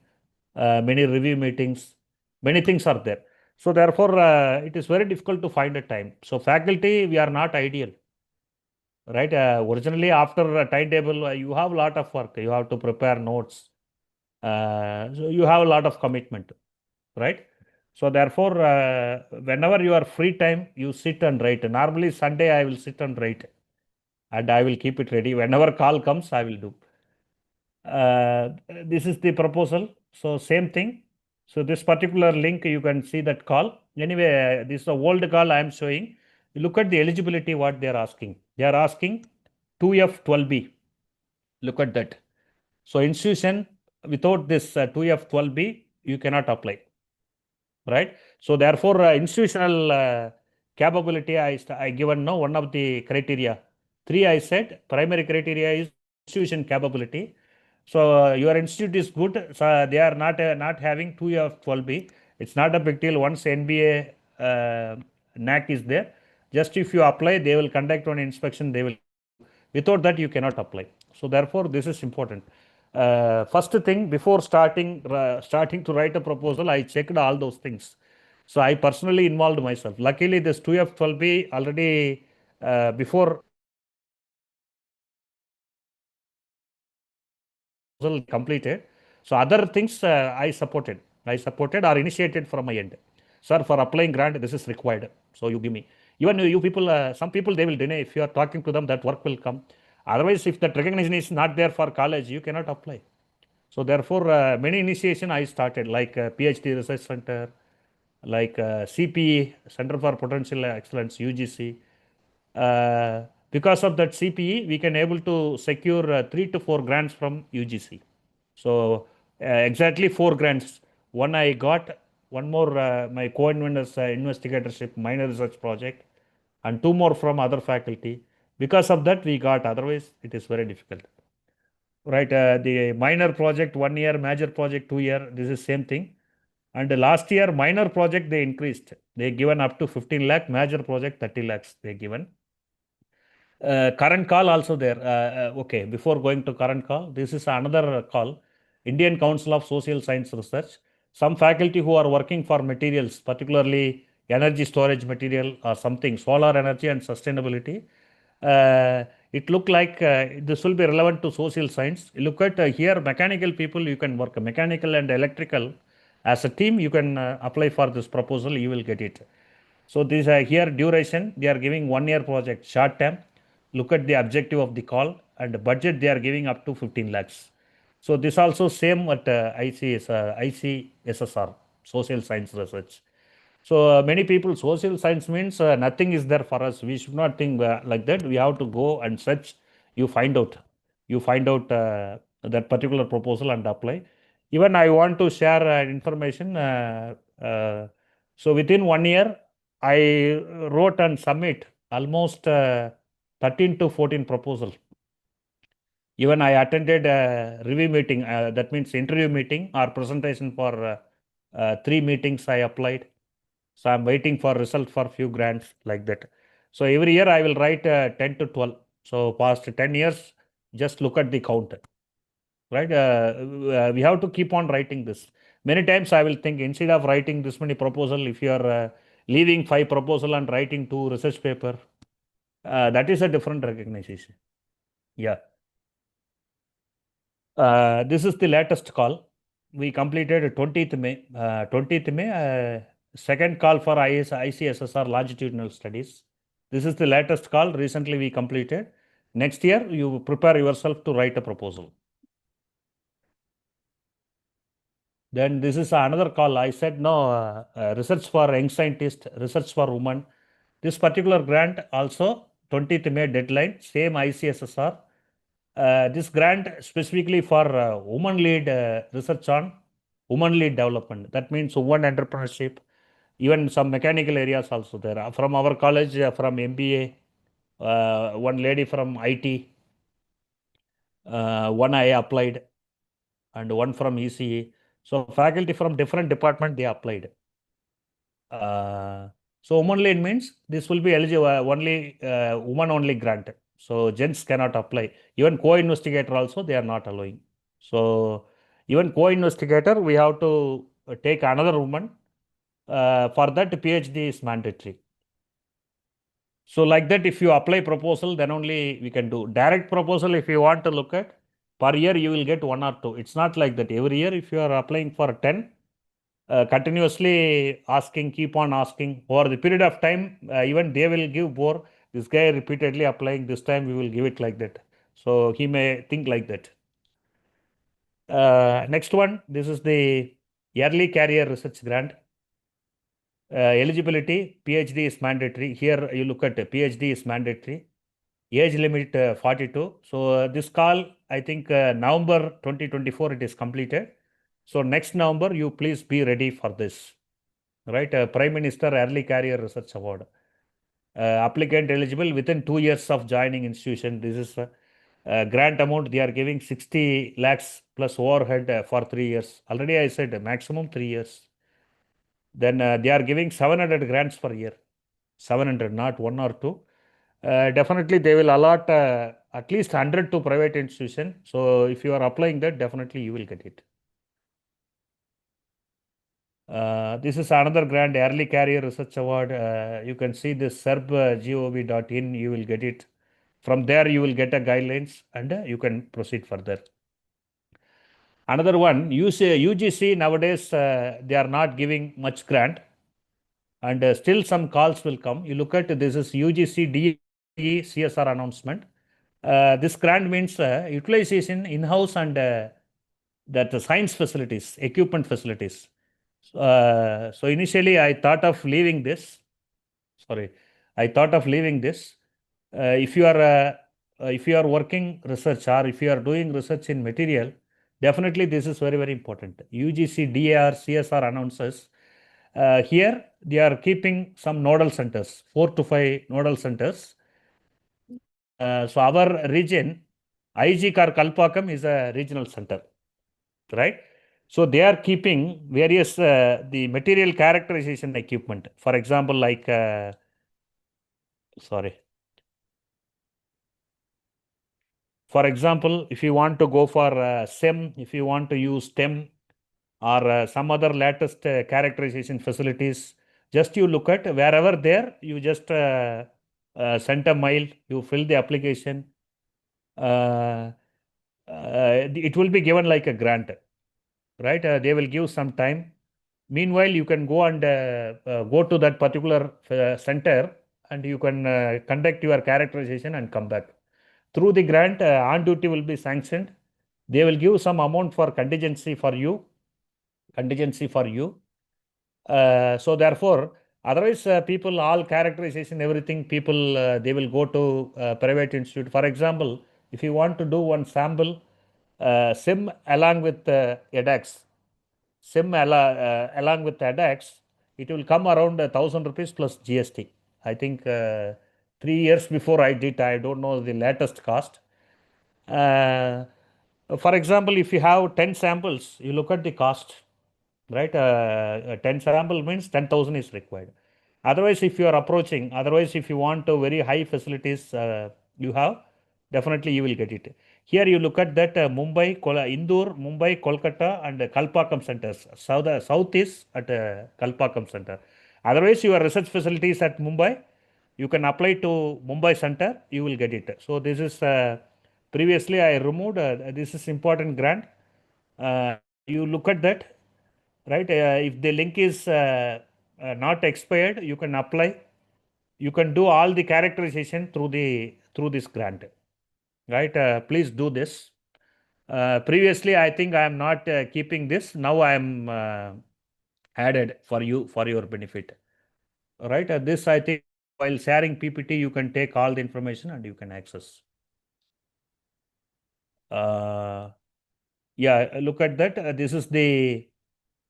many review meetings, many things are there. So therefore, it is very difficult to find a time. So faculty, we are not ideal. Right, originally after a timetable, you have a lot of work. You have to prepare notes. So you have a lot of commitment, right? So therefore, whenever you are free time, you sit and write. Normally Sunday I will sit and write, and I will keep it ready. Whenever call comes, I will do. This is the proposal. So same thing. So this particular link, you can see that call. Anyway, this is a old call I am showing. You look at the eligibility, what they are asking. They are asking 2F12B. Look at that. So institution without this 2F12B, you cannot apply. Right? So therefore, institutional capability, I given now one of the criteria. 3 I said, primary criteria is institution capability. So your institute is good. So they are not having 2F12B. It's not a big deal. Once NBA NAC is there, just if you apply, they will conduct one inspection. They will. Without that, you cannot apply. So therefore, this is important. First thing, before starting to write a proposal, I checked all those things. So I personally involved myself. Luckily, this 2F12B already before completed. So other things I supported or initiated from my end. Sir, for applying grant, this is required. So you give me. Even you people, some people they will deny. If you are talking to them, that work will come. Otherwise, if that recognition is not there for college, you cannot apply. So therefore, many initiation I started, like PhD Research Center, like CPE, Center for Potential Excellence, UGC. Because of that CPE, we can able to secure 3 to 4 grants from UGC. So exactly 4 grants. One I got, one more my co-inventor's investigatorship minor research project, and 2 more from other faculty. Because of that, we got. Otherwise, it is very difficult. Right, the minor project 1 year, major project 2 year. This is same thing. And the last year minor project they increased. They given up to 15 lakh, major project 30 lakhs they given. Current call also there. Okay, before going to current call, this is another call. Indian Council of Social Science Research. Some faculty who are working for materials, particularly energy storage material or something, solar energy and sustainability. It look like this will be relevant to social science. Look at here, mechanical people, you can work mechanical and electrical. As a team, you can apply for this proposal, you will get it. So this here duration, they are giving 1 year project, short term. Look at the objective of the call and the budget they are giving up to 15 lakhs. So this also same at ICSSR, Social Science Research. So many people, social science means nothing is there for us. We should not think like that. We have to go and search. You find out. You find out that particular proposal and apply. Even I want to share information. So within 1 year, I wrote and submit almost 13 to 14 proposals. Even I attended a review meeting, that means interview meeting or presentation for 3 meetings I applied. So I'm waiting for result for few grants like that. So every year I will write 10 to 12. So past 10 years, just look at the count, right? We have to keep on writing this. Many times I will think instead of writing this many proposal, if you are leaving 5 proposal and writing 2 research paper, that is a different recognition. Yeah. This is the latest call. We completed 20th May. 20th May, second call for ICSSR longitudinal studies. This is the latest call. Recently we completed. Next year, you prepare yourself to write a proposal. Then this is another call. I said no, research for young scientist, research for women. This particular grant also 20th May deadline, same ICSSR. This grant specifically for woman-led research on woman-led development. That means woman entrepreneurship, even some mechanical areas also there. From our college, from MBA, one lady from IT, one I applied, and one from ECE. So faculty from different department, they applied. So woman-led means this will be eligible only woman-only grant. So gents cannot apply. Even co-investigator also they are not allowing. So even co-investigator we have to take another woman. For that PhD is mandatory. So like that, if you apply proposal, then only we can do direct proposal. If you want to look at per year, you will get 1 or 2. It's not like that. Every year, if you are applying for 10, continuously asking, keep on asking over the period of time, even they will give more. This guy repeatedly applying, this time we will give it like that. So he may think like that. Next one, this is the early career research grant. Eligibility, PhD is mandatory. Here you look at PhD is mandatory. Age limit 42. So this call, I think November 2024 it is completed. So next November, you please be ready for this. Right, Prime Minister Early Career Research Award. Applicant eligible within 2 years of joining institution. This is grant amount they are giving 60 lakhs plus overhead for 3 years. Already I said maximum 3 years. Then they are giving 700 grants per year. 700, not 1 or 2. Definitely they will allot at least 100 to private institution. So if you are applying that, definitely you will get it. This is another grant, Early Career Research Award. You can see this SERB.gov.in, you will get it. From there, you will get a guidelines and you can proceed further. Another one, UGC nowadays, they are not giving much grant, and still some calls will come. You look at this is UGC DE CSR announcement. This grant means utilization in-house and that science facilities, equipment facilities. So initially I thought of leaving this. If you are working research or if you are doing research in material, definitely this is very, very important. UGC DAR CSR announces here they are keeping some nodal centers, 4 to 5 nodal centers. So our region, IG Kar Kalpakam is a regional center, right? So they are keeping various the material characterization equipment. For example, like for example, if you want to go for SEM, if you want to use STEM or some other latest characterization facilities, just you look at wherever there, you just send a mail, you fill the application. It will be given like a grant, right? They will give some time. Meanwhile, you can go and go to that particular center and you can conduct your characterization and come back. Through the grant, on duty will be sanctioned. They will give some amount for contingency for you. So therefore, otherwise people, all characterization, everything, people, they will go to private institute. For example, if you want to do one sample, SIM along with EDAX, along with EDAX, it will come around 1,000 rupees plus GST. I think 3 years before I did, I don't know the latest cost. For example, if you have 10 samples, you look at the cost, right? 10 sample means 10,000 is required. Otherwise, if you are approaching, if you want to very high facilities you have, definitely you will get it. Here you look at that Mumbai, Indore, Mumbai, Kolkata and Kalpakam centers. South is at Kalpakam center. Otherwise, your research facilities at Mumbai, you can apply to Mumbai center, you will get it. So this is previously I removed, this is important grant. You look at that, right? If the link is not expired, you can apply. You can do all the characterization through this grant, right? Please do this. Previously, I think I am not keeping this. Now I am added for your benefit, right? This I think while sharing PPT, you can take all the information and you can access. Yeah, look at that. This is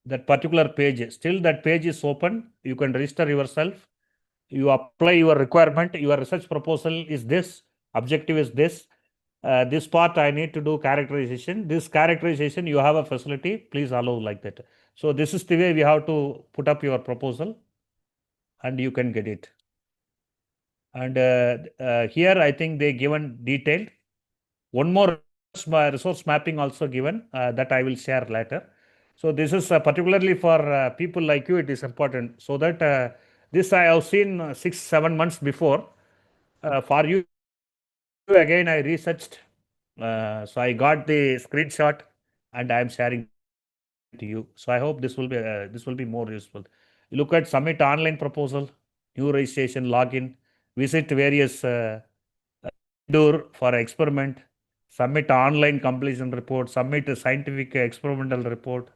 that particular page. Still that page is open. You can register yourself. You apply your requirement. Your research proposal is this. Objective is this. This part I need to do characterization. This characterization you have a facility. Please allow like that. So this is the way we have to put up your proposal and you can get it. And here I think they given detailed. One more resource mapping also given that I will share later. So this is particularly for people like you, it is important. So that this I have seen 6-7 months before. For you again, I researched. So I got the screenshot and I am sharing to you. So I hope this will be more useful. You look at submit online proposal, new registration, login, visit various door for experiment, submit online completion report, submit a scientific experimental report,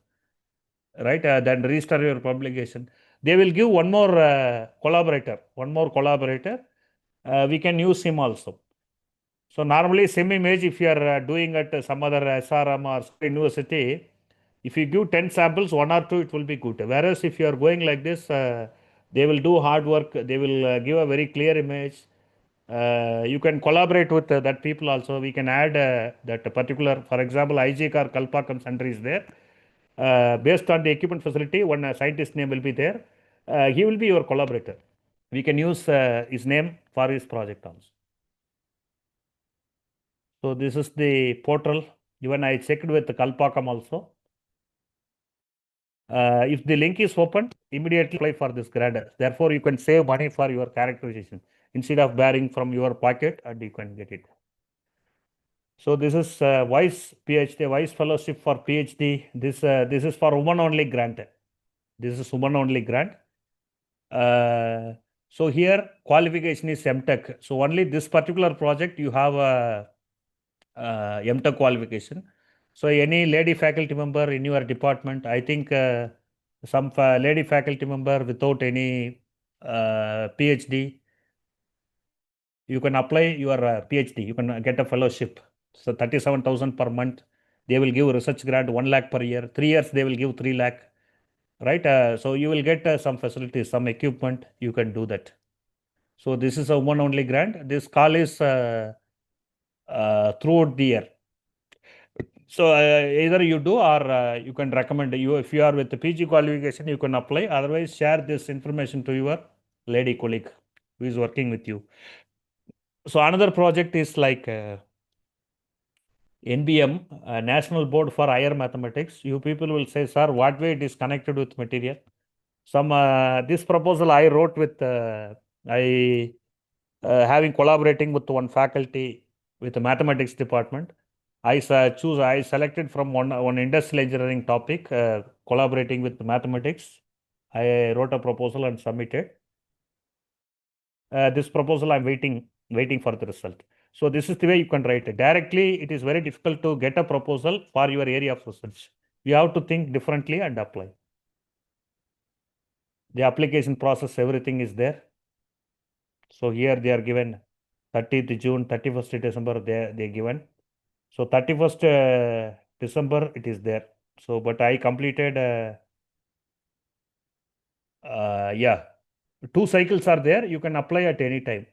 right? Then register your publication. They will give one more collaborator. We can use him also. So normally SIM image, if you are doing at some other SRM or university, if you give 10 samples, 1 or 2, it will be good. Whereas if you are going like this, they will do hard work. They will give a very clear image. You can collaborate with that people also. We can add that particular, for example, IGK or Kalpakam center is there. Based on the equipment facility, one scientist name will be there. He will be your collaborator. We can use his name for his project also. So this is the portal. Even I checked with the Kalpakam also. If the link is open, immediately apply for this grant. Therefore, you can save money for your characterization instead of bearing from your pocket, and you can get it. So this is Vice PhD, Vice Fellowship for PhD. This is for women only grant. This is women only grant. So here qualification is MTech. So only this particular project you have a MTech qualification. So any lady faculty member in your department, I think some lady faculty member without any PhD, you can apply your PhD. You can get a fellowship. So 37,000 per month. They will give research grant 1 lakh per year. 3 years they will give 3 lakh. Right? So you will get some facilities, some equipment. You can do that. So this is a one only grant. This call is throughout the year. So either you do or you can recommend you. If you are with the PG qualification, you can apply. Otherwise, share this information to your lady colleague who is working with you. So another project is like NBM, National Board for Higher Mathematics. You people will say, sir, what way it is connected with material? Some this proposal I wrote with I having collaborating with one faculty with the mathematics department. I selected from one industrial engineering topic, collaborating with mathematics. I wrote a proposal and submitted. This proposal I'm waiting for the result. So this is the way you can write it. Directly, it is very difficult to get a proposal for your area of research. You have to think differently and apply. The application process, everything is there. So here they are given 30th June, 31st December, they given. So 31st December, it is there. So, but I completed, yeah, 2 cycles are there. You can apply at any time.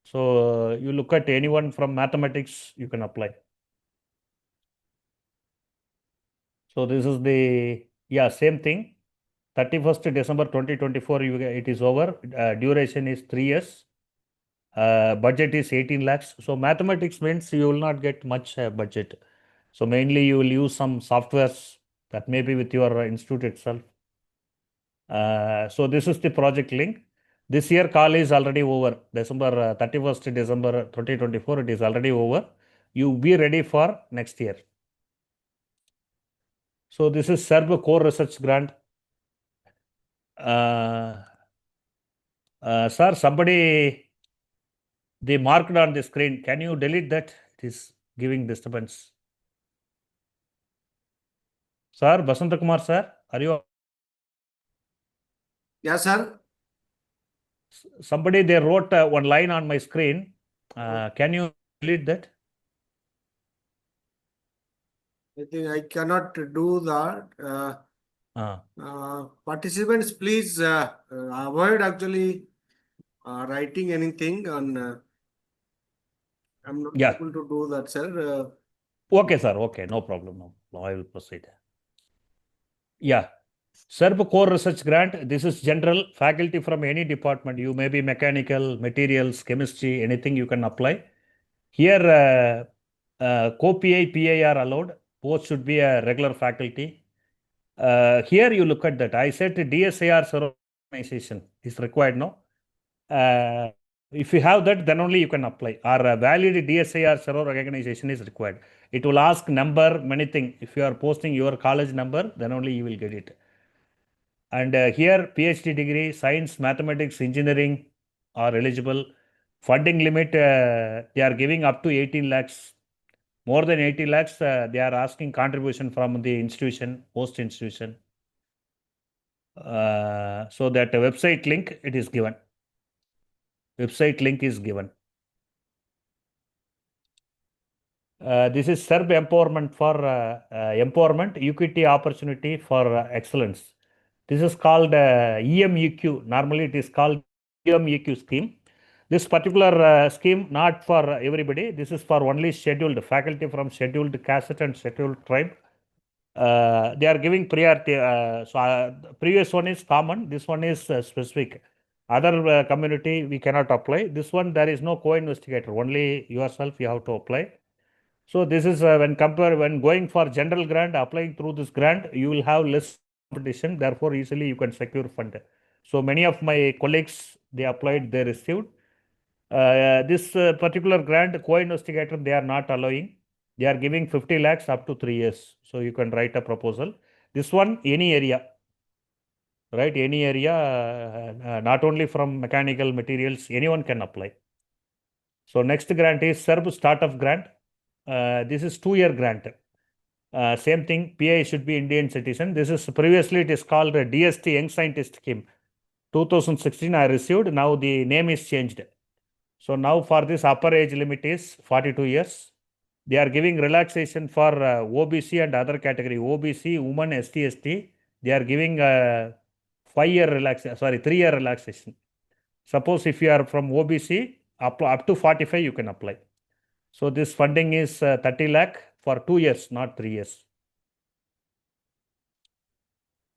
So you look at anyone from mathematics, you can apply. So this is the, yeah, same thing. 31st December 2024, it is over. Duration is 3 years. Budget is 18 lakhs. So mathematics means you will not get much budget. So mainly you will use some softwares that may be with your institute itself. So this is the project link. This year call is already over. December 31st December 2024, it is already over. You be ready for next year. So this is SERB core research grant. Sir, somebody they marked on the screen. Can you delete that? It is giving disturbance. Sir, Basanta Kumar sir, are you? Yes, sir. Somebody they wrote one line on my screen. Can you delete that? I think I cannot do that. Participants, please avoid actually writing anything on. I'm not able to do that, sir. Okay, sir. Okay, no problem. No, I will proceed. Yeah. SERB core research grant. This is general faculty from any department. You may be mechanical, materials, chemistry, anything you can apply. Here, co-PI, PI are allowed. Both should be a regular faculty. Here you look at that. I said DSAR organization is required, no? If you have that, then only you can apply. Or a valid DSAR server organization is required. It will ask number, many things. If you are posting your college number, then only you will get it. And here, PhD degree, science, mathematics, engineering are eligible. Funding limit, they are giving up to 18 lakhs. More than 80 lakhs, they are asking contribution from the institution, host institution. So that website link, it is given. Website link is given. This is SERB empowerment for empowerment, equity, opportunity for excellence. This is called EMEQ. Normally it is called EMEQ scheme. This particular scheme not for everybody. This is for only scheduled faculty from scheduled caste and scheduled tribe. They are giving priority. Previous one is common. This one is specific. Other community we cannot apply. This one there is no co-investigator. Only yourself you have to apply. So this is when going for general grant, applying through this grant, you will have less competition. Therefore, easily you can secure fund. So many of my colleagues, they applied, they received. This particular grant, co-investigator, they are not allowing. They are giving 50 lakhs up to 3 years. So you can write a proposal. This one, any area, right? Any area, not only from mechanical materials, anyone can apply. So next grant is SERB startup grant. This is 2-year grant. Same thing, PI should be Indian citizen. This is previously it is called a DST Young Scientist Scheme. 2016 I received. Now the name is changed. So now for this upper age limit is 42 years. They are giving relaxation for OBC and other category. OBC, women, ST, ST. They are giving 5-year relaxation. Sorry, 3-year relaxation. Suppose if you are from OBC, up to 45, you can apply. So this funding is 30 lakh for 2 years, not 3 years.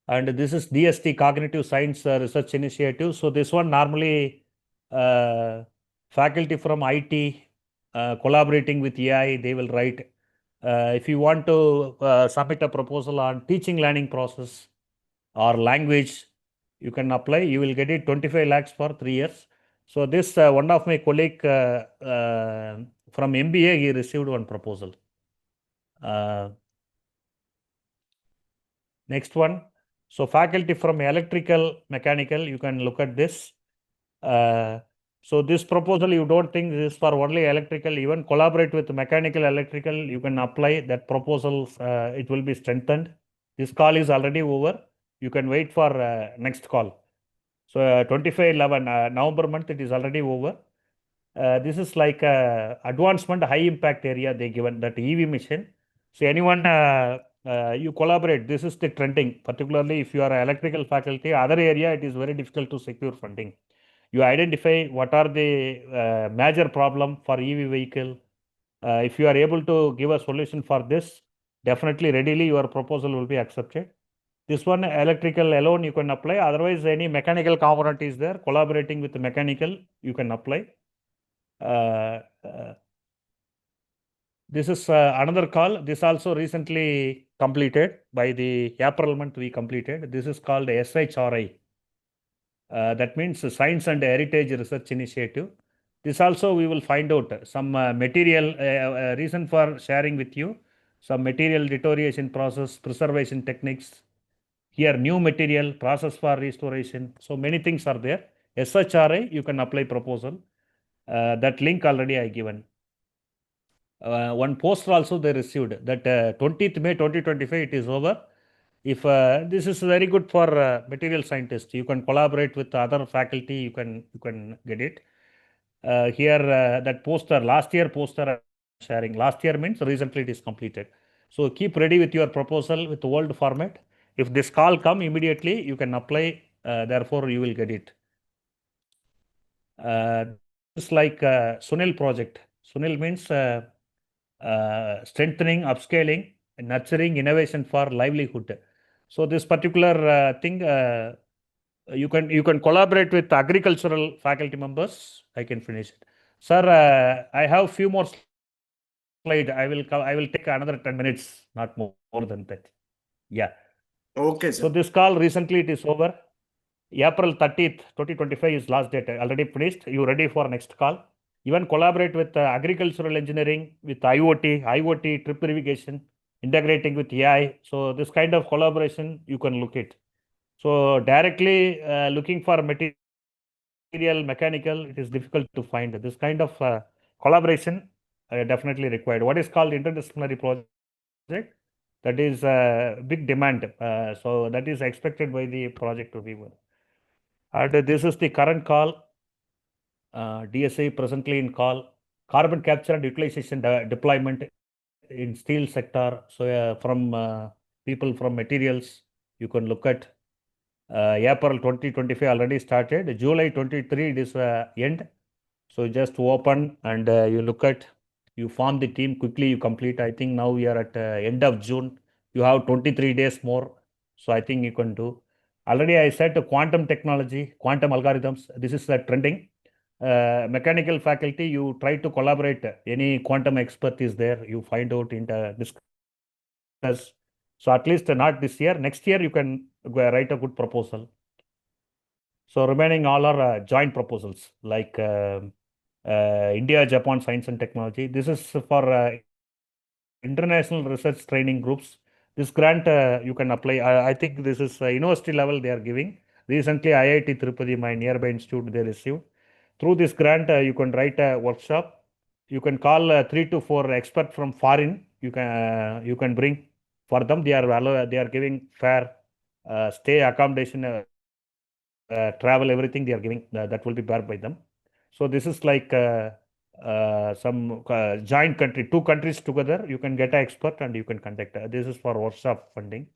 And this is DST Cognitive Science Research Initiative. So this one normally faculty from IT collaborating with AI, they will write. If you want to submit a proposal on teaching learning process or language, you can apply. You will get it 25 lakhs for 3 years. So this one of my colleague from MBA, he received one proposal. Next one. So faculty from electrical, mechanical, you can look at this. So this proposal, you don't think this is for only electrical, even collaborate with mechanical, electrical, you can apply that proposal. It will be strengthened. This call is already over. You can wait for next call. So 25/11 November month, it is already over. This is like advancement, high impact area they given that EV mission. So anyone you collaborate, this is the trending, particularly if you are an electrical faculty, other area, it is very difficult to secure funding. You identify what are the major problem for EV vehicle. If you are able to give a solution for this, definitely readily your proposal will be accepted. This one, electrical alone, you can apply. Otherwise, any mechanical component is there, collaborating with the mechanical, you can apply. This is another call. This also recently completed by the April month we completed. This is called SHRI. That means Science and Heritage Research Initiative. This also we will find out some material, reason for sharing with you, some material deterioration process, preservation techniques. Here new material, process for restoration. So many things are there. SHRI, you can apply proposal. That link already I given. One poster also they received that 20th May 2025 it is over. If this is very good for material scientists, you can collaborate with other faculty, you can get it. Here that poster, last year poster sharing. Last year means recently it is completed. So keep ready with your proposal with old format. If this call come immediately, you can apply. Therefore, you will get it. It's like Sunil project. Sunil means strengthening, upscaling, nurturing innovation for livelihood. So this particular thing, you can collaborate with agricultural faculty members. I can finish it, sir. I have few more slides. I will take another 10 minutes, not more than that. Yeah. Okay, So sir. this call recently it is over. April 30th, 2025 is last date. Already finished. You ready for next call? Even collaborate with agricultural engineering, with IoT, drip irrigation, integrating with AI. So this kind of collaboration you can look at. So directly looking for material, mechanical, it is difficult to find. This kind of collaboration definitely required. What is called interdisciplinary project? That is big demand. So that is expected by the project to be well. And this is the current call. DSA presently in call. Carbon capture and utilization deployment in steel sector. So from people from materials, you can look at April 2025 already started. July 23 it is end. So just open and you look at, you form the team quickly, you complete. I think now we are at end of June. You have 23 days more. So I think you can do. Already I said quantum technology, quantum algorithms. This is the trending. Mechanical faculty, you try to collaborate. Any quantum expert is there, you find out in the discuss. So at least not this year. Next year, you can write a good proposal. So remaining all are joint proposals like India, Japan, Science and Technology. This is for international research training groups. This grant you can apply. I think this is university level they are giving. Recently, IIT Tirupati, my nearby institute, they received. Through this grant, you can write a workshop. You can call 3 to 4 experts from foreign. You can bring for them. They are giving fair stay, accommodation, travel, everything they are giving. That will be borne by them. So this is like some joint country, 2 countries together. You can get an expert and you can conduct. This is for workshop funding.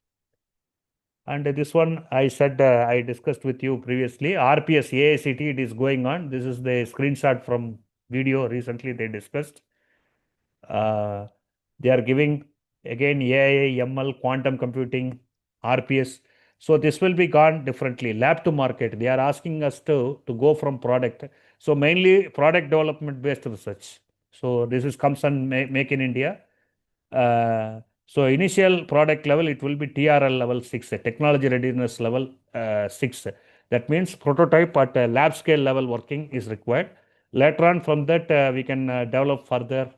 And this one I said I discussed with you previously. RPS AICT, it is going on. This is the screenshot from video recently they discussed. They are giving again AI, ML, quantum computing, RPS. So this will be gone differently. Lab to market. They are asking us to go from product. So mainly product development based research. So this is comes on make in India. So initial product level, it will be TRL level 6, technology readiness level 6. That means prototype at lab scale level working is required. Later on from that, we can develop further.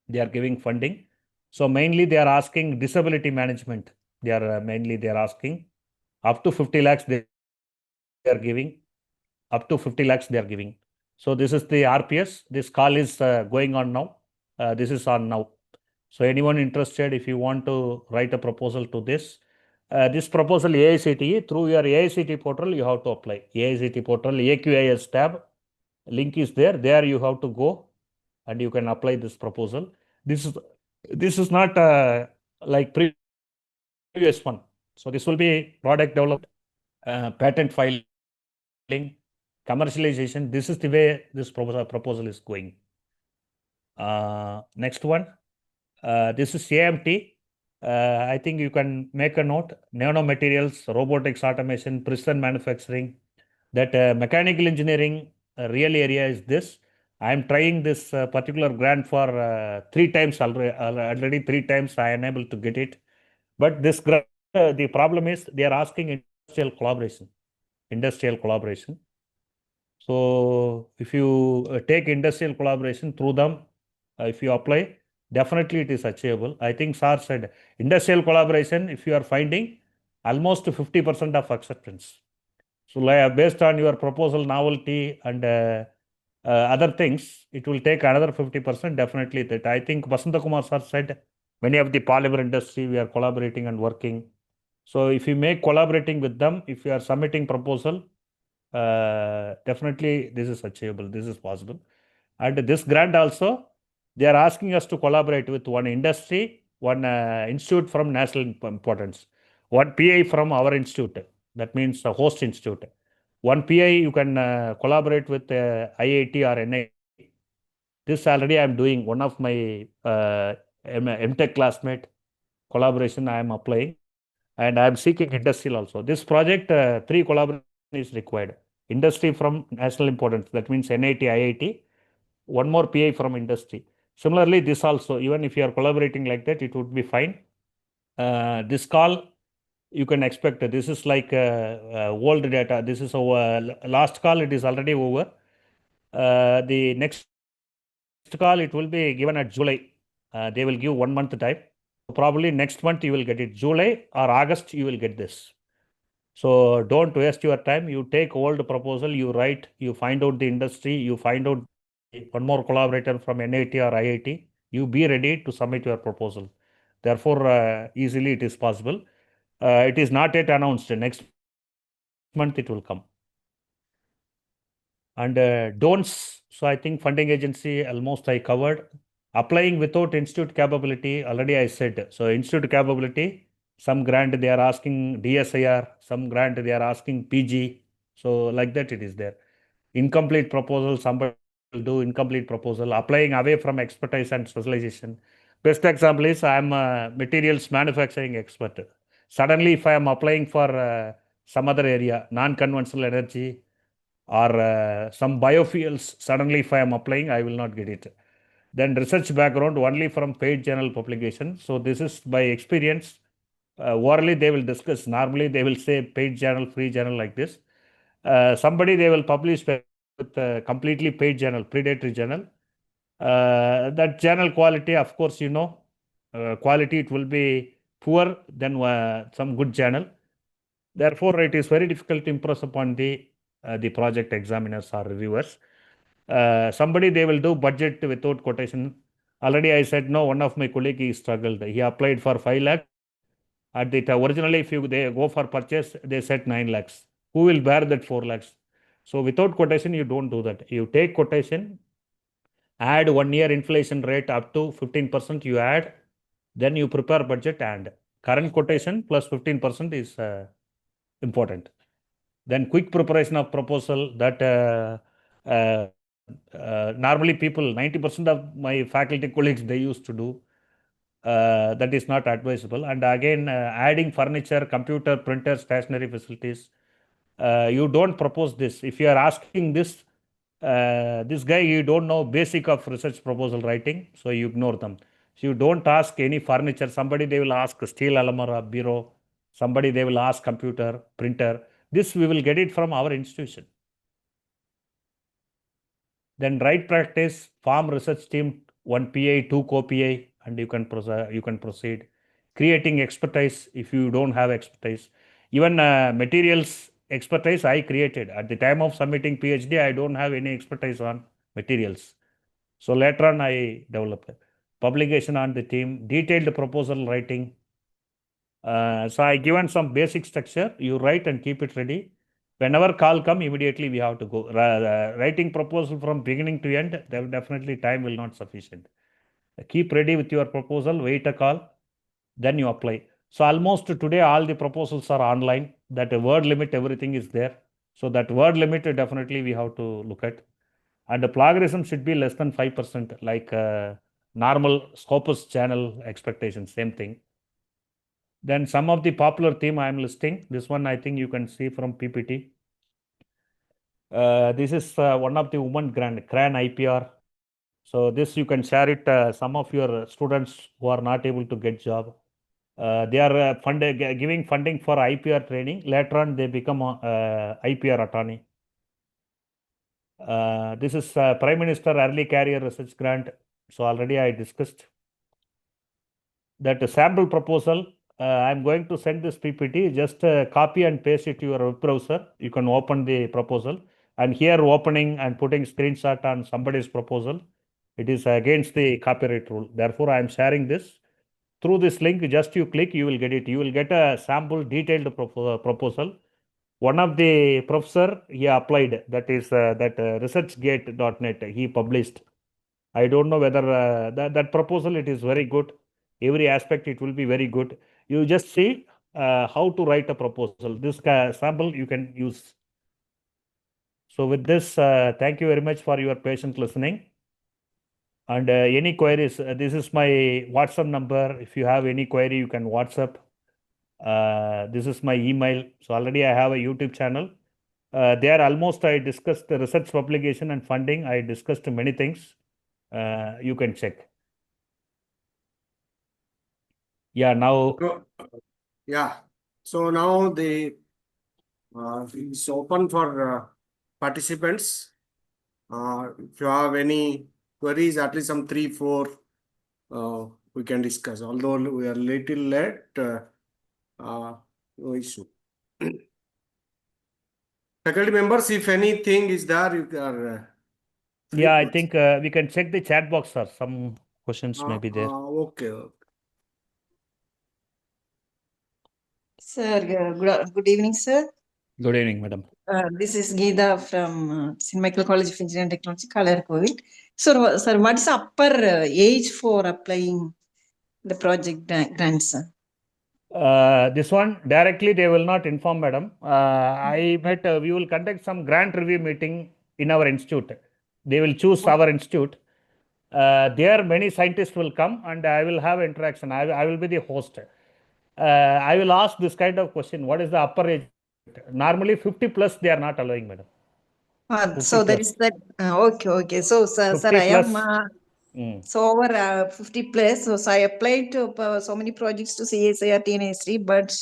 They are giving funding. So mainly they are asking disability management. They are asking up to 50 lakhs they are giving. Up to 50 lakhs they are giving. So this is the RPS. This call is going on now. This is on now. So anyone interested, if you want to write a proposal to this proposal AICTE, through your AICTE portal, you have to apply. AICTE portal, AQIS tab, link is there. There you have to go and you can apply this proposal. This is not like previous one. So this will be product development, patent filing, commercialization. This is the way this proposal is going. Next one. This is AMT. I think you can make a note. Nanomaterials, robotics, automation, precision manufacturing. That mechanical engineering real area is this. I am trying this particular grant for 3 times already. 3 times I am able to get it. But this grant, the problem is they are asking industrial collaboration. Industrial collaboration. So if you take industrial collaboration through them, if you apply, definitely it is achievable. I think SAR said industrial collaboration, if you are finding almost 50% of acceptance. So based on your proposal novelty and other things, it will take another 50%. Definitely that. I think Basanta Kumar sir said many of the polymer industry we are collaborating and working. So if you make collaborating with them, if you are submitting proposal, definitely this is achievable. This is possible. And this grant also, they are asking us to collaborate with one industry, one institute from national importance, one PI from our institute. That means a host institute. One PI you can collaborate with IIT or NIT. This already I am doing. One of my MTech classmate collaboration I am applying, and I am seeking industrial also. This project 3 collaboration is required. Industry from national importance. That means NIT, IIT. One more PI from industry. Similarly, this also, even if you are collaborating like that, it would be fine. This call, you can expect, this is like old data. This is our last call, it is already over. The next call, it will be given at July. They will give 1 month time. So probably next month you will get it. July or August, you will get this. So don't waste your time. You take old proposal, you write, you find out the industry, you find out one more collaborator from NIT or IIT. You be ready to submit your proposal. Therefore, easily it is possible. It is not yet announced. Next month it will come. And don'ts. So I think funding agency almost I covered. Applying without institute capability, already I said. So institute capability, some grant they are asking DSIR, some grant they are asking PG. So like that it is there. Incomplete proposal, somebody will do incomplete proposal. Applying away from expertise and specialization. Best example is I am a materials manufacturing expert. Suddenly if I am applying for some other area, non-conventional energy, or some biofuels. Suddenly, if I am applying, I will not get it. Then research background only from paid journal publication. So this is by experience. Orally, they will discuss. Normally, they will say paid journal, free journal like this. Somebody they will publish with completely paid journal, predatory journal. That journal quality, of course, quality it will be poor than some good journal. Therefore, it is very difficult to impress upon the project examiners or reviewers. Somebody they will do budget without quotation. Already I said no. One of my colleague he struggled. He applied for 5 lakh. At the originally, if they go for purchase, they said 9 lakhs. Who will bear that 4 lakhs? So without quotation, you don't do that. You take quotation, add 1 year inflation rate up to 15%. You add, then you prepare budget and current quotation plus 15% is important. Then quick preparation of proposal that normally people 90% of my faculty colleagues they used to do. That is not advisable. And again, adding furniture, computer, printer, stationery facilities. You don't propose this. If you are asking this, this guy, you don't know basic of research proposal writing, so you ignore them. So you don't ask any furniture. Somebody they will ask steel alamara, bureau. Somebody they will ask computer, printer. This we will get it from our institution. Then right practice, farm research team, 1 PI, 2 co-PI, and you can proceed. Creating expertise if you don't have expertise. Even materials expertise I created. At the time of submitting PhD, I don't have any expertise on materials. So later on, I developed it. Publication on the team, detailed proposal writing. So I given some basic structure. You write and keep it ready. Whenever call come, immediately we have to go. Writing proposal from beginning to end, then definitely time will not sufficient. Keep ready with your proposal, wait a call, then you apply. So almost today, all the proposals are online. That word limit, everything is there. So that word limit, definitely we have to look at. And the plagiarism should be less than 5%, like normal Scopus channel expectation, same thing. Then some of the popular theme I am listing. This one I think you can see from PPT. This is one of the women grant, CRAN IPR. So this you can share it. Some of your students who are not able to get job, they are giving funding for IPR training. Later on, they become IPR attorney. This is Prime Minister Early Career Research Grant. So already I discussed that sample proposal. I'm going to send this PPT. Just copy and paste it to your web browser. You can open the proposal. And here opening and putting screenshot on somebody's proposal, it is against the copyright rule. Therefore, I am sharing this. Through this link, just you click, you will get it. You will get a sample detailed proposal. One of the professor, he applied, that is that researchgate.net, he published. I don't know whether that proposal, it is very good. Every aspect, it will be very good. You just see how to write a proposal. This sample you can use. So with this, thank you very much for your patient listening. And any queries, this is my WhatsApp number. If you have any query, you can WhatsApp. This is my email. So already I have a YouTube channel. There almost I discussed the research publication and funding. I discussed many things. You can check. Yeah, now. Yeah. So now it's open for participants. If you have any queries, at least some 3, 4, we can discuss. Although we are little late, no issue. Faculty members, if anything is there, you are. Yeah, I think we can check the chat box, sir. Some questions may be there. Okay. Sir, good evening, sir. Good evening, madam. This is Geeta from St. Michael College of Engineering and Technology, Kalarkovil. Sir, what is the upper age for applying the project grants, sir? This one directly they will not inform, madam. I met we will conduct some grant review meeting in our institute. They will choose our institute. There many scientists will come and I will have interaction. I will be the host. I will ask this kind of question: what is the upper age? Normally 50 plus they are not allowing, madam. So 50 that plus. is that. Okay. So, sir, 50 I am plus. so over 50 plus. So I applied to so many projects to CSIRT and S3, but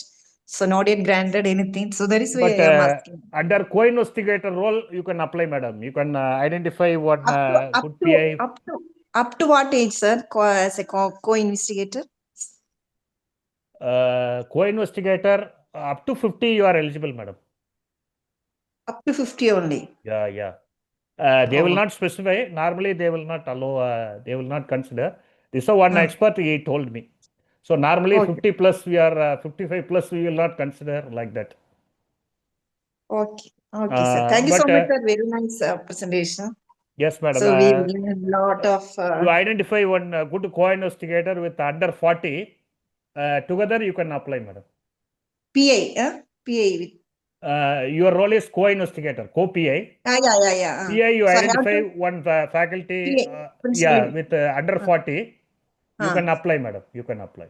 so not yet granted anything. So that is why But I am asking. under co-investigator role, you can apply, madam. You can identify one good PI. Up to what age, sir? As a co-investigator? Co-investigator, up to 50, you are eligible, madam. Up to 50 only. Yeah. They will not specify. Normally, they will not allow. They will not consider. This is one expert. He told me. So normally, 50 plus, we are 55 plus. We will not consider like that. Okay, sir. Thank you so much, sir. Very nice presentation. Yes, madam. So we learned a lot of. You identify one good co-investigator with under 40. Together, you can apply, madam. PA, PA. Your role is co-investigator, co-PI. Yeah. PI, you So identify one faculty, with under 40. You can apply, madam. You can apply.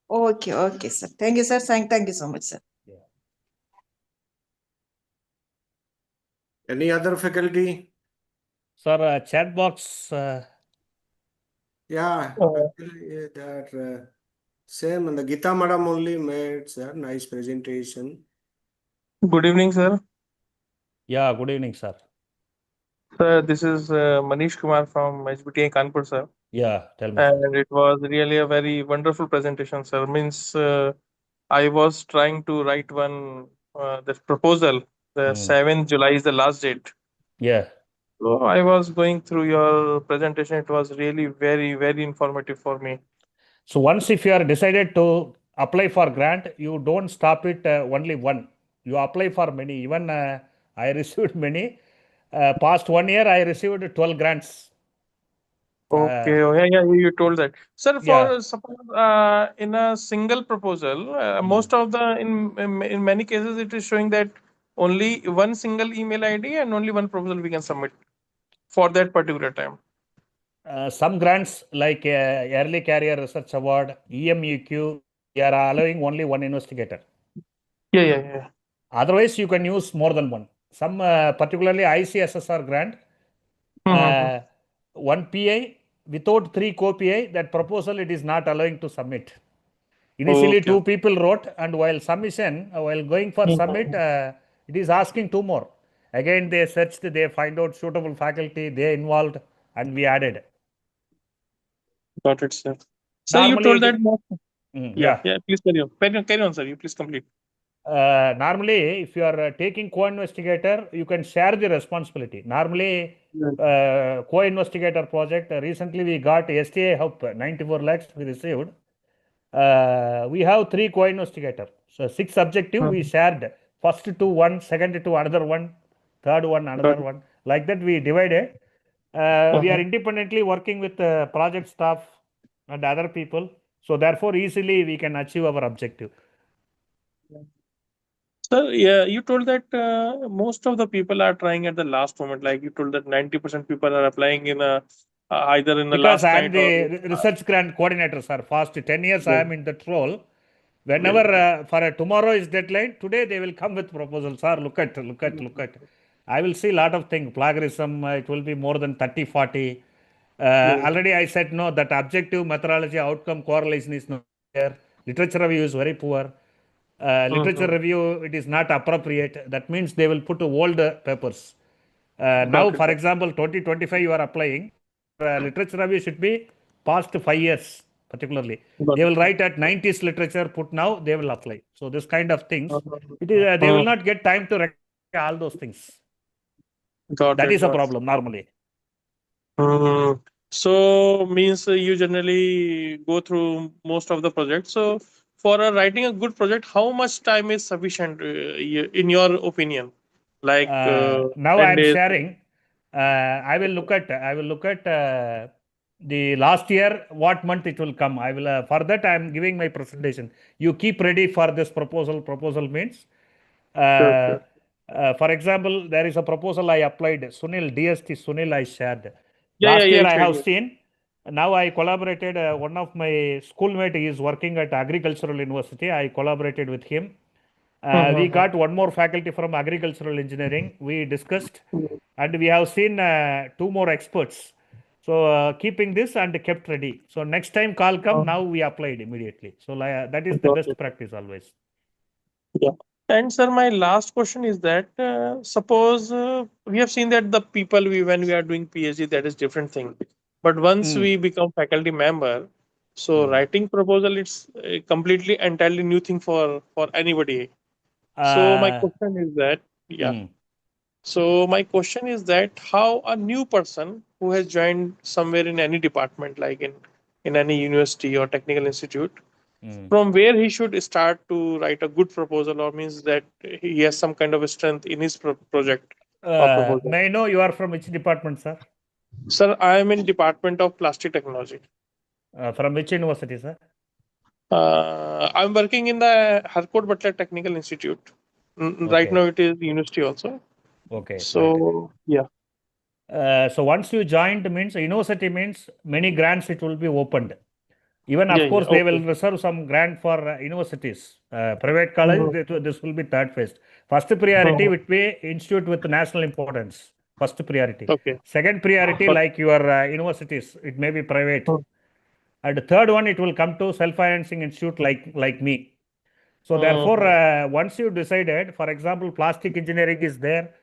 Okay, sir. Thank you, sir. Thank you so much, sir. Yeah. Any other faculty? Sir, chat box. Yeah, actually, that same. And the Gita madam only made, sir, nice presentation. Good evening, sir. Yeah, good evening, sir. Sir, this is Manish Kumar from HBTA Kanpur, sir. Yeah, tell me, sir. And it was really a very wonderful presentation, sir. Means I was trying to write one this proposal. The 7th July is the last date. Yeah. So I was going through your presentation. It was really very, very informative for me. So once if you are decided to apply for grant, you don't stop it only one. You apply for many. Even I received many. Past 1 year, I received 12 grants. Okay, yeah, you told that, sir. For suppose in a single proposal, most of the in many cases it is showing that only one single email ID and only one proposal we can submit for that particular time. Some grants like Early Career Research Award, EMUQ, they are allowing only one investigator. Yeah. Otherwise, you can use more than one. Some particularly ICSSR grant, one PI without 3 co-PI, that proposal it is not allowing to submit. Initially, 2 people wrote, and while going for submit, it is asking 2 more. Again, they searched, they find out suitable faculty, they involved, and we added. Got it, sir. So Normally, you told that. Yeah. Please carry on, sir. You please complete. Normally, if you are taking co-investigator, you can share the responsibility. Normally, co-investigator project, recently we got STA help, 94 lakhs we received. We have 3 co-investigator. So 6 objective we shared. First to one, second to another one, third one, another one. Like that we divided. We are independently working with project staff and other people. So therefore, easily we can achieve our objective. Sir, yeah, you told that most of the people are trying at the last moment. Like you told that 90% people are applying in either in the because last I am night the or research grant coordinator, sir. Past 10 years I am in that role. Whenever for tomorrow is deadline, today they will come with proposals. Sir, look at. I will see a lot of things. Plagiarism, it will be more than 30, 40. Already I said no, that objective methodology outcome correlation is not there. Literature review is very poor. Literature review, it is not appropriate. That means they will put old papers. Now, for example, 2025 you are applying. Literature review should be past 5 years, particularly. They will write at 90s literature, put now, they will apply. So this kind of things, it is they will not get time to rectify all those things. That is a problem normally. So means you generally go through most of the projects. So for writing a good project, how much time is sufficient in your opinion? Like now 10 I am days. sharing. I will look at the last year, what month it will come. I will for that I am giving my presentation. You keep ready for this proposal. Proposal means, for example, there is a proposal I applied. Sunil, DST Sunil, I shared. Last year I have seen. Now I collaborated. One of my schoolmate is working at Agricultural University. I collaborated with him. We got one more faculty from agricultural engineering. We discussed, and we have seen 2 more experts. So keeping this and kept ready. So next time call come, now we applied immediately. So that is the Got best it. practice always. Yeah. And sir, my last question is that suppose we have seen that the people when we are doing PhD, that is different thing. But once we become faculty member, so writing proposal, it's a completely entirely new thing for anybody. So my question is that, yeah. So my question is that how a new person who has joined somewhere in any department, like in any university or technical institute, from where he should start to write a good proposal, or means that he has some kind of a strength in his project or proposal. May I know you are from which department, sir? Sir, I am in Department of Plastic Technology. From which university, sir? I'm working in the Harcourt Butler Technical Institute. Right Okay. now it is university also. Okay. So yeah. So once you joined means university means many grants it will be opened. Even of course they will reserve some grant for universities. Private college, this will be third phase. First priority would be institute with national importance. First priority. Okay. Second priority like your universities, it may be private. And third one, it will come to self-financing institute like me. So therefore, once you decided, for example, plastic engineering is there,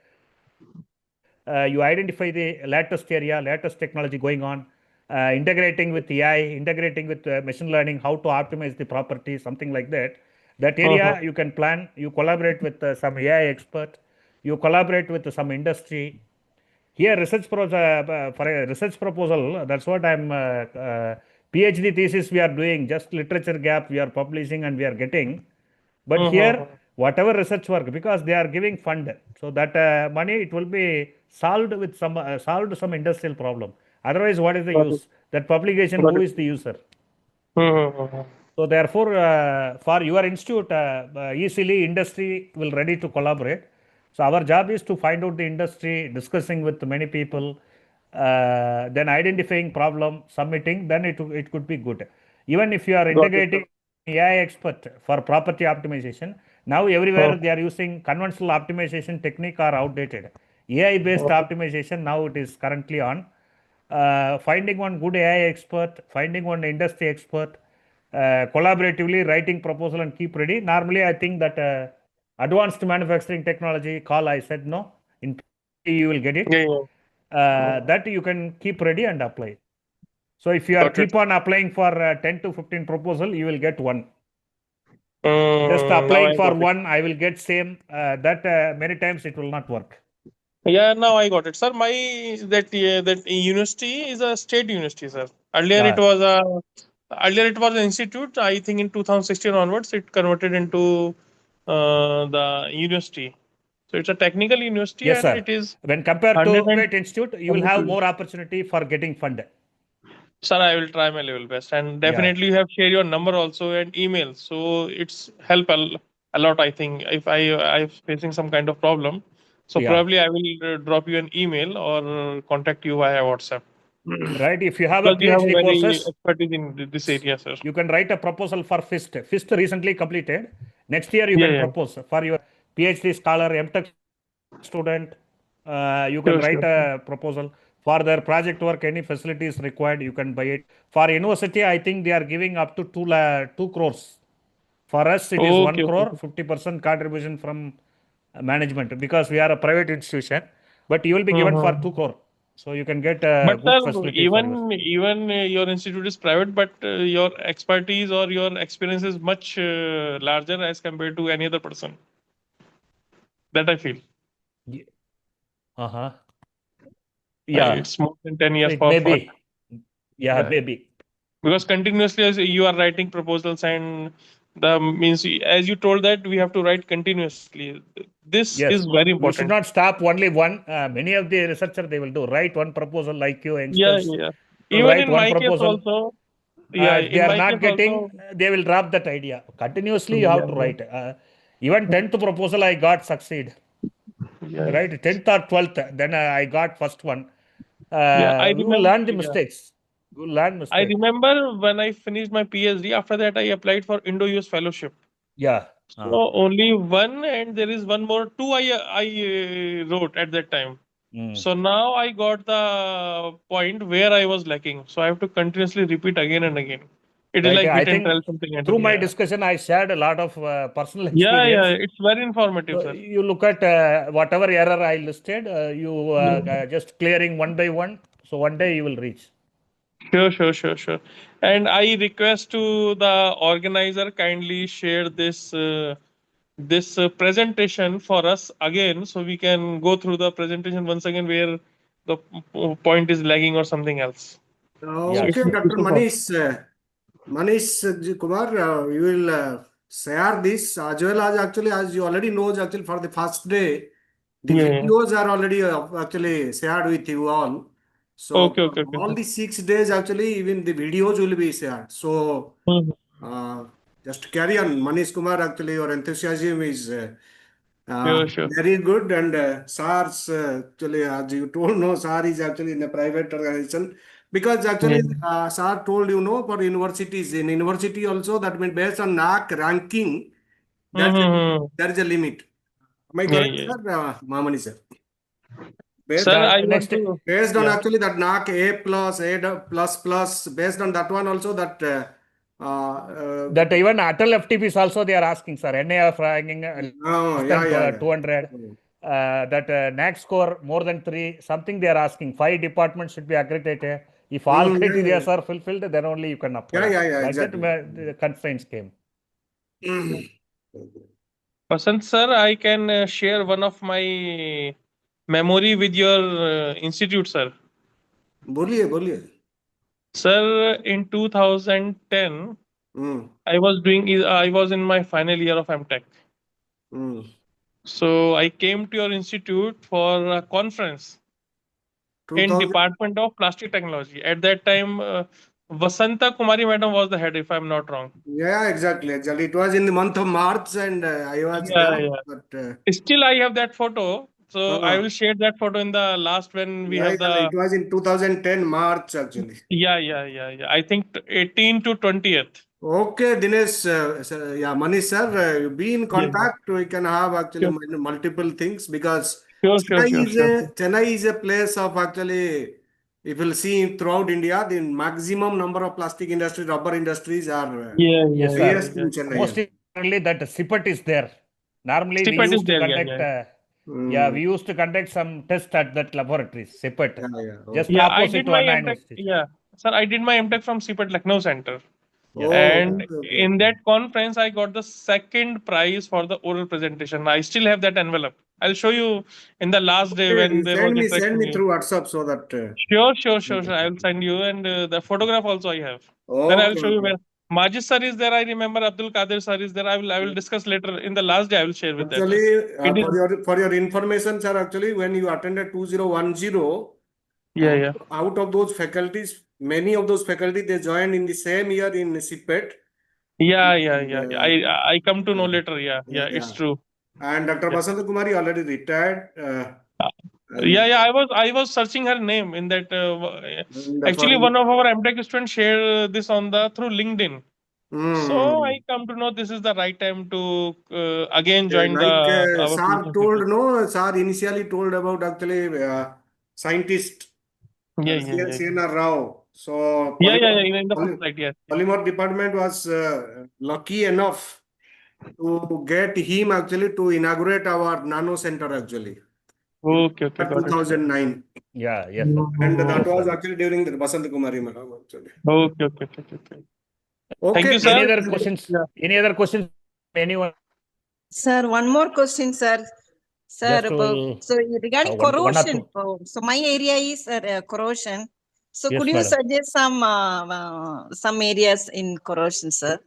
you identify the latest area, latest technology going on, integrating with AI, integrating with machine learning, how to optimize the property, something like that. That area you can plan, you collaborate with some AI expert, you collaborate with some industry. Here, for a research proposal, that's what I'm, PhD thesis we are doing, just literature gap we are publishing and we are getting. But here, whatever research work, because they are giving fund, so that money, it will be solved with some industrial problem. Otherwise, what is the use? That publication, who is the user? So therefore, for your institute, easily industry will ready to collaborate. So our job is to find out the industry, discussing with many people, then identifying problem, submitting, then it could be good. Even if you are integrating AI expert for property optimization, now everywhere they are using conventional optimization technique are outdated. AI based optimization now it is currently on. Finding one good AI expert, finding one industry expert, collaboratively writing proposal and keep ready. Normally, I think that advanced manufacturing technology call, I said no. In you will get it. That you can keep ready and apply. So if you are keep on applying for 10 to 15 proposal, you will get one. Just applying for one, I will get same. That many times it will not work. Yeah, now I got it, sir. That university is a state university, sir. Earlier it was an institute. I think in 2016 onwards, it converted into the university. So it's a technical university, yes, and sir. it is when compared to private institute, you will have more opportunity for getting fund. Sir, I will try my level best, and definitely you have shared your number also and email. So it's help a lot. I think if I'm facing some kind of problem, so probably I will drop you an email or contact you via WhatsApp. Right. If you have a Because you have PhD a very courses, expertise in this area, sir. you can write a proposal for FIST. FIST recently completed. Next year you can propose for your PhD scholar, MTech student. You can write a proposal for their project work. Any facilities required, you can buy it. For university, I think they are giving up to 2 crores. For us, it is 1 crore, 50% contribution from management, because we are a private institution. But you will be given for 2 crore. So you can get But good sir, facility even your institute is private, but your expertise or your experience is much larger as compared to any other person. That I feel. Yeah. It's more than 10 years So it may for be. Yeah, maybe. Because continuously as you are writing proposals, and the means as you told that we have to write continuously. This Yes. is very We should important. not stop only one. Many of the researchers, they will do write one proposal like you Yeah, youngsters. yeah. Will Even write in one my case proposal. also. Yeah, If they in are my not case getting, also. they will drop that idea. Continuously, you have to write. Even 10th proposal, I got succeed. Yeah. Right, 10th or 12th, then I got first one. Yeah, I We will remember. learn the mistakes. We will learn I mistakes. remember when I finished my PhD. After that, I applied for Indo-US fellowship. Yeah. So only one, and there is one more. Two I wrote at that time. So now I got the point where I was lacking. So I have to continuously repeat again and again. It is Right, like I hit and think tell something. And through my yeah. discussion, I shared a lot of personal Yeah, experience. it's very informative, So sir. you look at whatever error I listed, Yeah. just clearing one by one. So one day you will reach. Sure. And I request to the organizer kindly share this presentation for us again, so we can go through the presentation once again where the point is lagging or something else. Yeah, Okay, sure. Dr. Manish Kumar, you will share this as well as actually, as you already knows, actually for the first day, the Yeah. videos are already actually shared with you all. So Okay. all the 6 days actually, even the videos will be shared. So Mhm. just carry on, Manish Kumar. Actually, your enthusiasm is Sure. very good, and SARS actually, as you told, no, SAR is actually in a private organization, because actually SAR told for universities, in university also, that means based on NAC ranking, there is Mm-hmm. there is a limit. Am I correct, Yeah. sir? Mahamani sir. Based, Sir, I want Next, to. based on Yeah. actually that NAC A plus, plus, based on that one also, that that even Atal FTPs also they are asking, sir. NAF ranking oh, less yeah, than yeah. 200. That NAC score more than 3, something they are asking. 5 departments should be accredited. If all criteria are fulfilled, then only you can apply. Yeah, Like exactly. that, the constraints came. Vasant sir, I can share one of my memory with your institute, sir. बोलिए. Sir, in 2010, I was in my final year of MTech. So I came to your institute for a conference in 2000. Department of Plastic Technology. At that time, Vasanta Kumari madam was the head, if I'm not wrong. Yeah, exactly. It was in the month of March, and I was there. Yeah. But Still, I have that photo. So I will share that photo in the last when we have the. it was in 2010 March actually. Yeah. I think 18 to 20th. Okay, Dinesh, Manish sir, you be in contact. We can have actually multiple things, because Sure. Chennai is a place of actually, if you'll see throughout India, the maximum number of plastic industry, rubber industries are Yes, sir. highest in Chennai. Most importantly, that CPET is there. Normally, we CPET is used to there, conduct. We used to conduct some tests at that laboratory, CPET. Just I opposite did to my Anna MTech. University. Yeah, sir, I did my MTech from CPET Lucknow Center. Yes. And in that conference, I got the second prize for the oral presentation. I still have that envelope. I'll show you in the last day when there was interaction. Send me through WhatsApp so that. Sure. I will send you, and the photograph also I have. Then I'll show you where Majid sir is there. I remember Abdul Qadir sir is there. I will discuss later in the last day. I will share with that. Actually, for your information, sir, actually, when you attended 2010, out of those faculties, many of those faculty, they joined in the same year in CPET. Yeah. I come to know later. Yeah, it's true. And Dr. Basanta Kumari already retired. I was searching her name in that. Actually, one of our MTech students shared this through LinkedIn. So I come to know this is the right time to again join our. Sir initially told about actually scientist. CNR Rao. So In the first slide, yes. Polymer department was lucky enough to get him actually to inaugurate our nano center actually. Okay. 2009. Yes. Sir. And that was actually during the Basanta Kumari madam actually. Okay. Thank you, sir. Any other questions? Any other questions? Anyone? Sir, one more question, sir. Sir, so regarding corrosion, so my area is corrosion. So could you suggest some areas in corrosion, sir?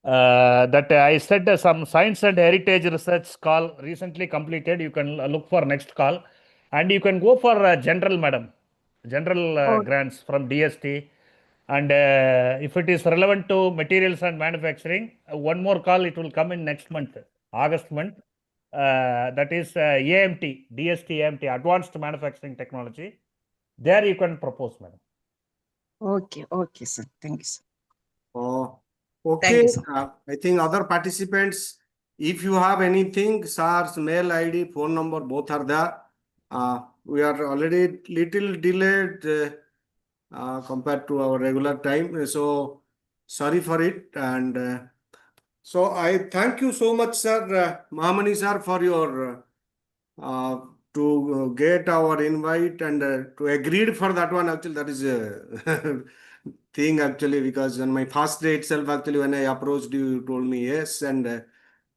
That I said some science and heritage research call recently completed. You can look for next call, and you can go for general grants from DST. And if it is relevant to materials and manufacturing, one more call, it will come in next month, August month. That is AMT, DST AMT, Advanced Manufacturing Technology. There you can propose, madam. Okay, sir. Thank you, sir. Okay. I think other participants, if you have anything, sir's mail ID, phone number, both are there. We are already little delayed compared to our regular time. So sorry for it. And so I thank you so much, sir, Mahamani sir, for your to get our invite and to agreed for that one. Actually, that is a thing actually, because on my first day itself, actually, when I approached you, you told me yes, and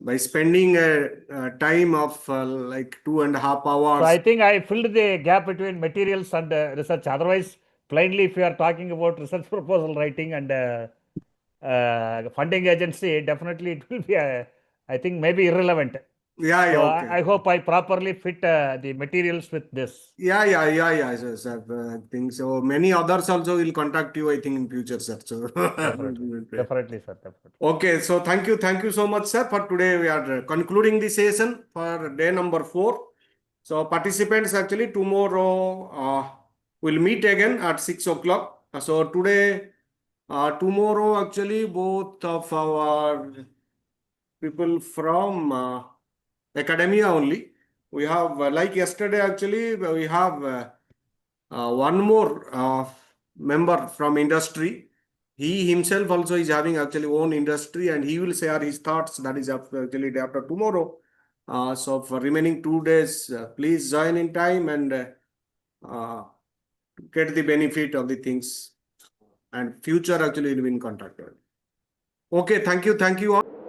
by spending a time of like 2.5 hours. So I think I filled the gap between materials and research. Otherwise, plainly, if you are talking about research proposal writing and funding agency, definitely it will be, I think, maybe irrelevant. Yeah, So okay. I hope I properly fit the materials with this. Yeah, sir. I think so. Many others also will contact you, I think, in future, sir. So Definitely, sir. Definitely. Okay, so thank you so much, sir. For today, we are concluding the session for day number 4. So participants, actually, tomorrow we'll meet again at 6 o'clock. So today, tomorrow, actually, both of our people from academia only. We have, like yesterday, actually, we have one more member from industry. He himself also is having actually own industry, and he will share his thoughts. That is actually day after tomorrow. So for remaining 2 days, please join in time and uh, get the benefit of the things. And future actually will be in contact. Okay, thank you all.